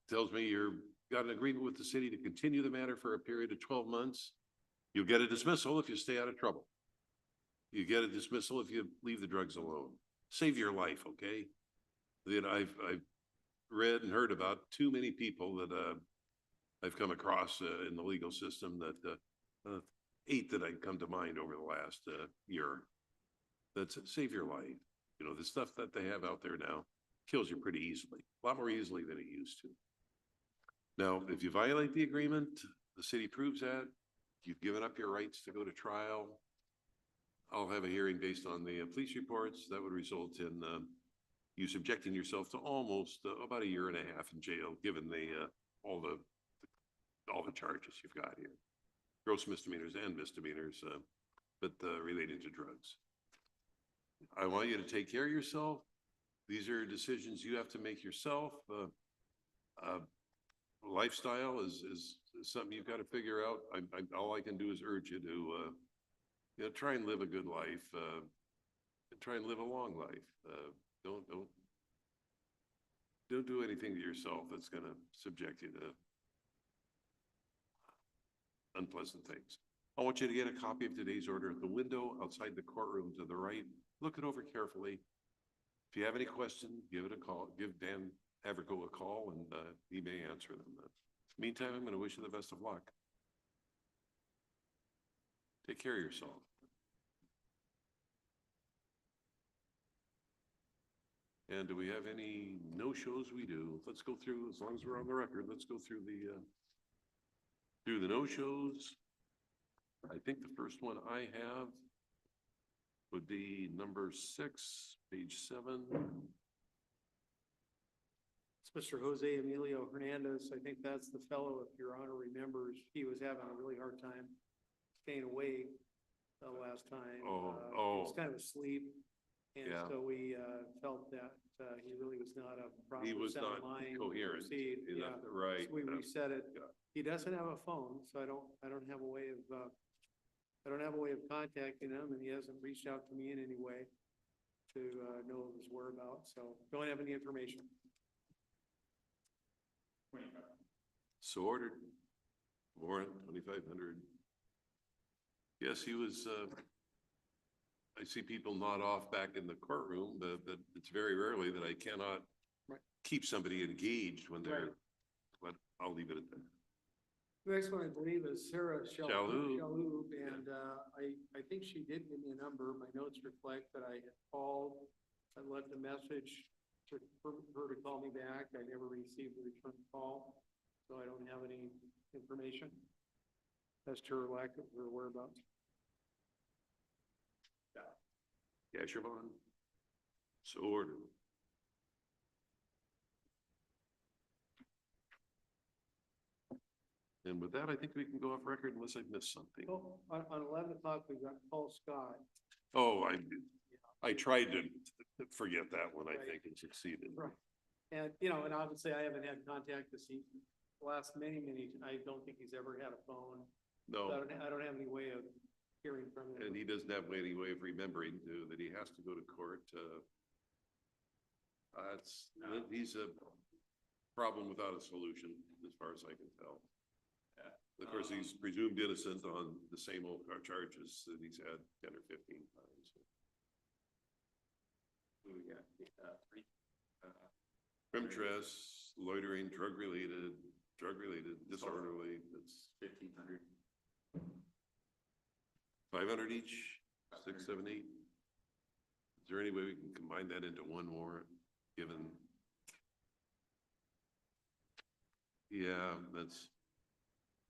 tells me you're got an agreement with the city to continue the matter for a period of 12 months. You'll get a dismissal if you stay out of trouble. You get a dismissal if you leave the drugs alone. Save your life, okay? Then I've read and heard about too many people that I've come across in the legal system that 8 that I come to mind over the last year. That's save your life. You know, the stuff that they have out there now kills you pretty easily, a lot more easily than it used to. Now, if you violate the agreement, the city proves that, you've given up your rights to go to trial. I'll have a hearing based on the police reports that would result in you subjecting yourself to almost about 1.5 years in jail, given all the charges you've got here, gross misdemeanors and misdemeanors, but relating to drugs. I want you to take care of yourself. These are decisions you have to make yourself. Lifestyle is something you've got to figure out. All I can do is urge you to try and live a good life, and try and live a long life. Don't do anything to yourself that's going to subject you to unpleasant things. I want you to get a copy of today's order at the window outside the courtroom to the right. Look it over carefully. If you have any questions, give it a call. Give Dan Haverco a call, and he may answer them. Meantime, I'm going to wish you the best of luck. Take care of yourself. And do we have any no-shows? We do. Let's go through, as long as we're on the record, let's go through the no-shows. I think the first one I have would be number 6, page 7. It's Mr. Jose Emilio Hernandez. I think that's the fellow, if Your Honor remembers, he was having a really hard time staying awake the last time. He was kind of asleep. And Yeah. so we felt that he really was not a proper He was sound not mind to coherent. proceed. Yeah. Right. So we reset it. He doesn't have a phone, so I don't have a way of contacting him, and he hasn't reached out to me in any way to know of his whereabouts. So don't have any information. So ordered. Warrant 2,500. Yes, he was, I see people nod off back in the courtroom, but it's very rarely that I cannot keep somebody engaged when they're, but I'll leave it at that. The next one, I believe, is Sarah Shalhoub. Shalhoub, and I think she did give me a number. My notes reflect that I had called, I left a message for her to call me back. I never received a return call, so I don't have any information as to her lack of her whereabouts. Cash your bond. So ordered. And with that, I think we can go off record unless I've missed something. Oh, on 11 o'clock, we got Paul Scott. Oh, I tried to forget that one, I think, and succeeded. Right. And, and obviously I haven't had contact this evening. The last many, I don't think he's ever had a phone. No. So I don't have any way of hearing from him. And he doesn't have any way of remembering that he has to go to court. He's a problem without a solution, as far as I can tell. Of course, he's presumed innocent on the same old charges that he's had 10 or 15 times. What we got? Trespass, loitering, drug-related, disorderly, that's 1,500. 500 each, 6, 7, 8. Is there any way we can combine that into one warrant, given? Yeah,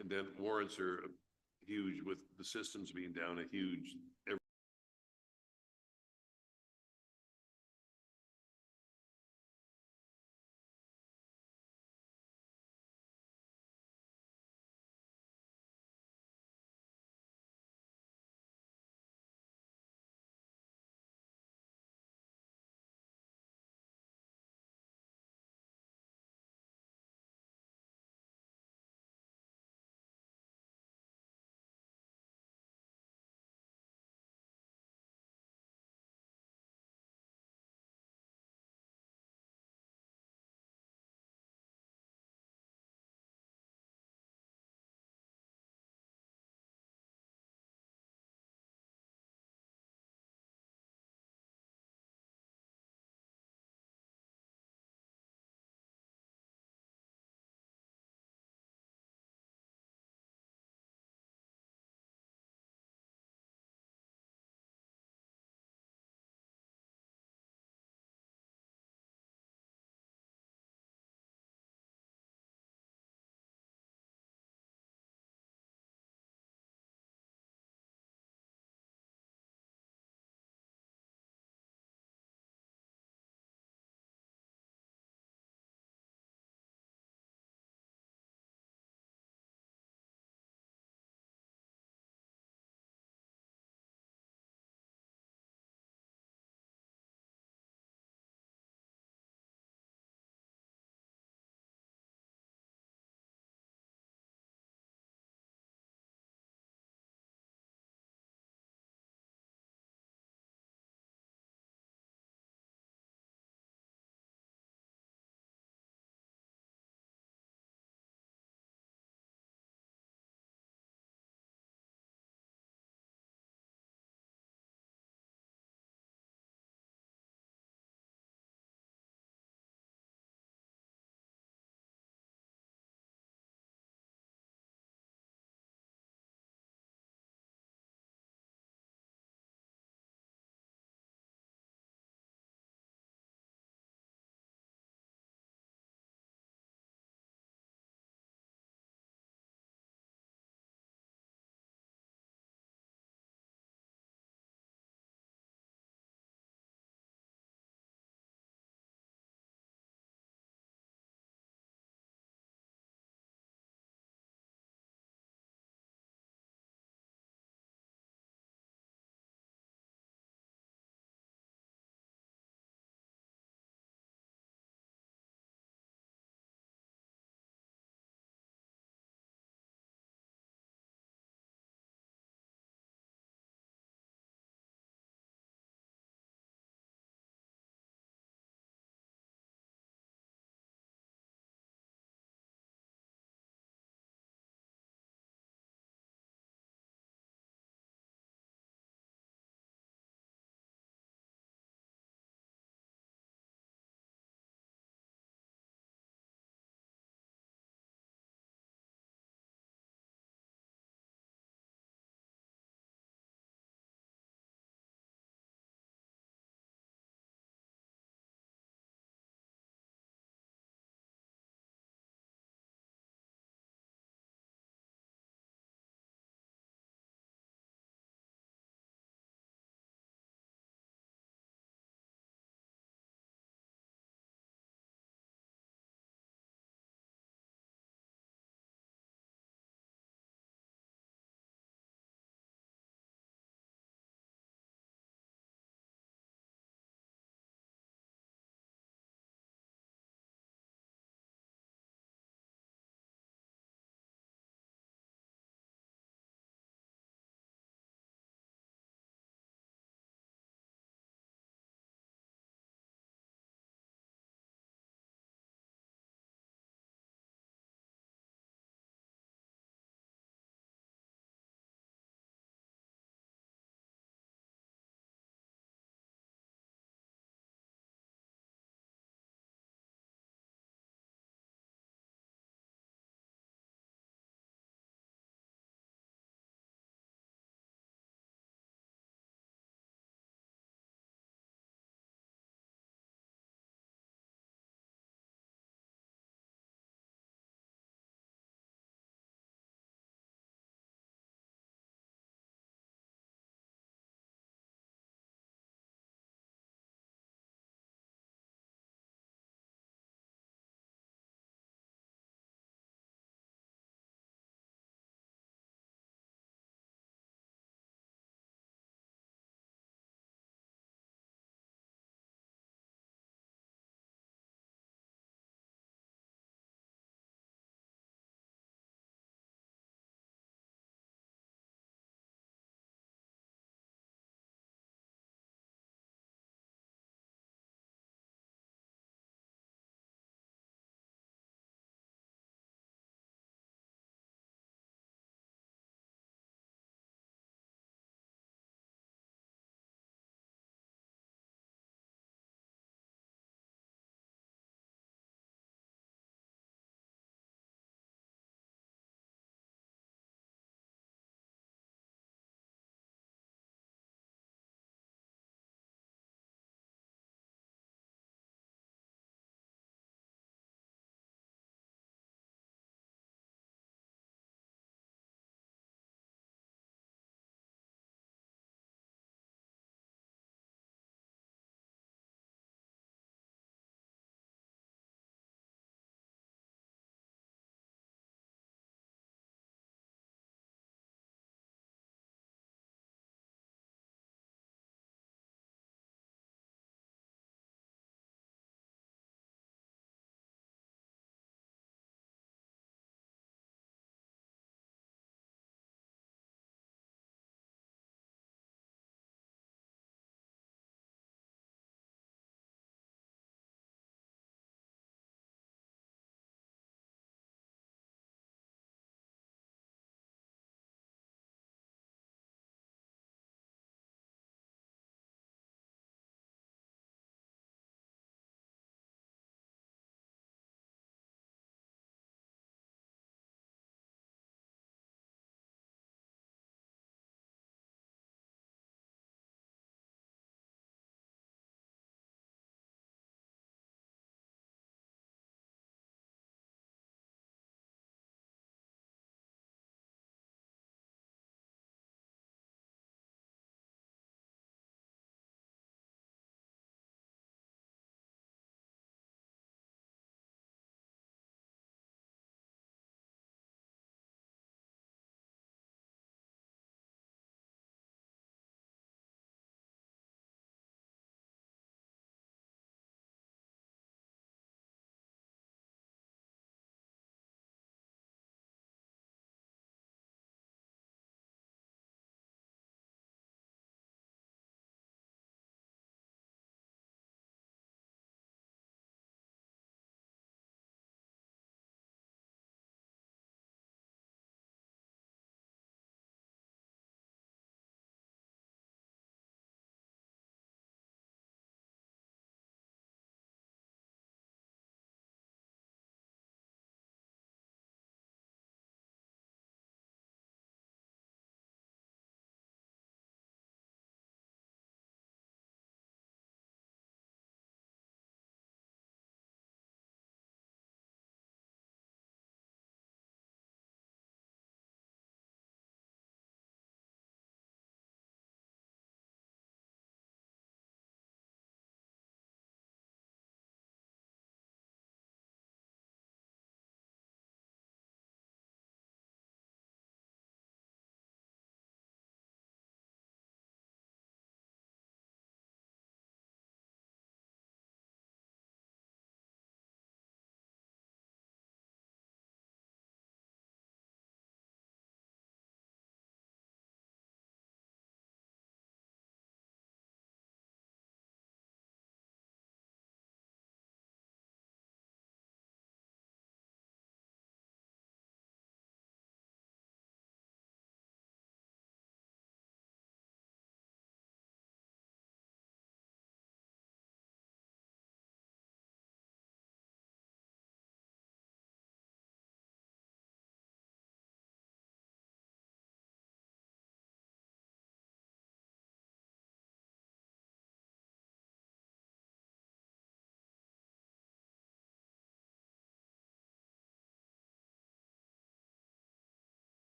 and then warrants are huge, with the systems being down, a huge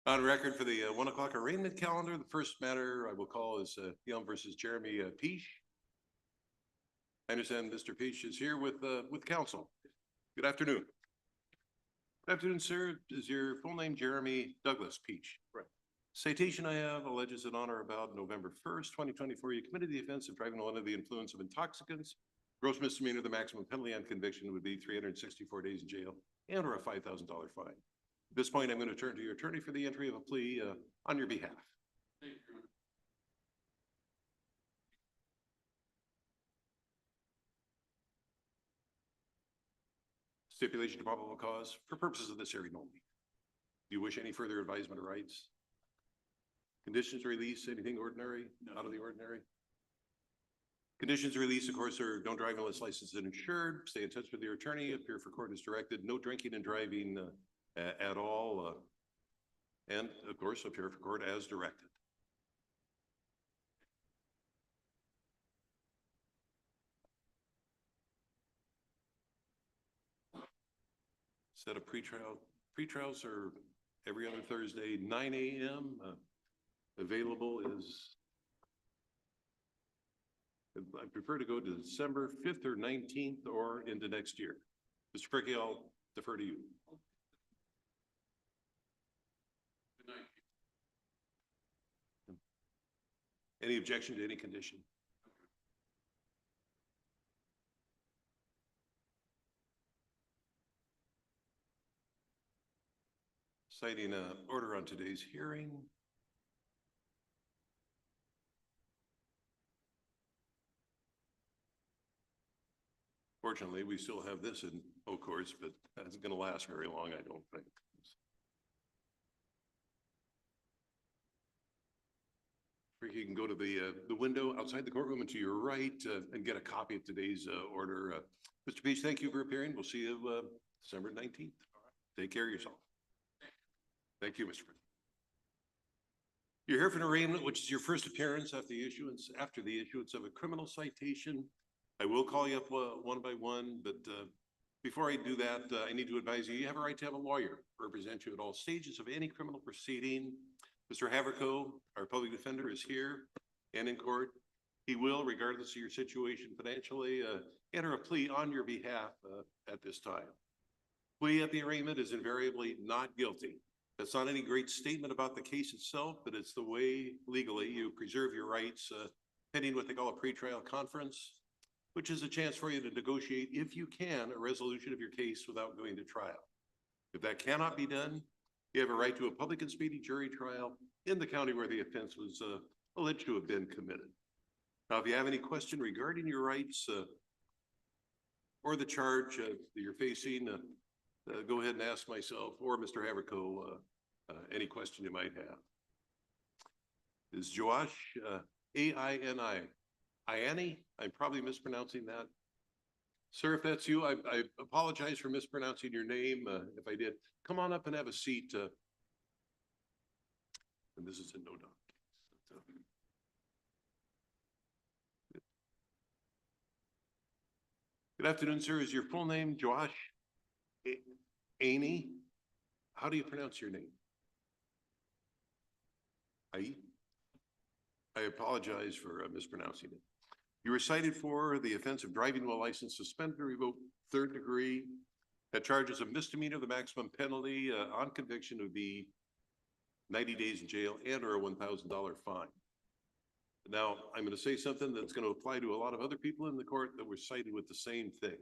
On record for the 1 o'clock arraignment calendar, the first matter I will call is Yelm versus Jeremy Peach. I understand Mr. Peach is here with counsel. Good afternoon. Good afternoon, sir. Is your full name Jeremy Douglas Peach? Right. Citation I have alleges that on or about November 1st, 2024, you committed the offense of driving while under the influence of intoxicants. Gross misdemeanor, the maximum penalty on conviction would be 364 days in jail and or a $5,000 fine. At this point, I'm going to turn to your attorney for the entry of a plea on your behalf. Stipulation to probable cause for purposes of this hearing only. Do you wish any further advisement or rights? Conditions of release, anything ordinary, out of the ordinary? Conditions of release, of course, are don't drive unless licensed and insured. Stay in touch with your attorney. Appear for court as directed. No drinking and driving at all. And of course, appear for court as directed. Set of pretrials are every other Thursday, 9 a.m. Available is, I prefer to go to December 5th or 19th or into next year. Mr. Fricky, I'll defer to you. Any objection to any condition? Citing an order on today's hearing. Fortunately, we still have this in course, but that isn't going to last very long, I don't think. You can go to the window outside the courtroom and to your right and get a copy of today's order. Mr. Peach, thank you for appearing. We'll see you December 19th. Take care of yourself. Thank you, Mr. President. You're here for an arraignment, which is your first appearance after the issuance of a criminal citation. I will call you up one by one, but before I do that, I need to advise you, you have a right to have a lawyer represent you at all stages of any criminal proceeding. Mr. Haverco, our public defender, is here and in court. He will, regardless of your situation financially, enter a plea on your behalf at this time. Plea at the arraignment is invariably not guilty. That's not any great statement about the case itself, but it's the way legally you preserve your rights pending what they call a pretrial conference, which is a chance for you to negotiate, if you can, a resolution of your case without going to trial. If that cannot be done, you have a right to a public and speedy jury trial in the county where the offense was alleged to have been committed. Now, if you have any question regarding your rights or the charge that you're facing, go ahead and ask myself or Mr. Haverco any question you might have. Is Josh, A-I-N-I, Iani? I'm probably mispronouncing that. Sir, if that's you, I apologize for mispronouncing your name. If I did, come on up and have a seat. And this is a no-doubt. Good afternoon, sir. Is your full name Josh Aney? How do you pronounce your name? I apologize for mispronouncing it. You were cited for the offense of driving while license suspended or revoked, 3rd degree. That charges a misdemeanor. The maximum penalty on conviction would be 90 days in jail and or a $1,000 fine. Now, I'm going to say something that's going to apply to a lot of other people in the court that were cited with the same thing.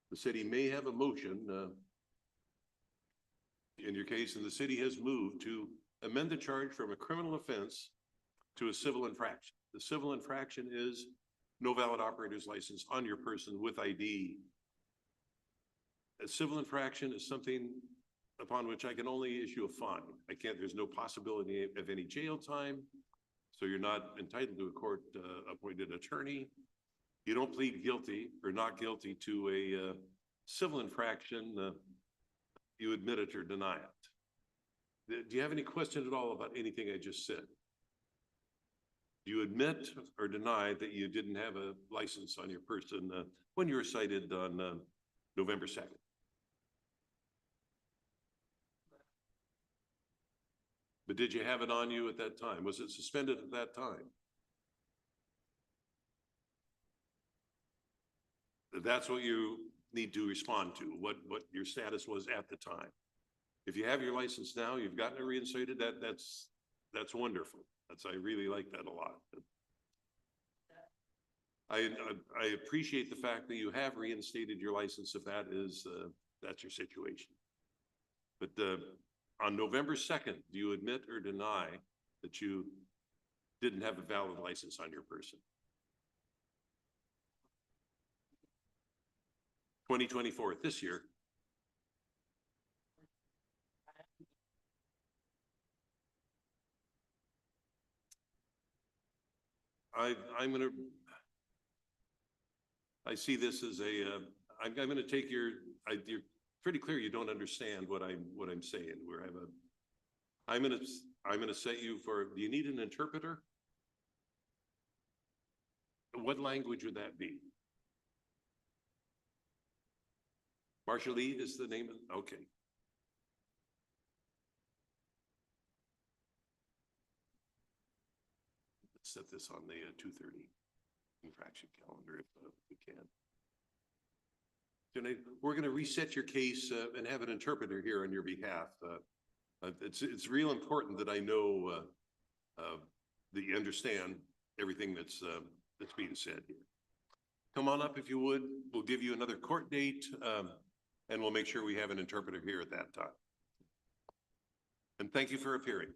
The city may have a motion in your case, and the city has moved to amend the charge from a criminal offense to a civil infraction. The civil infraction is no valid operator's license on your person with ID. A civil infraction is something upon which I can only issue a fine. There's no possibility of any jail time. So you're not entitled to a court appointed attorney. You don't plead guilty or not guilty to a civil infraction. You admit it or deny it. Do you have any question at all about anything I just said? Do you admit or deny that you didn't have a license on your person when you were cited on November 2nd? But did you have it on you at that time? Was it suspended at that time? That's what you need to respond to, what your status was at the time. If you have your license now, you've gotten it reinstated, that's wonderful. I really like that a lot. I appreciate the fact that you have reinstated your license if that's your situation. But on November 2nd, do you admit or deny that you didn't have a valid license on your person? 2024, this year. I'm gonna, I see this as I'm gonna take you're pretty clear you don't understand what I'm saying. I'm gonna set you for, do you need an interpreter? What language would that be? Marshall Lee is the name of, okay. Let's set this on the 2:30 infraction calendar if we can. We're going to reset your case and have an interpreter here on your behalf. It's real important that I know that you understand everything that's being said here. Come on up if you would. We'll give you another court date and we'll make sure we have an interpreter here at that time. And thank you for appearing.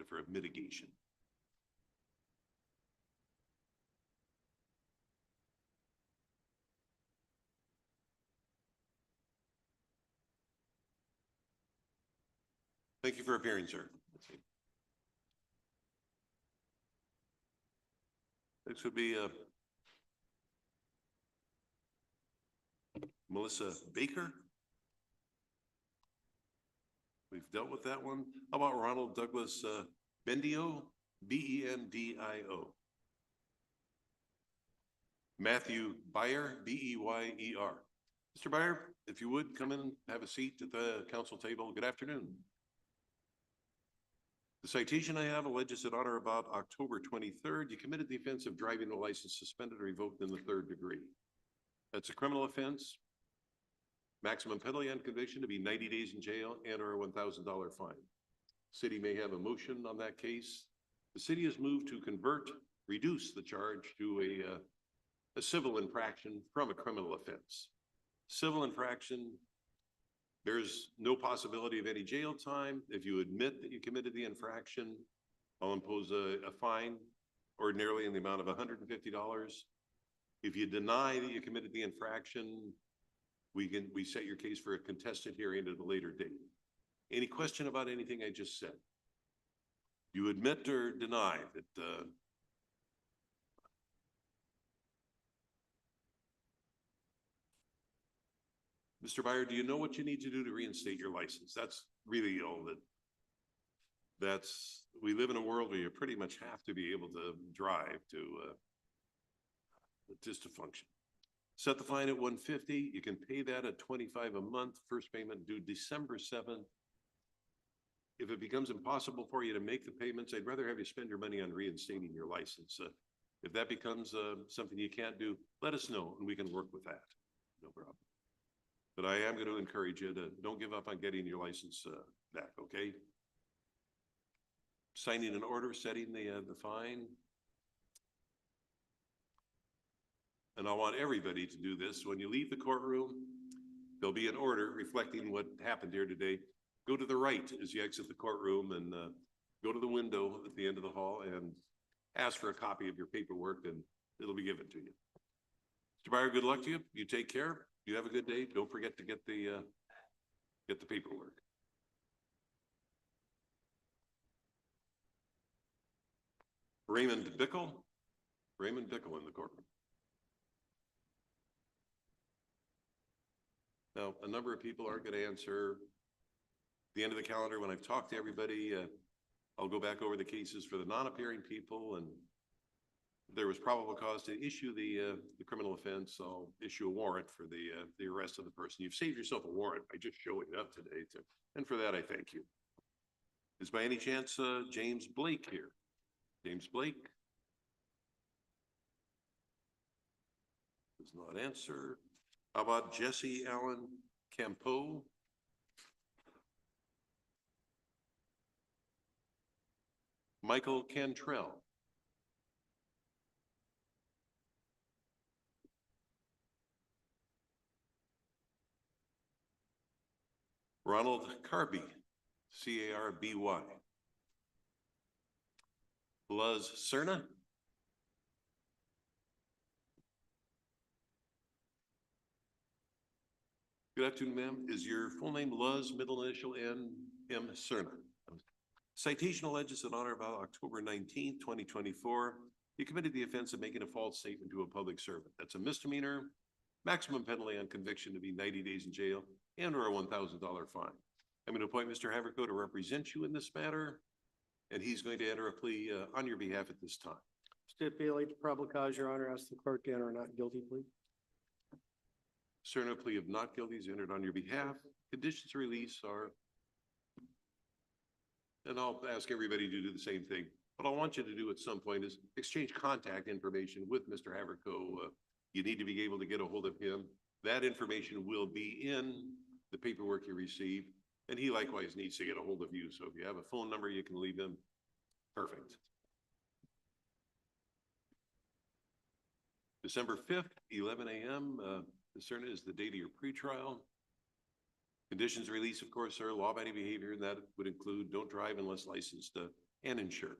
For mitigation. Thank you for appearing, sir. Next would be Melissa Baker. We've dealt with that one. How about Ronald Douglas Bendio? Bendio. Matthew Beyer, Beyer. Mr. Beyer, if you would come in and have a seat at the council table. Good afternoon. The citation I have alleges that on or about October 23rd, you committed the offense of driving a license suspended or revoked in the 3rd degree. That's a criminal offense. Maximum penalty on conviction to be 90 days in jail and or a $1,000 fine. City may have a motion on that case. The city has moved to reduce the charge to a civil infraction from a criminal offense. Civil infraction, there's no possibility of any jail time. If you admit that you committed the infraction, I'll impose a fine, ordinarily in the amount of $150. If you deny that you committed the infraction, we set your case for a contested hearing at a later date. Any question about anything I just said? You admit or deny that Mr. Beyer, do you know what you need to do to reinstate your license? That's really all we live in a world where you pretty much have to be able to drive just to function. Set the fine at $150. You can pay that at $25 a month. First payment due December 7th. If it becomes impossible for you to make the payments, I'd rather have you spend your money on reinstating your license. If that becomes something you can't do, let us know and we can work with that. No problem. But I am going to encourage you to don't give up on getting your license back, okay? Signing an order, setting the fine. And I want everybody to do this. When you leave the courtroom, there'll be an order reflecting what happened here today. Go to the right as you exit the courtroom and go to the window at the end of the hall and ask for a copy of your paperwork and it'll be given to you. Mr. Beyer, good luck to you. You take care. You have a good day. Don't forget to get the paperwork. Raymond Bickle. Raymond Bickle in the courtroom. Now, a number of people aren't going to answer. At the end of the calendar, when I've talked to everybody, I'll go back over the cases for the non-appearing people, and if there was probable cause to issue the criminal offense, I'll issue a warrant for the arrest of the person. You've saved yourself a warrant by just showing up today, and for that, I thank you. Is by any chance, James Blake here? James Blake? Does not answer. How about Jesse Allen Campo? Michael Cantrell? Ronald Carby, C-A-R-B-Y. Luz Cerna? Good afternoon, ma'am. Is your full name Luz, middle initial N, M Cerna? Citation alleges that on or about October 19th, 2024, you committed the offense of making a false statement to a public servant. That's a misdemeanor. Maximum penalty on conviction to be 90 days in jail and or a $1,000 fine. I'm going to appoint Mr. Haverco to represent you in this matter, and he's going to enter a plea on your behalf at this time. Stipulate the probable cause, Your Honor, ask the clerk to enter a not guilty plea. Cerna plea of not guilty is entered on your behalf. Conditions of release are, and I'll ask everybody to do the same thing. What I want you to do at some point is exchange contact information with Mr. Haverco. You need to be able to get a hold of him. That information will be in the paperwork you receive, and he likewise needs to get a hold of you. So if you have a phone number, you can leave him. Perfect. December 5th, 11 a.m. Cerna is the date of your pretrial. Conditions of release, of course, are law-abiding behavior, and that would include don't drive unless licensed and insured.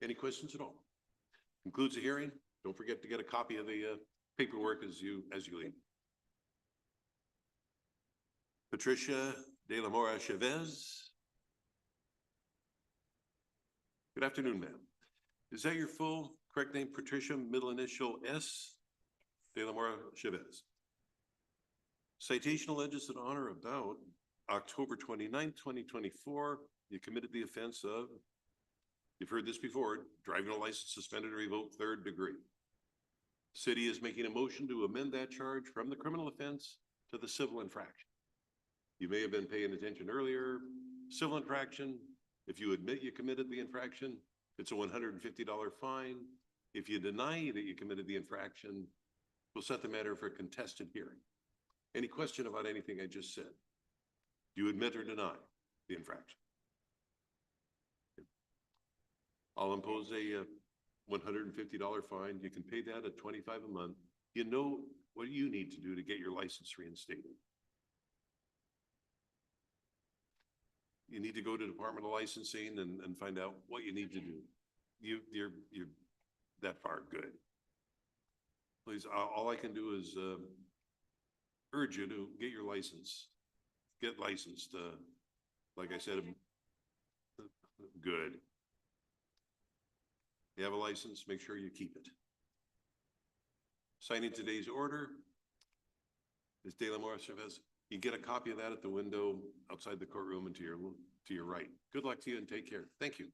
Any questions at all? Concludes the hearing. Don't forget to get a copy of the paperwork as you leave. Patricia De La Mora Chavez. Good afternoon, ma'am. Is that your full correct name, Patricia, middle initial S? De La Mora Chavez. Citation alleges that on or about October 29th, 2024, you committed the offense of, you've heard this before, driving a license suspended or revoked 3rd degree. City is making a motion to amend that charge from the criminal offense to the civil infraction. You may have been paying attention earlier. Civil infraction, if you admit you committed the infraction, it's a $150 fine. If you deny that you committed the infraction, we'll set the matter for a contested hearing. Any question about anything I just said? Do you admit or deny the infraction? I'll impose a $150 fine. You can pay that at $25 a month. You know what you need to do to get your license reinstated. You need to go to Department of Licensing and find out what you need to do. You're that far good. Please, all I can do is urge you to get your license. Get licensed. Like I said, good. You have a license, make sure you keep it. Signing today's order is De La Mora Chavez. You get a copy of that at the window outside the courtroom and to your right. Good luck to you and take care. Thank you.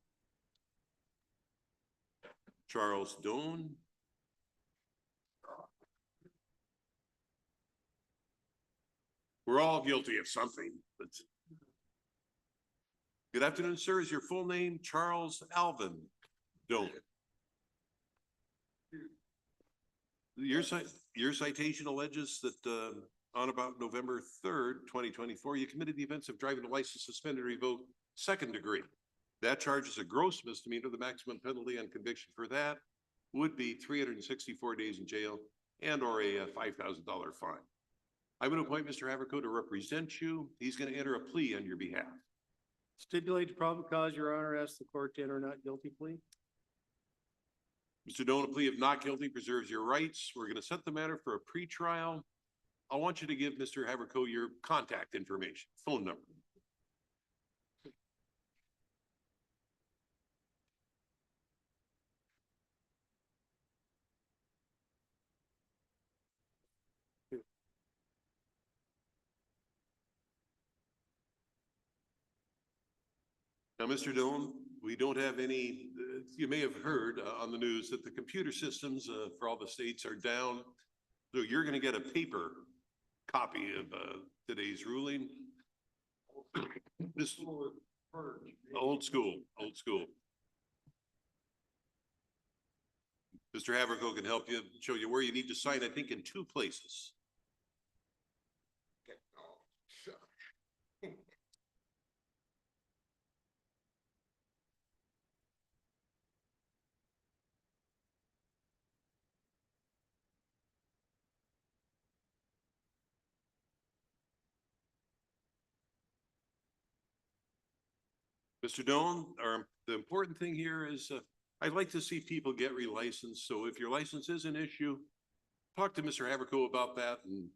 Charles Doan. We're all guilty of something. But... Good afternoon, sir. Is your full name Charles Alvin Doan? Your citation alleges that on about November 3rd, 2024, you committed the offense of driving a license suspended or revoked 2nd degree. That charge is a gross misdemeanor. The maximum penalty on conviction for that would be 364 days in jail and or a $5,000 fine. I'm going to appoint Mr. Haverco to represent you. He's going to enter a plea on your behalf. Stipulate the probable cause, Your Honor, ask the court to enter a not guilty plea. Mr. Doan, a plea of not guilty preserves your rights. We're going to set the matter for a pretrial. I want you to give Mr. Haverco your contact information, phone number. Now, Mr. Dillon, we don't have any, you may have heard on the news that the computer systems for all the states are down. So you're going to get a paper copy of today's ruling. This old school, old school. Mr. Haverco can help you, show you where you need to sign, I think in 2 places. Mr. Doan, the important thing here is I'd like to see people get relicensed. So if your license is an issue, talk to Mr. Haverco about that and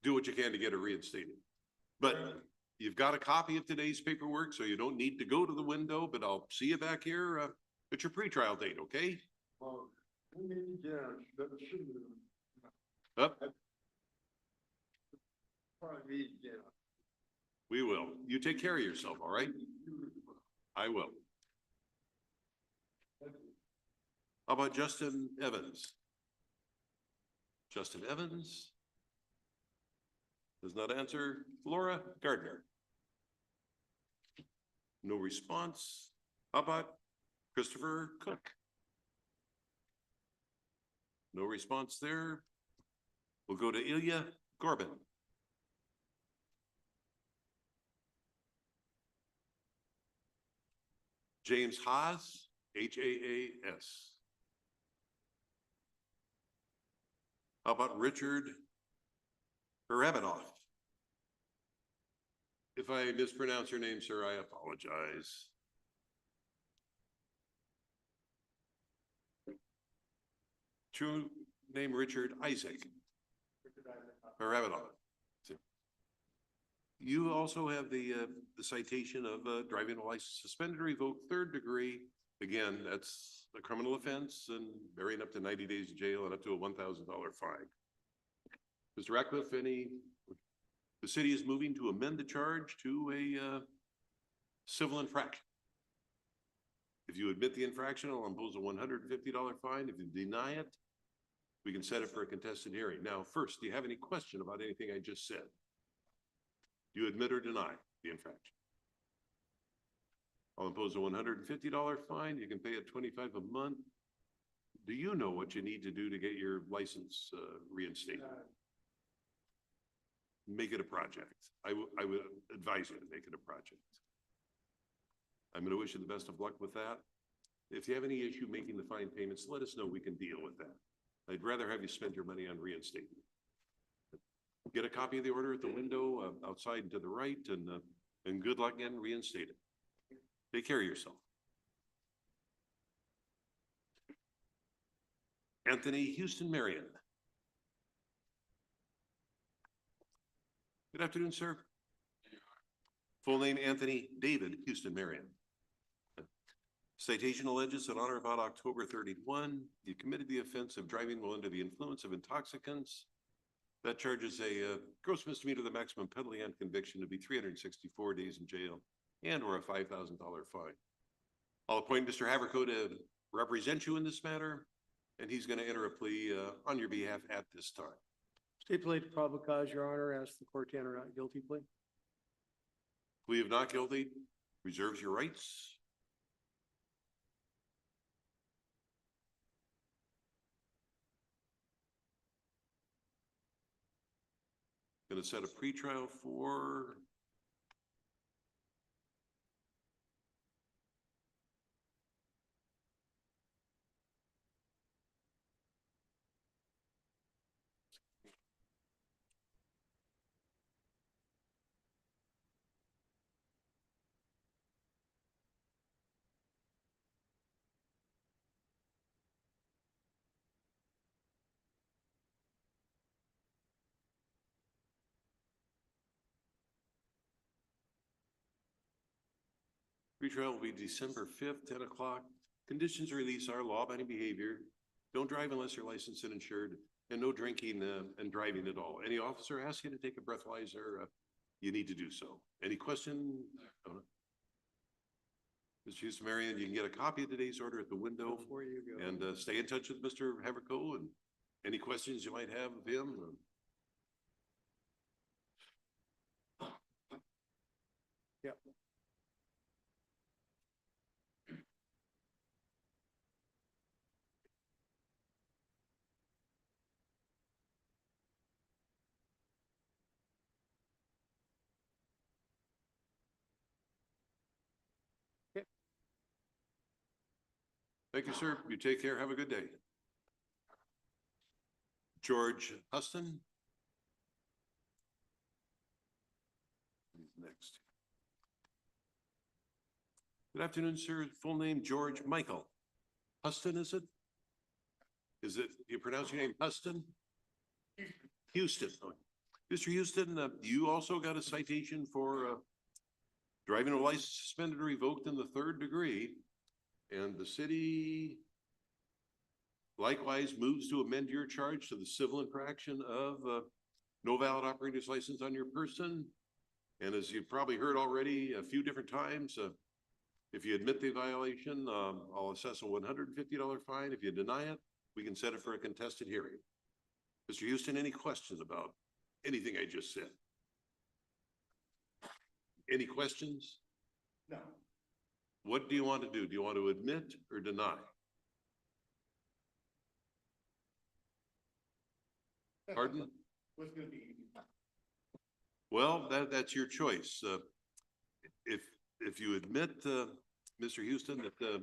do what you can to get it reinstated. But you've got a copy of today's paperwork, so you don't need to go to the window, but I'll see you back here at your pretrial date, okay? Up. We will. You take care of yourself, all right? I will. How about Justin Evans? Justin Evans does not answer. Laura Gardner. No response. How about Christopher Cook? No response there. We'll go to Ilya Corbin. James Haas, Haas. How about Richard Barabanoff? If I mispronounce your name, sir, I apologize. True name Richard Isaac. Barabanoff. You also have the citation of driving a license suspended, revoked, 3rd degree. Again, that's a criminal offense and varying up to 90 days in jail and up to a $1,000 fine. Mr. Ratcliffe, the city is moving to amend the charge to a civil infraction. If you admit the infraction, I'll impose a $150 fine. If you deny it, we can set it for a contested hearing. Now, first, do you have any question about anything I just said? Do you admit or deny the infraction? I'll impose a $150 fine. You can pay it $25 a month. Do you know what you need to do to get your license reinstated? Make it a project. I would advise you to make it a project. I'm going to wish you the best of luck with that. If you have any issue making the fine payments, let us know. We can deal with that. I'd rather have you spend your money on reinstatement. Get a copy of the order at the window outside and to the right, and good luck and reinstate it. Take care of yourself. Anthony Houston Marion. Good afternoon, sir. Full name Anthony David Houston Marion. Citation alleges that on or about October 31, you committed the offense of driving while under the influence of intoxicants. That charges a gross misdemeanor, the maximum penalty on conviction to be 364 days in jail and or a $5,000 fine. I'll appoint Mr. Haverco to represent you in this matter, and he's going to enter a plea on your behalf at this time. Stipulate to probable cause, Your Honor, ask the court to enter not guilty plea. Plea of not guilty reserves your rights. Going to set a pretrial for pretrial will be December 5th, 10 o'clock. Conditions of release are law-abiding behavior. Don't drive unless you're licensed and insured, and no drinking and driving at all. Any officer asks you to take a breathalyzer, you need to do so. Any question? Mr. Houston, Marion, you can get a copy of today's order at the window. Before you go. And stay in touch with Mr. Haverco and any questions you might have of him. Yep. Thank you, sir. You take care. Have a good day. George Huston. He's next. Good afternoon, sir. Full name, George Michael Huston, is it? Is it, you pronounce your name Huston? Houston. Mr. Houston, you also got a citation for driving a license suspended or revoked in the 3rd degree. And the city likewise moves to amend your charge to the civil infraction of no valid operator's license on your person. And as you've probably heard already a few different times, if you admit the violation, I'll assess a $150 fine. If you deny it, we can set it for a contested hearing. Mr. Houston, any questions about anything I just said? Any questions? No. What do you want to do? Do you want to admit or deny? Pardon? What's gonna be? Well, that's your choice. If you admit, Mr. Houston, that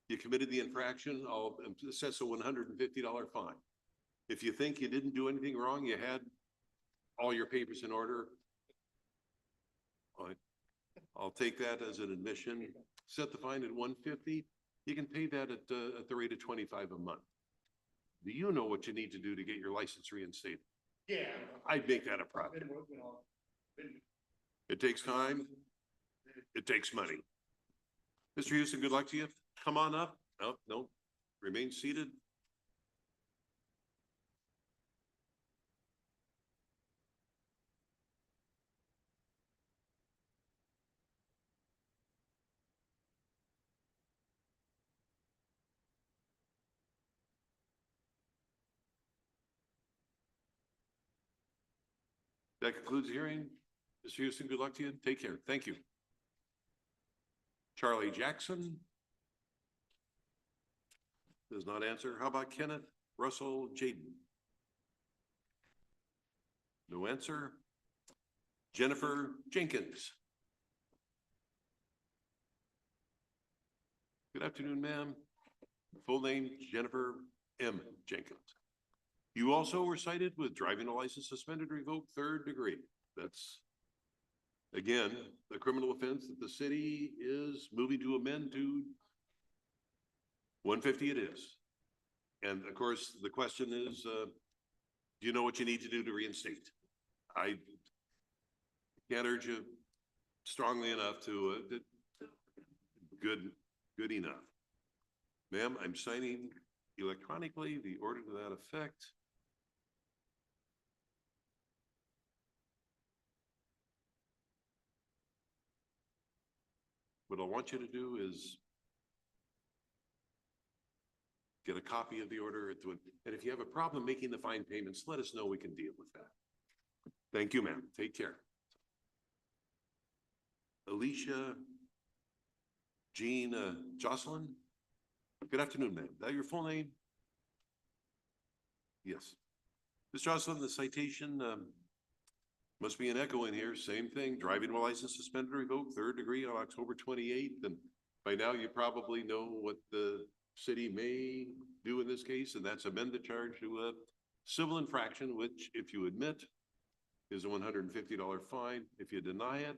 you committed the infraction, I'll assess a $150 fine. If you think you didn't do anything wrong, you had all your papers in order, I'll take that as an admission. Set the fine at $150. You can pay that at the rate of $25 a month. Do you know what you need to do to get your license reinstated? Yeah. I'd make that a project. It takes time. It takes money. Mr. Houston, good luck to you. Come on up. Oh, no, remain seated. That concludes the hearing. Mr. Houston, good luck to you. Take care. Thank you. Charlie Jackson does not answer. How about Kenneth Russell Jaden? No answer. Jennifer Jenkins. Good afternoon, ma'am. Full name, Jennifer M. Jenkins. You also were cited with driving a license suspended, revoked, 3rd degree. That's, again, a criminal offense that the city is moving to amend to 150 it is. And of course, the question is, do you know what you need to do to reinstate? I can't urge you strongly enough to, good enough. Ma'am, I'm signing electronically the order to that effect. What I want you to do is get a copy of the order. And if you have a problem making the fine payments, let us know. We can deal with that. Thank you, ma'am. Take care. Alicia Jean Jocelyn. Good afternoon, ma'am. Is that your full name? Yes. Ms. Jocelyn, the citation must be an echo in here. Same thing. Driving while license suspended or revoked, 3rd degree on October 28th. And by now you probably know what the city may do in this case, and that's amend the charge to a civil infraction, which if you admit is a $150 fine. If you deny it,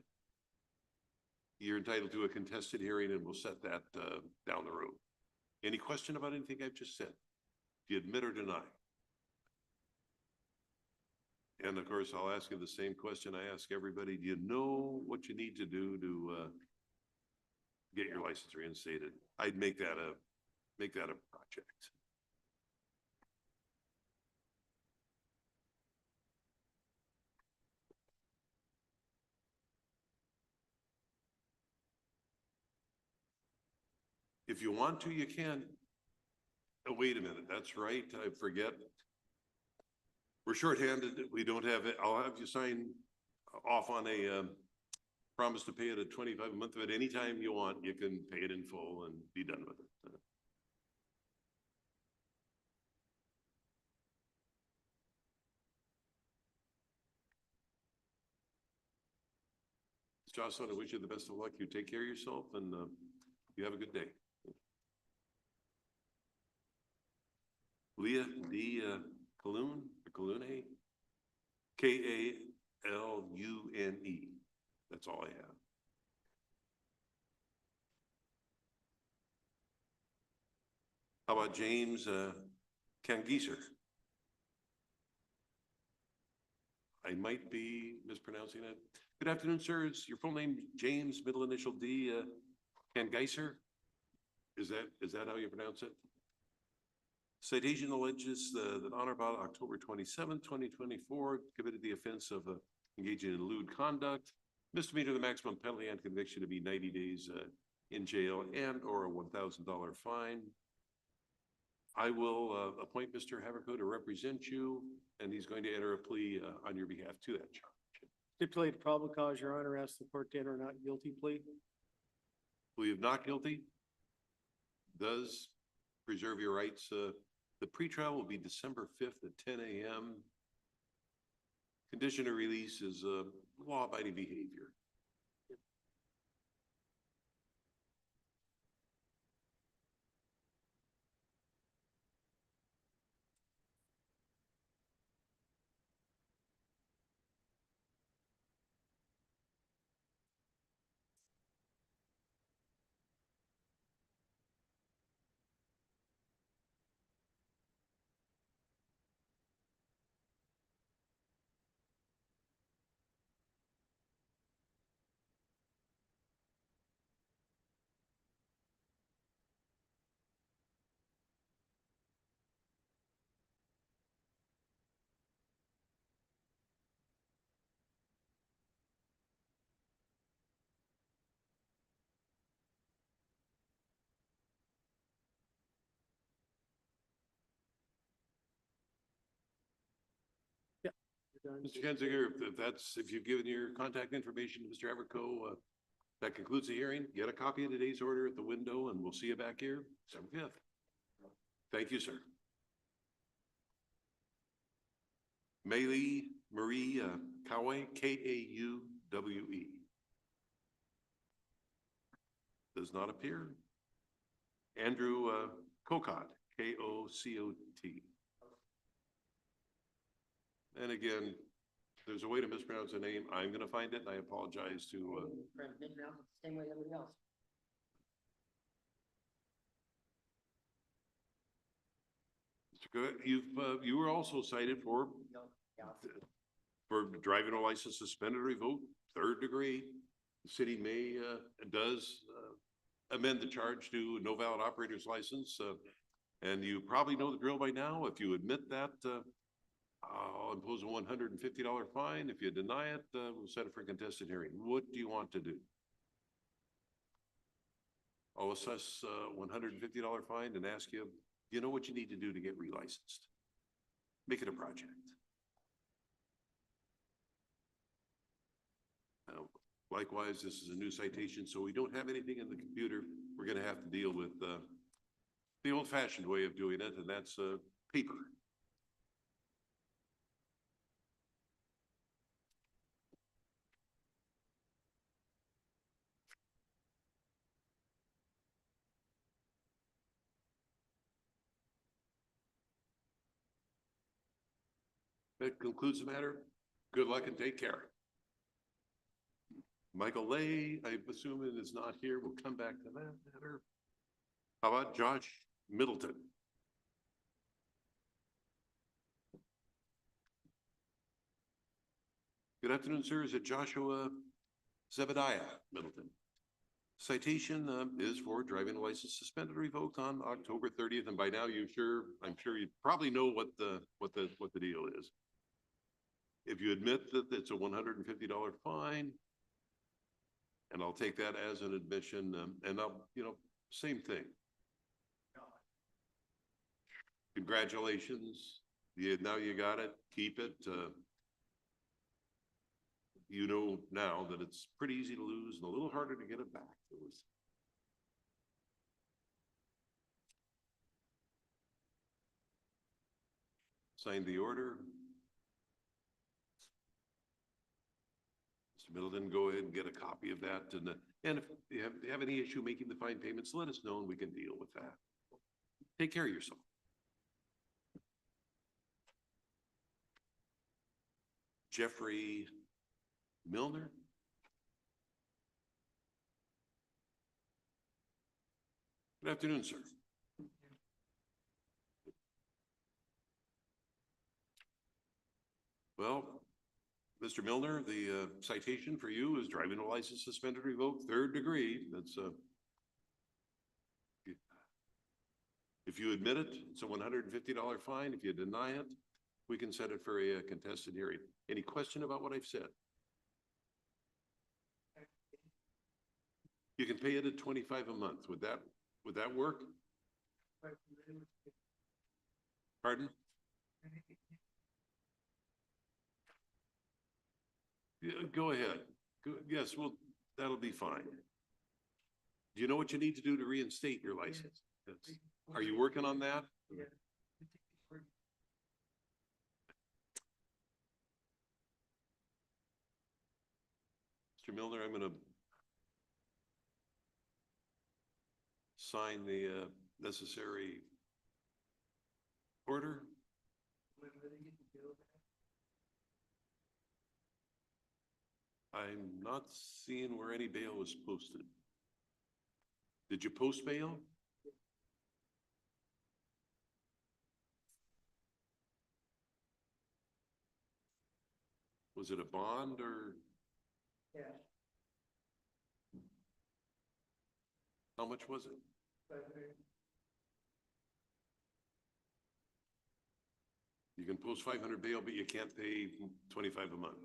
you're entitled to a contested hearing, and we'll set that down the road. Any question about anything I've just said? Do you admit or deny? And of course, I'll ask you the same question I ask everybody. Do you know what you need to do to get your license reinstated? I'd make that a project. If you want to, you can. Oh, wait a minute, that's right, I forget. We're shorthanded, we don't have it, I'll have you sign off on a, promise to pay it at 25 a month, but anytime you want, you can pay it in full and be done with it. Jocelyn, I wish you the best of luck. You take care of yourself and you have a good day. Leah D. Kalune, or Kalune, Kalune. That's all I have. How about James Kangiser? I might be mispronouncing it. Good afternoon, sir. Is your full name James, middle initial D, Kangeiser? Is that how you pronounce it? Citation alleges that on or about October 27, 2024, committed the offense of engaging in lewd conduct. Misdemeanor, the maximum penalty on conviction to be 90 days in jail and or a $1,000 fine. I will appoint Mr. Haverco to represent you, and he's going to enter a plea on your behalf to that charge. Stipulated probable cause, Your Honor, ask the court to enter a not guilty plea. Plea of not guilty does preserve your rights. The pretrial will be December 5th at 10 a.m. Condition of release is law-abiding behavior. Mr. Kenziger, if you've given your contact information to Mr. Everco, that concludes the hearing. Get a copy of today's order at the window and we'll see you back here December 5th. Thank you, sir. Mayley Marie Kawe, Kauwe. Does not appear. Andrew Kokot, Kocot. And again, there's a way to mispronounce a name. I'm going to find it and I apologize to Same way everybody else. Mr. Good. You were also cited for driving a license suspended or revoked, 3rd degree. The city does amend the charge to no valid operator's license. And you probably know the drill by now. If you admit that, I'll impose a $150 fine. If you deny it, we'll set it for a contested hearing. What do you want to do? I'll assess a $150 fine and ask you, you know what you need to do to get relicensed? Make it a project. Likewise, this is a new citation, so we don't have anything in the computer. We're going to have to deal with the old-fashioned way of doing it, and that's paper. That concludes the matter. Good luck and take care. Michael Lay, I assume it is not here. We'll come back to that matter. How about Josh Middleton? Good afternoon, sir. Is it Joshua Zebediah Middleton? Citation is for driving a license suspended or revoked on October 30th. And by now I'm sure you probably know what the deal is. If you admit that it's a $150 fine, and I'll take that as an admission, and I'll, Same thing. Congratulations. Now you got it. Keep it. You know now that it's pretty easy to lose and a little harder to get it back. It was. Signed the order. Mr. Middleton, go ahead and get a copy of that. And if you have any issue making the fine payments, let us know and we can deal with that. Take care of yourself. Jeffrey Milner. Good afternoon, sir. Well, Mr. Milner, the citation for you is driving a license suspended, revoked, 3rd degree. That's if you admit it, it's a $150 fine. If you deny it, we can set it for a contested hearing. Any question about what I've said? You can pay it at $25 a month. Would that work? Pardon? Yeah, go ahead. Yes, well, that'll be fine. Do you know what you need to do to reinstate your license? Are you working on that? Mr. Milner, I'm gonna sign the necessary order. I'm not seeing where any bail was posted. Did you post bail? Was it a bond or? Yeah. How much was it? You can post 500 bail, but you can't pay 25 a month.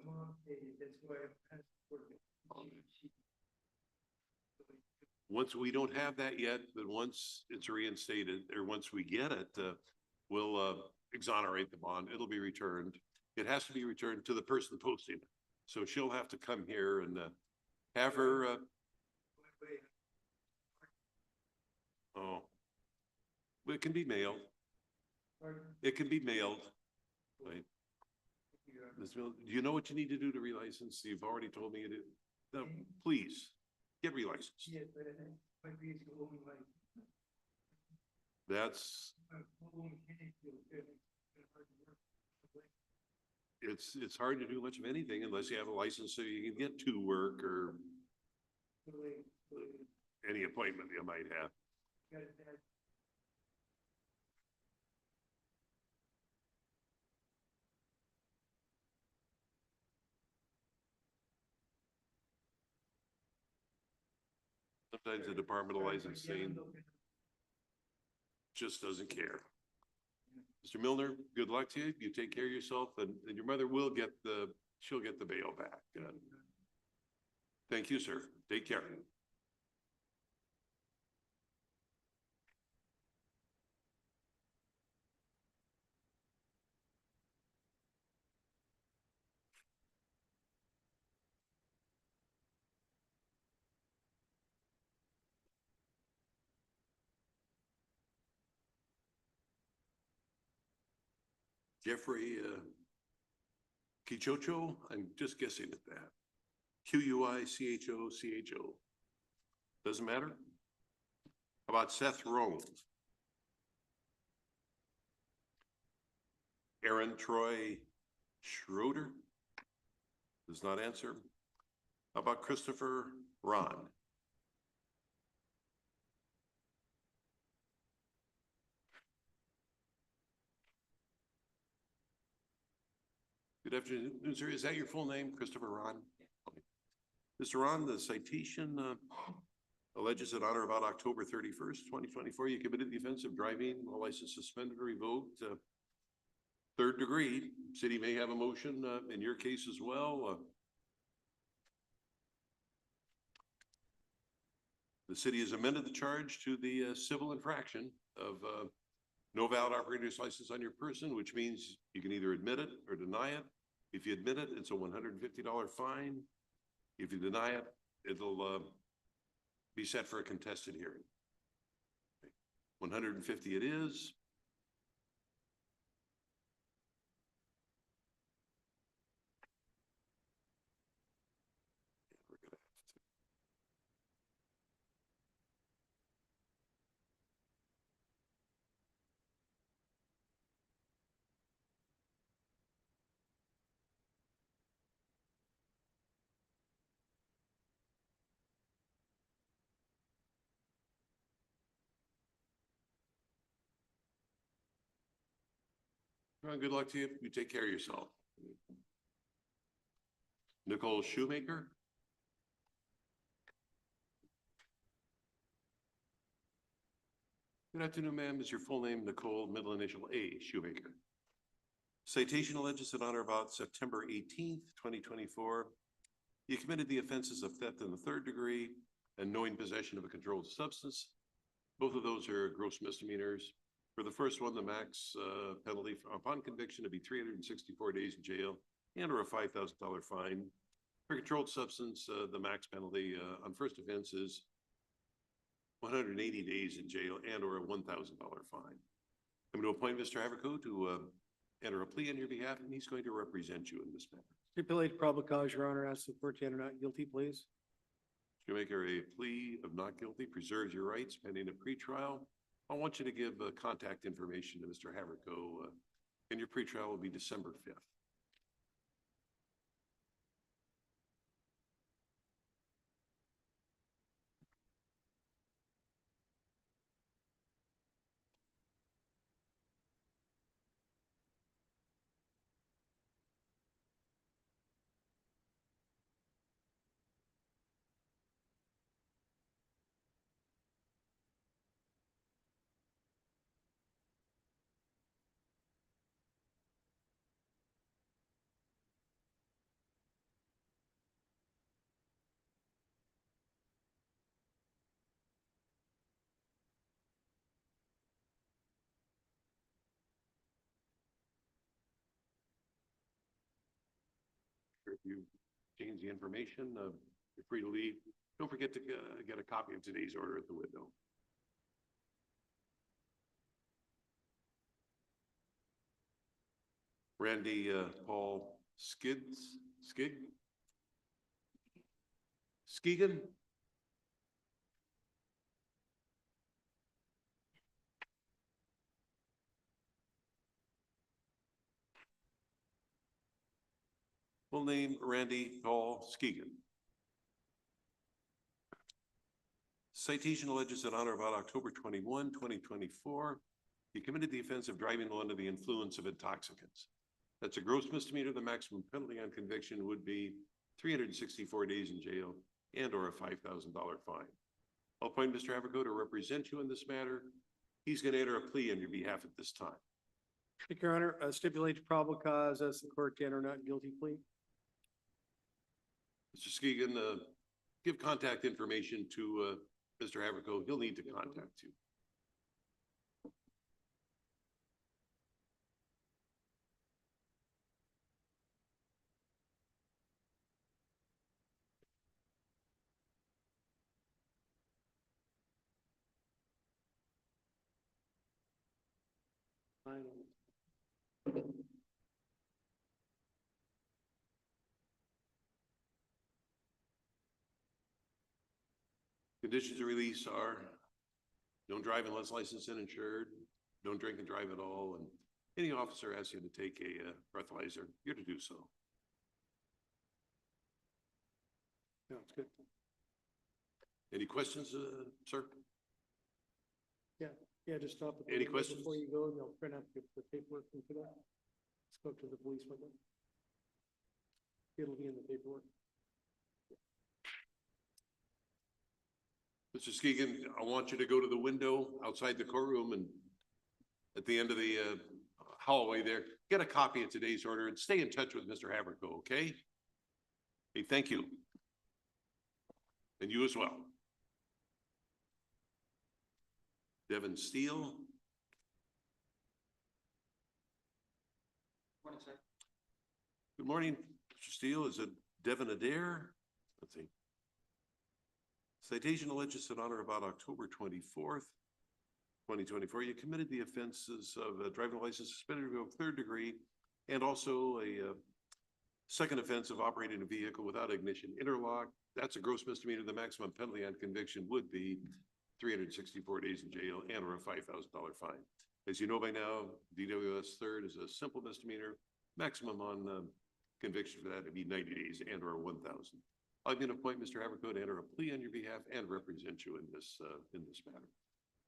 Once we don't have that yet, but once it's reinstated, or once we get it, we'll exonerate the bond. It'll be returned. It has to be returned to the person posting it. So she'll have to come here and have her. Oh, it can be mailed. It can be mailed. Right. Ms. Miller, do you know what you need to do to relicense? You've already told me you do. No, please get relicensed. That's. It's hard to do much of anything unless you have a license so you can get to work or any appointment you might have. Sometimes the Department of Licensing just doesn't care. Mr. Milner, good luck to you. You take care of yourself, and your mother will get she'll get the bail back. Thank you, sir. Take care. Jeffrey Quichocho, I'm just guessing at that. Quichocho. Doesn't matter. How about Seth Rome? Aaron Troy Schroeder? Does not answer. How about Christopher Ron? Good afternoon, sir. Is that your full name, Christopher Ron? Okay. Mr. Ron, the citation alleges that on or about October 31st, 2024, you committed the offense of driving a license suspended or revoked, 3rd degree. City may have a motion in your case as well. The city has amended the charge to the civil infraction of no valid operator's license on your person, which means you can either admit it or deny it. If you admit it, it's a $150 fine. If you deny it, it'll be set for a contested hearing. 150 it is. We're gonna have to. Well, good luck to you. You take care of yourself. Nicole Shoemaker. Good afternoon, ma'am. Is your full name Nicole, middle initial A, Shoemaker? Citation alleges that on or about September 18th, 2024, you committed the offenses of theft in the third degree and knowing possession of a controlled substance. Both of those are gross misdemeanors. For the first one, the max penalty upon conviction to be 364 days in jail and or a $5,000 fine. For controlled substance, the max penalty on first offense is 180 days in jail and or a $1,000 fine. I'm going to appoint Mr. Haverco to enter a plea on your behalf, and he's going to represent you in this matter. Stipulated probable cause, Your Honor, ask the court to enter not guilty, please. Shoemaker, a plea of not guilty preserves your rights pending a pretrial. I want you to give contact information to Mr. Haverco, and your pretrial will be December 5th. If you change the information, you're free to leave. Don't forget to get a copy of today's order at the window. Randy Paul Skegan? Full name Randy Paul Skegan. Citation alleges that on or about October 21, 2024, he committed the offense of driving while under the influence of intoxicants. That's a gross misdemeanor. The maximum penalty on conviction would be 364 days in jail and or a $5,000 fine. I'll appoint Mr. Haverco to represent you in this matter. He's going to enter a plea on your behalf at this time. Thank you, Your Honor. Stipulated probable cause, ask the court to enter not guilty, plea. Mr. Skegan, give contact information to Mr. Haverco. He'll need to contact you. Conditions of release are don't drive unless licensed and insured, don't drink and drive at all, and any officer asks you to take a breathalyzer, you're to do so. Yeah, it's good. Any questions, sir? Yeah, just stop. at the Any window questions? Before you go, and they'll print out the paperwork from today. Spoke to the police with them. It'll be in the paperwork. Mr. Skegan, I want you to go to the window outside the courtroom and at the end of the hallway there, get a copy of today's order and stay in touch with Mr. Haverco, okay? Hey, thank you. And you as well. Devin Steele. Good morning, Mr. Steele. Is it Devin Adair? Let's see. Citation alleges in honor about October 24th, 2024. You committed the offenses of a driving license suspended of third degree and also a second offense of operating a vehicle without ignition interlock. That's a gross misdemeanor. The maximum penalty on conviction would be 364 days in jail and or a $5,000 fine. As you know by now, DWS third is a simple misdemeanor. Maximum on conviction for that would be 90 days and or 1,000. I'm going to appoint Mr. Havercoat to enter a plea on your behalf and represent you in this matter.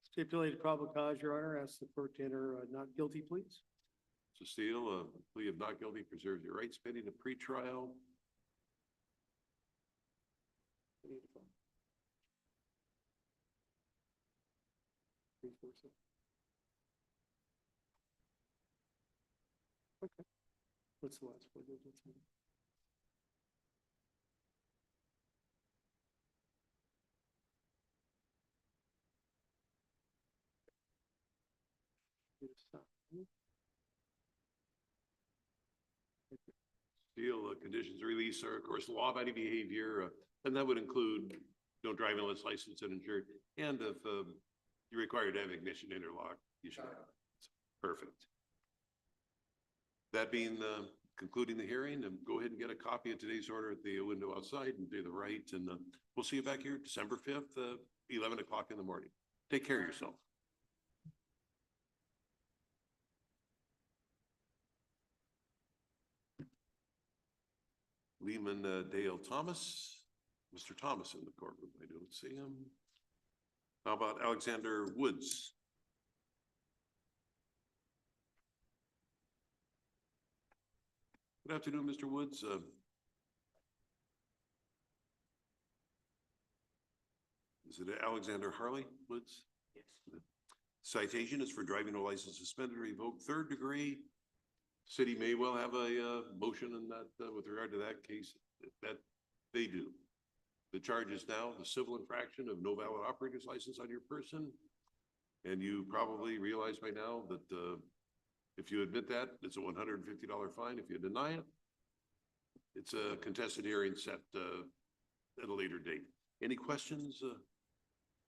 Stipulated probable cause, Your Honor. Ask the court to enter not guilty, please. So Steele, a plea of not guilty preserves your rights pending a pretrial. Okay. What's the last one? Steele, conditions of release are, of course, law-abiding behavior, and that would include no driving unless licensed and insured. And if you're required to have ignition interlock, you should have. Perfect. That being concluding the hearing, go ahead and get a copy of today's order at the window outside and do the right. And we'll see you back here December 5th, 11 o'clock in the morning. Take care of yourself. Lehman Dale Thomas. Mr. Thomas in the courtroom. I don't see him. How about Alexander Woods? Good afternoon, Mr. Woods. Is it Alexander Harley Woods? Yes. Citation is for driving a license suspended or revoked third degree. City may well have a motion in that with regard to that case. That they do. The charge is now the civil infraction of no valid operator's license on your person. And you probably realize by now that if you admit that, it's a $150 fine. If you deny it, it's a contested hearing set at a later date. Any questions?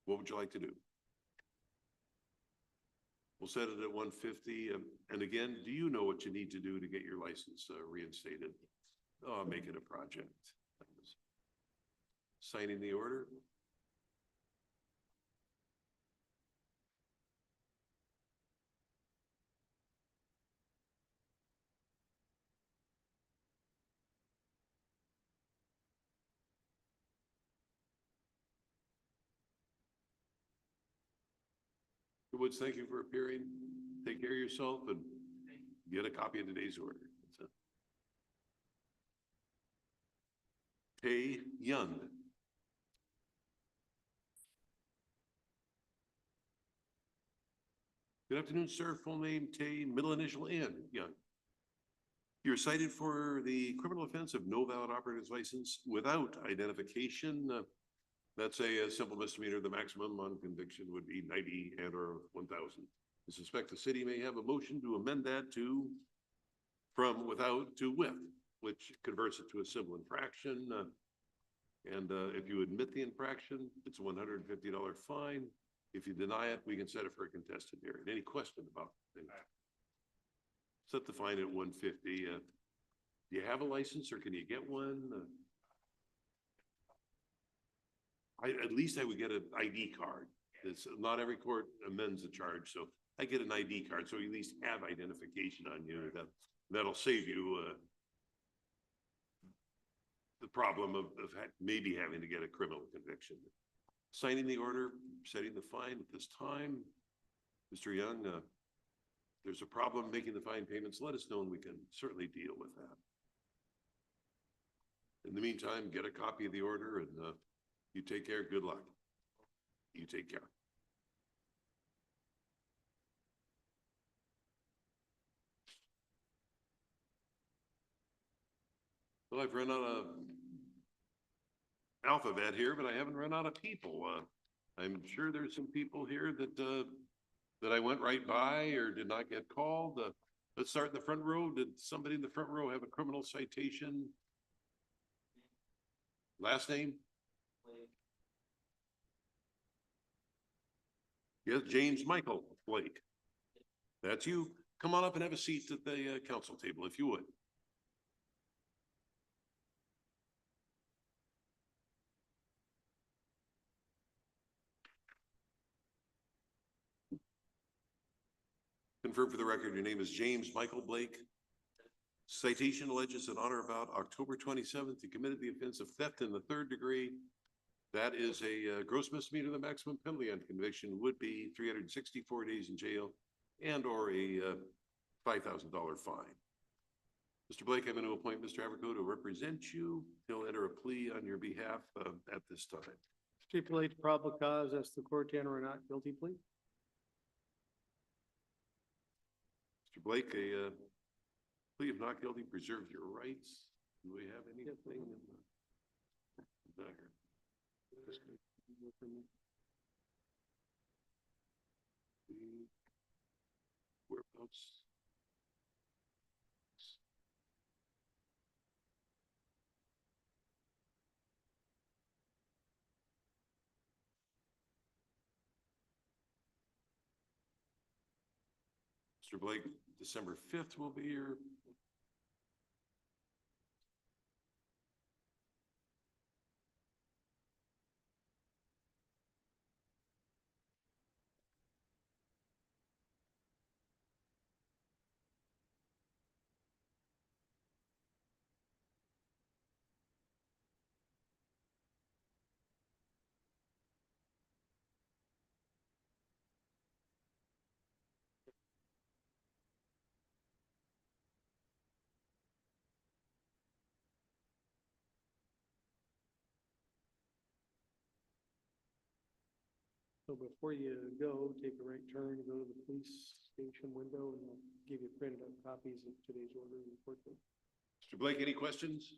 What would you like to do? We'll set it at 150. And again, do you know what you need to do to get your license reinstated? Make it a project. Signing the order. Woods, thank you for appearing. Take care of yourself and get a copy of today's order. Tay Young. Good afternoon, sir. Full name Tay, middle initial N, Young. You're cited for the criminal offense of no valid operator's license without identification. That's a simple misdemeanor. The maximum on conviction would be 90 and or 1,000. I suspect the city may have a motion to amend that to from without to with, which converts it to a civil infraction. And if you admit the infraction, it's a $150 fine. If you deny it, we can set it for a contested hearing. Any question about it? Set the fine at 150. Do you have a license or can you get one? At least I would get an ID card. It's not every court amends the charge, so I get an ID card, so you at least have identification on you. That'll save you the problem of maybe having to get a criminal conviction. Signing the order, setting the fine at this time. Mr. Young, there's a problem making the fine payments. Let us know and we can certainly deal with that. In the meantime, get a copy of the order and you take care. Good luck. You take care. Well, I've run out of alphabet here, but I haven't run out of people. I'm sure there's some people here that that I went right by or did not get called? Let's start in the front row. Did somebody in the front row have a criminal citation? Last name? Yes, James Michael Blake. That's you. Come on up and have a seat at the council table if you would. Confirm for the record, your name is James Michael Blake. Citation alleges that on or about October 27th, you committed the offense of theft in the 3rd degree. That is a gross misdemeanor. The maximum penalty on conviction would be 364 days in jail and or a $5,000 fine. Mr. Blake, I'm going to appoint Mr. Averco to represent you. He'll enter a plea on your behalf at this time. Stipulate probable cause as the court to enter a not guilty plea. Mr. Blake, a plea of not guilty preserves your rights. Do we have anything in the back? Whereabouts? Mr. Blake, December 5th will be your So before you go, take a right turn, go to the police station window, and they'll give you printed out copies of today's order and report them. Mr. Blake, any questions?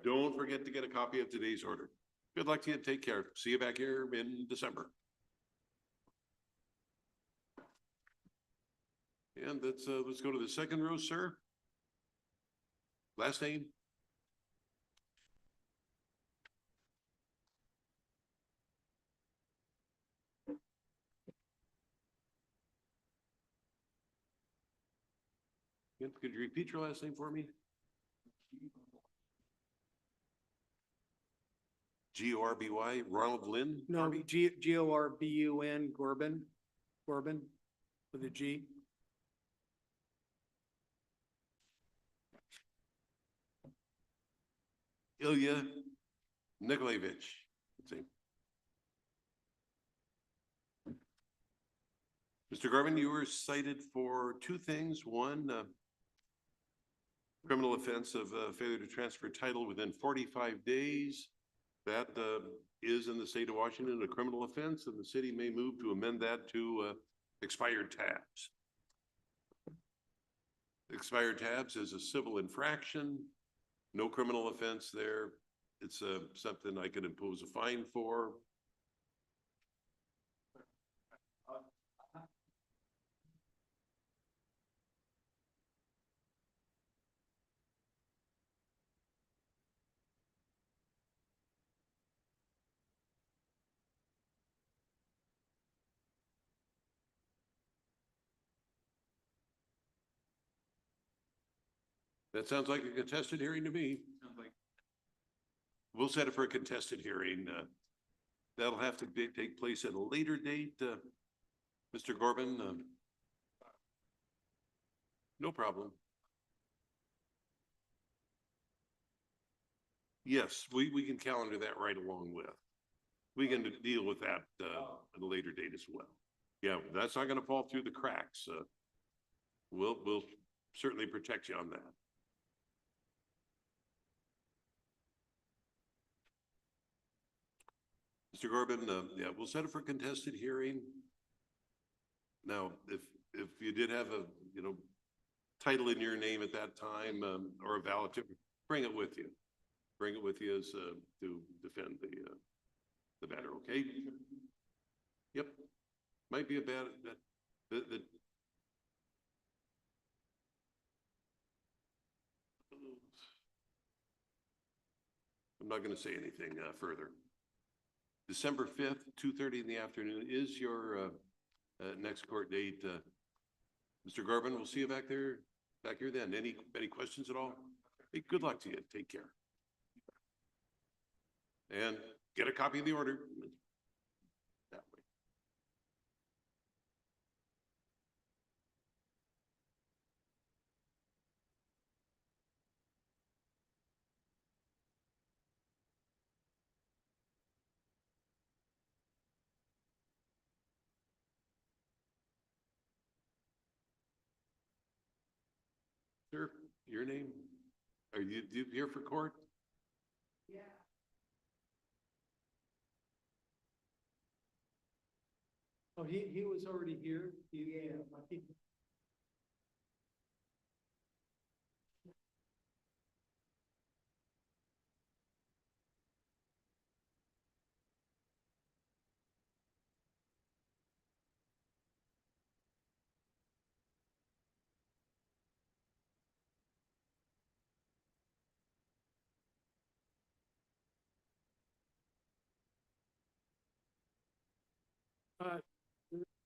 Don't forget to get a copy of today's order. Good luck to you. Take care. See you back here in December. And let's go to the second row, sir. Last name? Could you repeat your last name for me? G-O-R-B-Y, Ronald Lynn? No, G-O-R-B-U-N, Corbin, with a G. Ilya Nikolaevich. Let's see. Mr. Garvin, you were cited for 2 things. One, criminal offense of failure to transfer title within 45 days. That is in the state of Washington a criminal offense, and the city may move to amend that to expired tabs. Expired tabs is a civil infraction, no criminal offense there. It's something I could impose a fine for. That sounds like a contested hearing to me. We'll set it for a contested hearing. That'll have to take place at a later date. Mr. Corbin, no problem. Yes, we can calendar that right along with. We can deal with that at a later date as well. Yeah, that's not going to fall through the cracks. We'll certainly protect you on that. Mr. Corbin, yeah, we'll set it for contested hearing. Now, if you did have a, title in your name at that time, or a valid, bring it with you. Bring it with you as, to defend the matter, okay? Yep. Might be a bad The I'm not gonna say anything, further. December 5th, 2:30 in the afternoon is your, next court date. Mr. Garvin, we'll see you back there, back here then. Any questions at all? Hey, good luck to you. Take care. And get a copy of the order. That way. Sir, your name? Are you here for court? Yeah. Oh, he was already here. Yeah.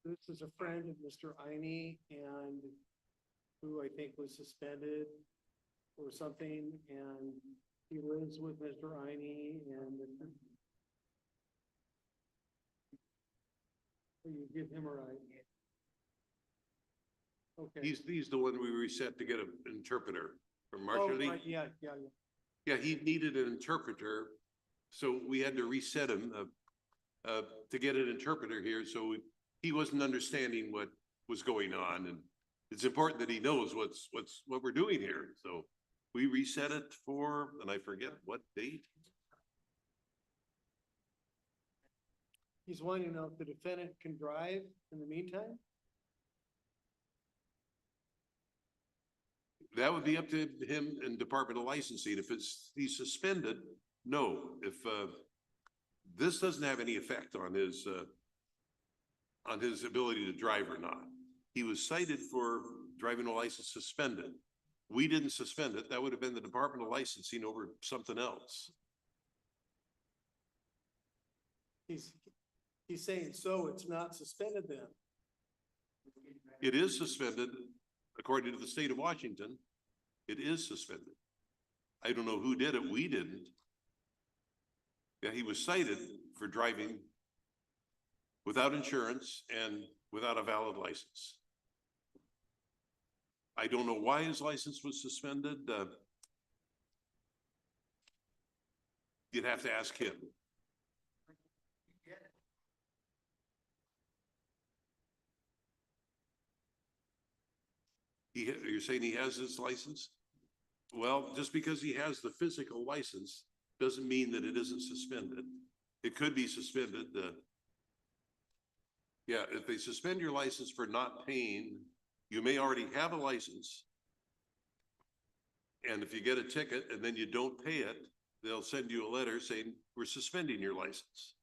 This is a friend of Mr. Iney and who I think was suspended or something, and he lives with Mr. Iney and you give him a ride. Okay. He's the one we reset to get an interpreter from Oh, Marshall. right, yeah. Yeah, he needed an interpreter, so we had to reset him, to get an interpreter here, so he wasn't understanding what was going on, and it's important that he knows what we're doing here, so we reset it for, and I forget what date. He's wanting to know if the defendant can drive in the meantime? That would be up to him and Department of Licensing. If he's suspended, no. If, this doesn't have any effect on his ability to drive or not. He was cited for driving a license suspended. We didn't suspend it. That would have been the Department of Licensing over something else. He's saying, so it's not suspended then? It is suspended, according to the state of Washington. It is suspended. I don't know who did it. We didn't. Yeah, he was cited for driving without insurance and without a valid license. I don't know why his license was suspended. You'd have to ask him. You're saying he has his license? Well, just because he has the physical license doesn't mean that it isn't suspended. It could be suspended. Yeah, if they suspend your license for not paying, you may already have a license. And if you get a ticket and then you don't pay it, they'll send you a letter saying, we're suspending your license.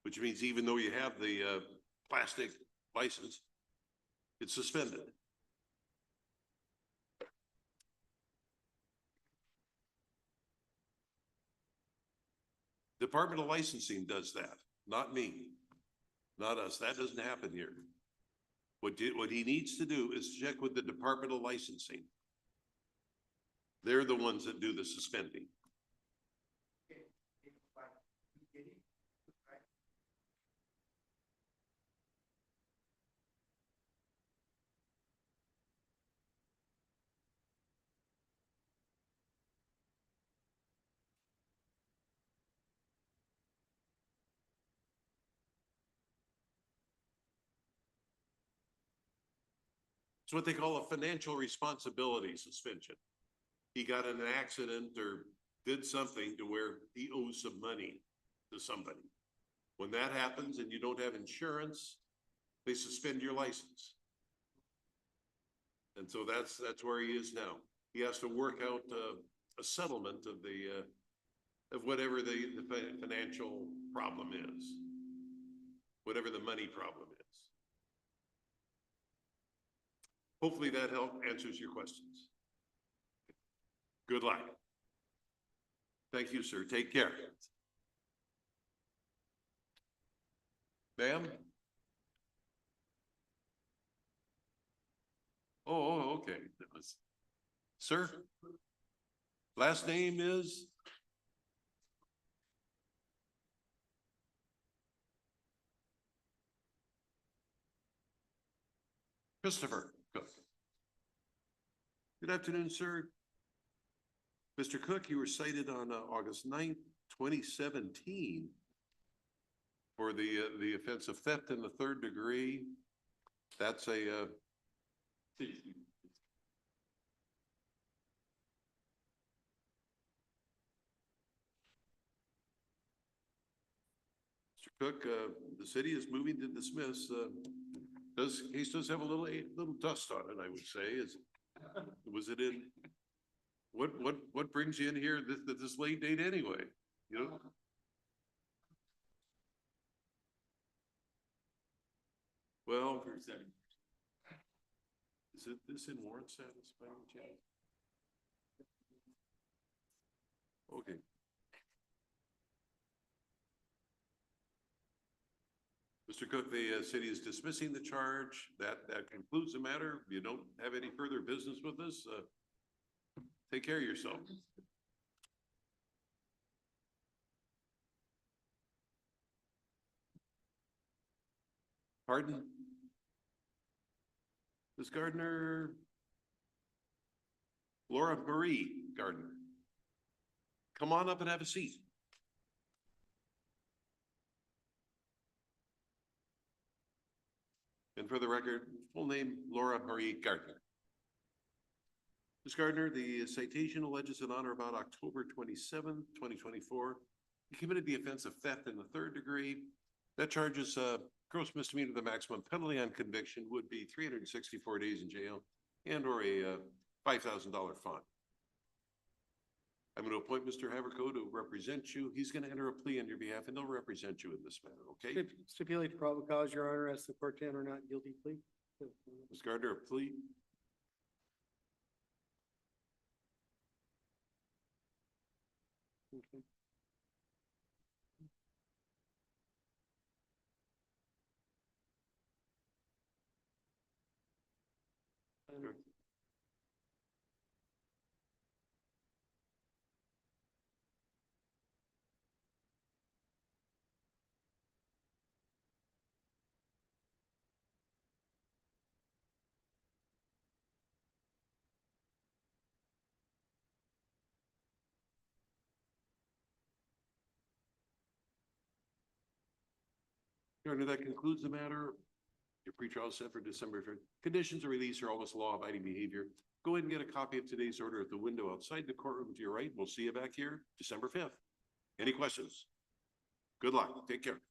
Which means even though you have the plastic license, it's suspended. Department of Licensing does that, not me, not us. That doesn't happen here. What he needs to do is check with the Department of Licensing. They're the ones that do the suspending. It's what they call a financial responsibility suspension. He got in an accident or did something to where he owes some money to somebody. When that happens and you don't have insurance, they suspend your license. And so that's where he is now. He has to work out a settlement of of whatever the financial problem is, whatever the money problem is. Hopefully that answers your questions. Good luck. Thank you, sir. Take care. Ma'am? Oh, okay. That was, sir? Last name is? Christopher Cook. Good afternoon, sir. Mr. Cook, you were cited on August 9th, 2017 for the offense of theft in the third degree. That's a Mr. Cook, the city is moving to dismiss, case does have a little dust on it, I would say, was it in, what brings you in here this late date anyway? You know? Well, is it this in warrant status by any chance? Okay. Mr. Cook, the city is dismissing the charge. That concludes the matter. You don't have any further business with us. Take care of yourself. Pardon? Ms. Gardner? Laura Marie Gardner. Come on up and have a seat. And for the record, full name, Laura Marie Gardner. Ms. Gardner, the citation alleges that on or about October 27th, 2024, you committed the offense of theft in the third degree. That charge is gross misdemeanor. The maximum penalty on conviction would be 364 days in jail and or a $5,000 fine. I'm going to appoint Mr. Haverco to represent you. He's going to enter a plea on your behalf and he'll represent you in this matter, okay? Stipulate probable cause, Your Honor, ask the court to enter not guilty plea. Ms. Gardner, a plea? Okay. Sure. Your Honor, that concludes the matter. Your pretrial is set for December 3rd. Conditions of release are almost law-abiding behavior. Go ahead and get a copy of today's order at the window outside the courtroom to your right. We'll see you back here December 5th. Any questions? Good luck. Take care.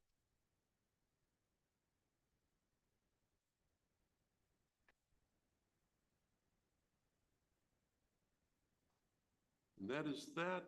And that is that.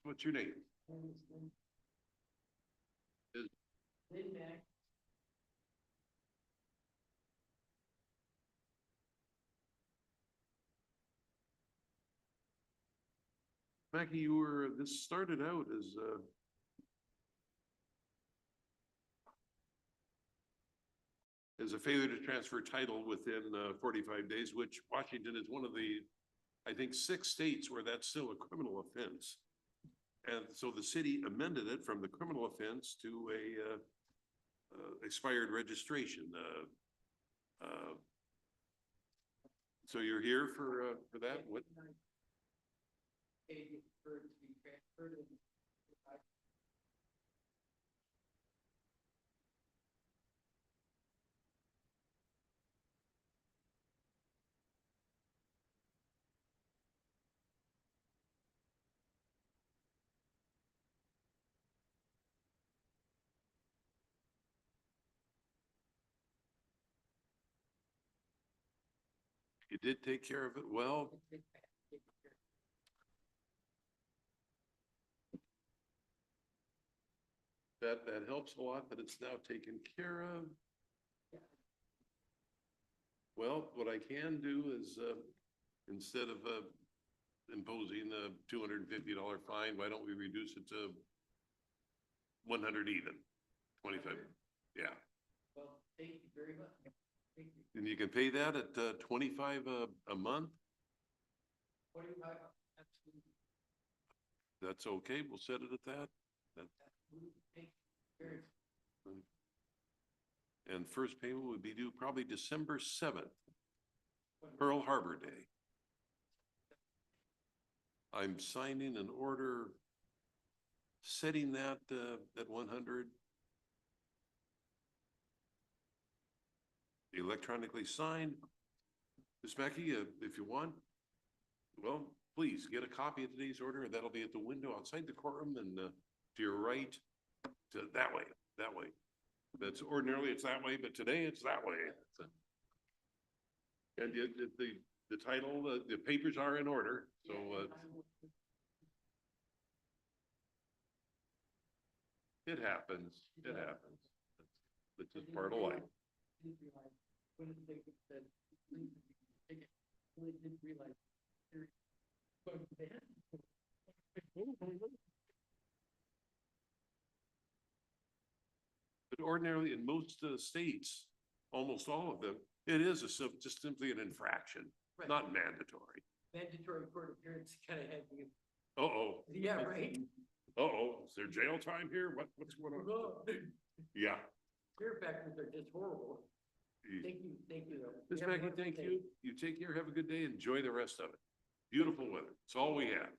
What's your name? Mackie, this started out as a failure to transfer title within 45 days, which Washington is one of the, I think, 6 states where that's still a criminal offense. And so the city amended it from the criminal offense to a expired registration. So you're here for that? What? You did take care of it well. That helps a lot that it's now taken care of. Well, what I can do is, instead of imposing a $250 fine, why don't we reduce it to 100 even, 25? Yeah. Well, thank you very much. Thank you. And you can pay that at 25 a month? 25, absolutely. That's okay, we'll set it at that. Thank you very much. And first payment would be due probably December 7th, Pearl Harbor Day. I'm signing an order setting that at 100. Electronically signed. Ms. Mackey, if you want, well, please get a copy of today's order, and that'll be at the window outside the courtroom and to your right, to that way. That's ordinarily it's that way, but today it's that way. And the title, the papers are in order, so. It happens. It happens. It's just part of life. But ordinarily in most states, almost all of them, it is just simply an infraction, Right. not mandatory. Mandatory court appearance kind of had you. Uh-oh. Yeah, right. Uh-oh, is there jail time here? What's going on? Yeah. Fear factors are just horrible. Thank you though. Ms. You have a Mackey, wonderful thank day. you. You take care, have a good day, enjoy the rest of it. Beautiful weather. It's all we have.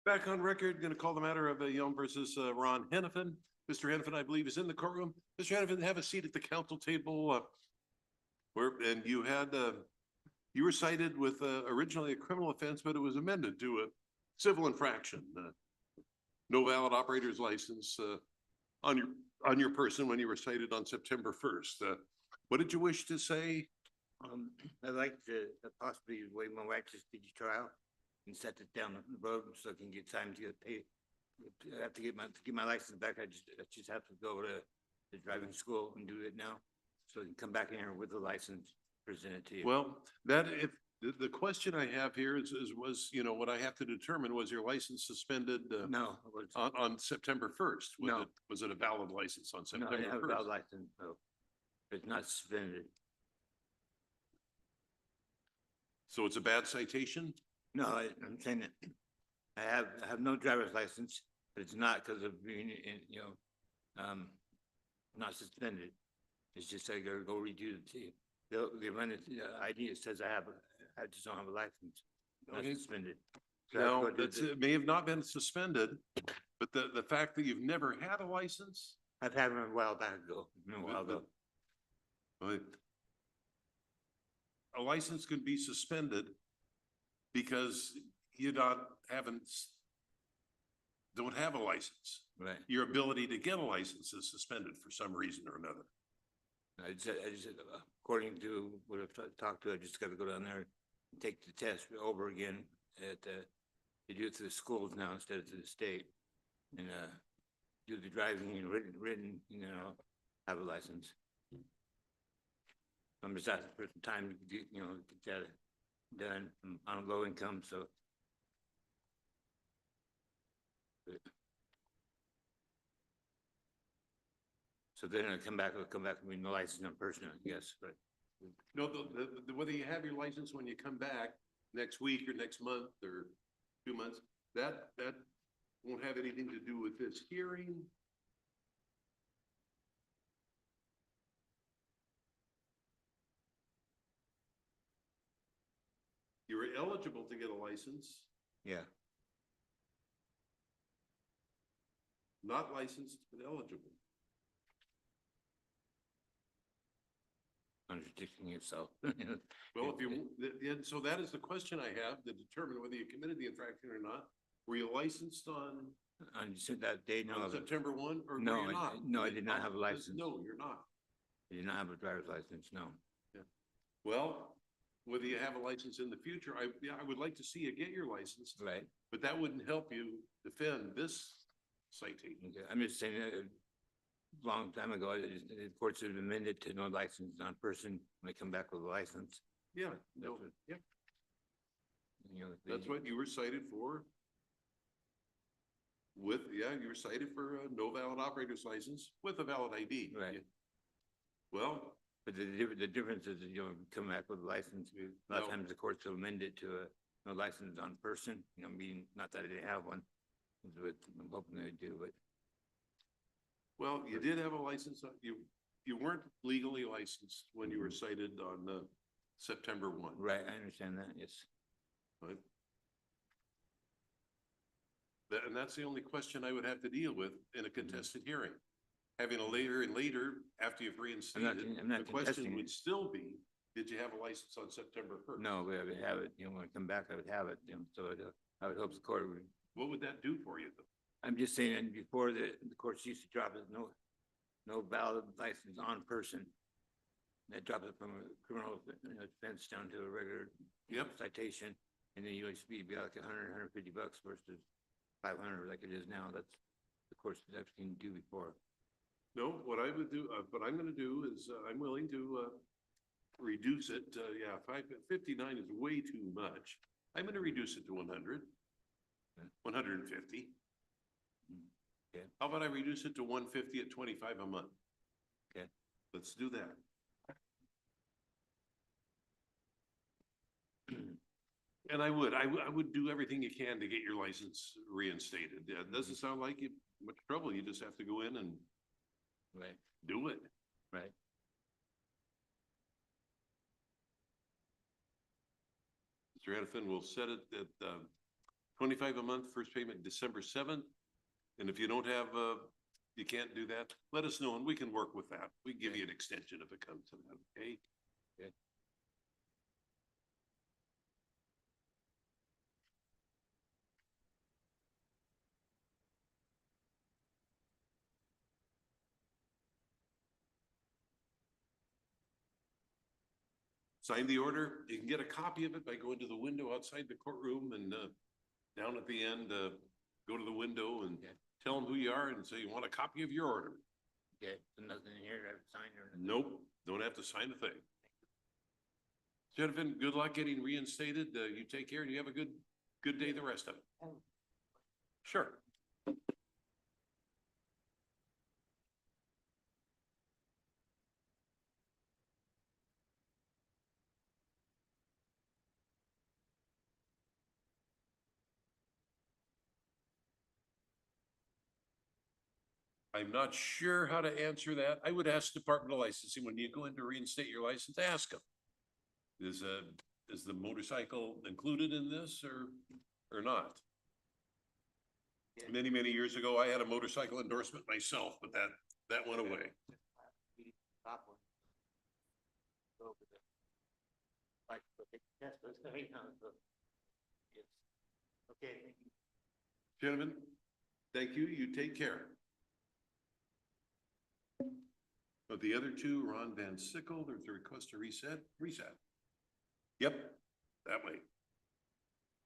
Back on record, going to call the matter of Yelm versus Ron Hennepin. Mr. Hennepin, I believe, is in the courtroom. Mr. Hennepin, have a seat at the council table. And you had, you were cited with originally a criminal offense, but it was amended to a civil infraction. No valid operator's license on your person when you were cited on September 1st. What did you wish to say? I'd like to possibly waive my right to speedy trial and set it down the road so I can get time to get paid. I have to get my license back. I just have to go to the driving school and do it now. So I can come back in here with the license, present it to you. Well, that if the question I have here was, you know, what I have to determine, was your license suspended No. it was- on September 1st? No. Was it a valid license on No, September I didn't have a 1st? valid license, no. It's not suspended. So it's a bad citation? No, I'm saying that I have no driver's license, but it's not because of being in, not suspended. It's just I gotta go redo it. They run it, ID, it says I just don't have a license, not Okay. suspended. So I have to Now, go do the- it may have not been suspended, but the fact that you've never had a license? I've had one a while back ago, a while ago. But a license can be suspended because you don't have a license. Right. Your ability to get a license is suspended for some reason or another. I just, according to what I've talked to, I just gotta go down there and take the test over again they do it to the schools now instead of to the state. And, do the driving and written, have a license. I'm just asking for some time to get, get that done. I'm on a low income, so. So then I'll come back with no license in person, I guess, but. No, whether you have your license when you come back next week or next month or 2 months, that won't have anything to do with this hearing. You were eligible to get a license, Yeah. not licensed, but eligible. Contradicting yourself. Well, so that is the question I have to determine whether you committed the infraction or not. Were you licensed on I said that day, no. September 1 or No, were you not? no, I did not have a license. No, you're not. I did not have a driver's license, no. Well, whether you have a license in the future, I would like to see you get your license, Right. but that wouldn't help you defend this citation. Okay, I'm just saying a long time ago, the courts have amended to no license on person when they come back with a license. Yeah, That's no, what- yeah, They- that's what you were cited for. You were cited for a no valid operator's license with a valid ID. Right. Yeah. Well, But the difference is, come back with a license, a lot No. of times the courts will amend it to a no license on person, meaning, not that I didn't have one. But I'm hoping they do, but. well, you did have a license. You weren't legally licensed when you were cited on September 1. Right, I understand that, yes. Right? And that's the only question I would have to deal with in a contested hearing. Having a later and later, after you've reinstated, I'm not the question contesting would it. still be, did you have a license on September 1st? No, but I would have it, when I come back, I would have it, so I would hope the court would. What would that do for you though? I'm just saying, before the courts used to drop it, no valid license on person. They drop it from a criminal offense down to a regular citation, and then you used to be like $150 versus 500 like it is now. That's the courts that can do before. No, what I would do, what I'm gonna do is, I'm willing to, reduce it, 59 is way too much. I'm gonna reduce it to 100, 150. Okay. How about I reduce it to 150 at 25 a month? Okay. Let's do that. And I would do everything you can to get your license reinstated. Yeah, it doesn't sound like you much trouble. You just have to go in and Right. do it. Right. Mr. Hennepin, we'll set it at $25 a month, first payment December 7th. And if you don't have, you can't do that, let us know and we can work with that. We can give you an extension if it comes to that, okay? Good. Sign the order. You can get a copy of it by going to the window outside the courtroom and down at the end, go to the window and Okay. tell them who you are and say you want a copy of your order. Okay, so nothing in here to sign or? Nope, don't have to sign a thing. Jennifer, good luck getting reinstated. You take care and you have a good day the rest of it. Sure. I'm not sure how to answer that. I would ask Department of Licensing, when you go in to reinstate your license, ask them. Is the motorcycle included in this or not? Many, many years ago, I had a motorcycle endorsement myself, but that went away. Top one. Go over the. Like, go take the test, let's go, you know, so. Yes. Okay, thank you. Gentlemen, thank you. You take care. But the other two, Ron Van Sickle, there's a request to reset. Yep, that way.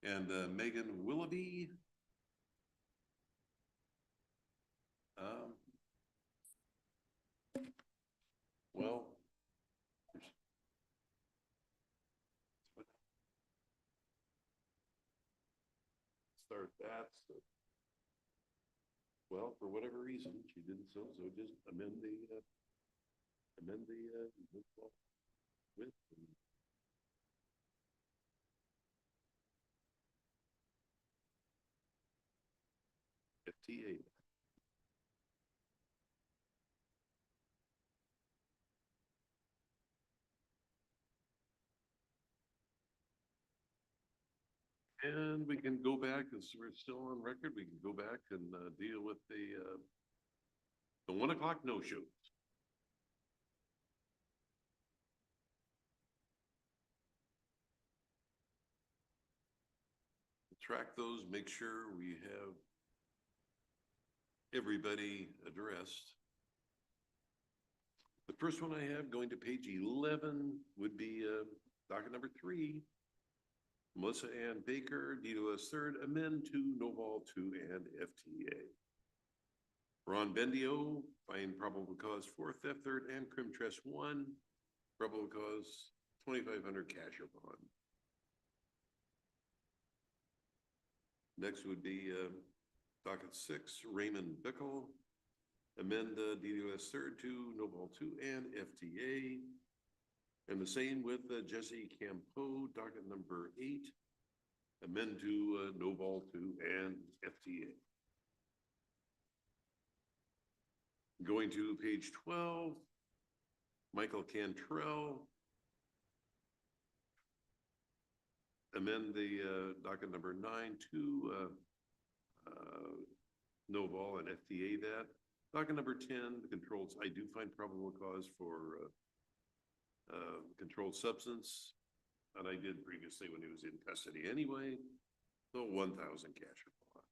And Megan Willoughby. Well. Start that. Well, for whatever reason, she didn't so just amend the with. FTA. And we can go back, as we're still on record, we can go back and deal with the 1 o'clock no-shows. Track those, make sure we have everybody addressed. The first one I have going to page 11 would be docket number 3. Melissa Ann Baker, DDoS third, amend to Noval 2 and FTA. Ron Bendio, find probable cause for theft third and crim trust 1, probable cause 2,500 cash or bond. Next would be docket 6, Raymond Bickle, amend DDoS third to Noval 2 and FTA. And the same with Jesse Campo, docket number 8, amend to Noval 2 and FTA. Going to page 12, Michael Cantrell, amend the docket number 9 to Noval and FTA that. Docket number 10, the controls, I do find probable cause for controlled substance, and I did previously when he was in custody anyway, so 1,000 cash or bond.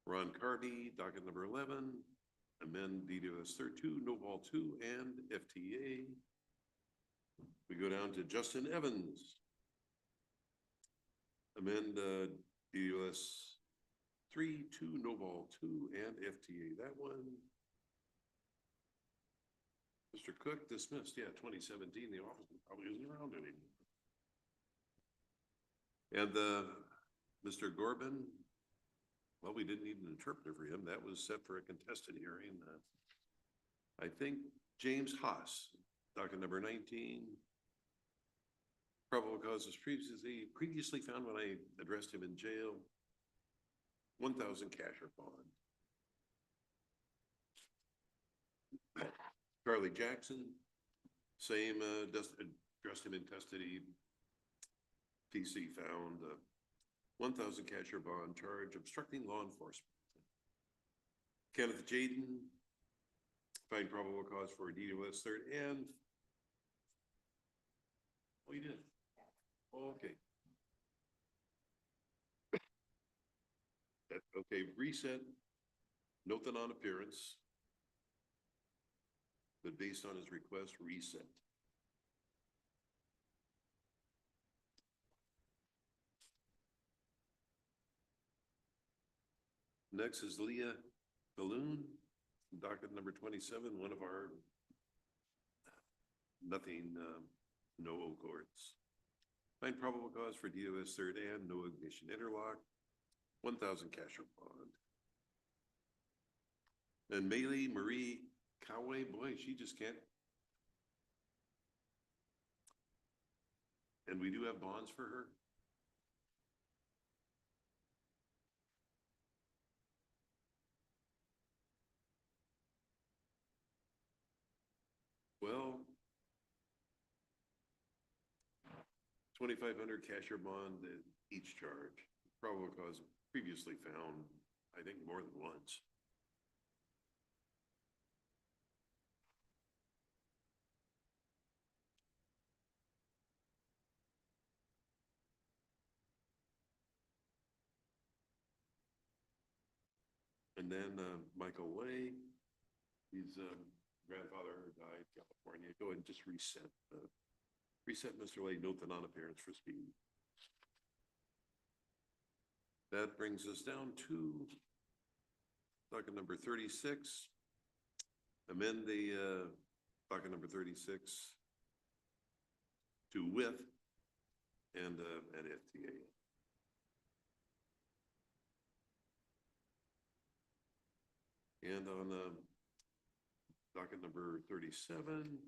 Ron Carby, docket number 11, amend DDoS third 2, Noval 2 and FTA. We go down to Justin Evans. Amend DDoS 3 to Noval 2 and FTA, that one. Mr. Cook dismissed, yeah, 2017, the office probably isn't around anymore. And Mr. Gorbin, well, we didn't need an interpreter for him. That was set for a contested hearing. I think James Haas, docket number 19. Probable causes previously found when I addressed him in jail. 1,000 cash or bond. Charlie Jackson, same, addressed him in custody PC found 1,000 cash or bond charge obstructing law enforcement. Kenneth Jaden, find probable cause for a DUS third and. Oh, you did? Okay. Okay, reset, note the non-appearance, but based on his request, reset. Next is Leah Balloon, docket number 27, one of our nothing, no courts. Find probable cause for DOS third and no ignition interlock, 1,000 cash or bond. And Maylee Marie Coway, boy, she just can't. And we do have bonds for her. Well, 2,500 cash or bond at each charge. Probable cause previously found, I think, more than once. And then Michael Way, his grandfather died in California. Go ahead and just reset. Reset Mr. Lay, note the non-appearance for speed. That brings us down to docket number 36. Amend the docket number 36 to with and an FTA. And on docket number 37,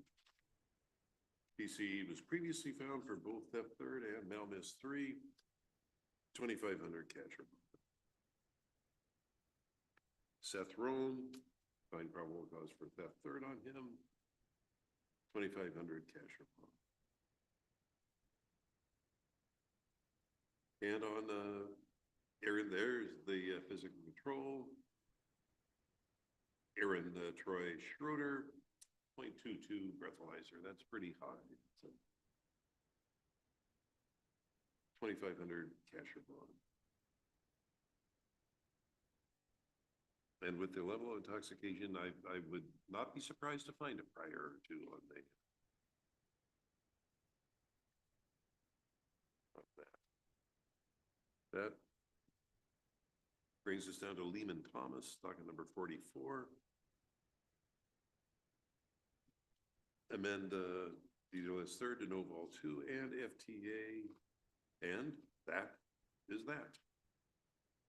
PC was previously found for both theft third and malmiss 3, 2,500 cash or bond. Seth Roan, find probable cause for theft third on him, 2,500 cash or bond. And on Aaron, there's the physical control. Aaron Troy Schroeder, 0.22 breathalyzer. That's pretty high. So 2,500 cash or bond. And with the level of intoxication, I would not be surprised to find a prior or two on that. Brings us down to Lehman Thomas, docket number 44. Amend DOS third to no vol 2 and FTA, and that is that.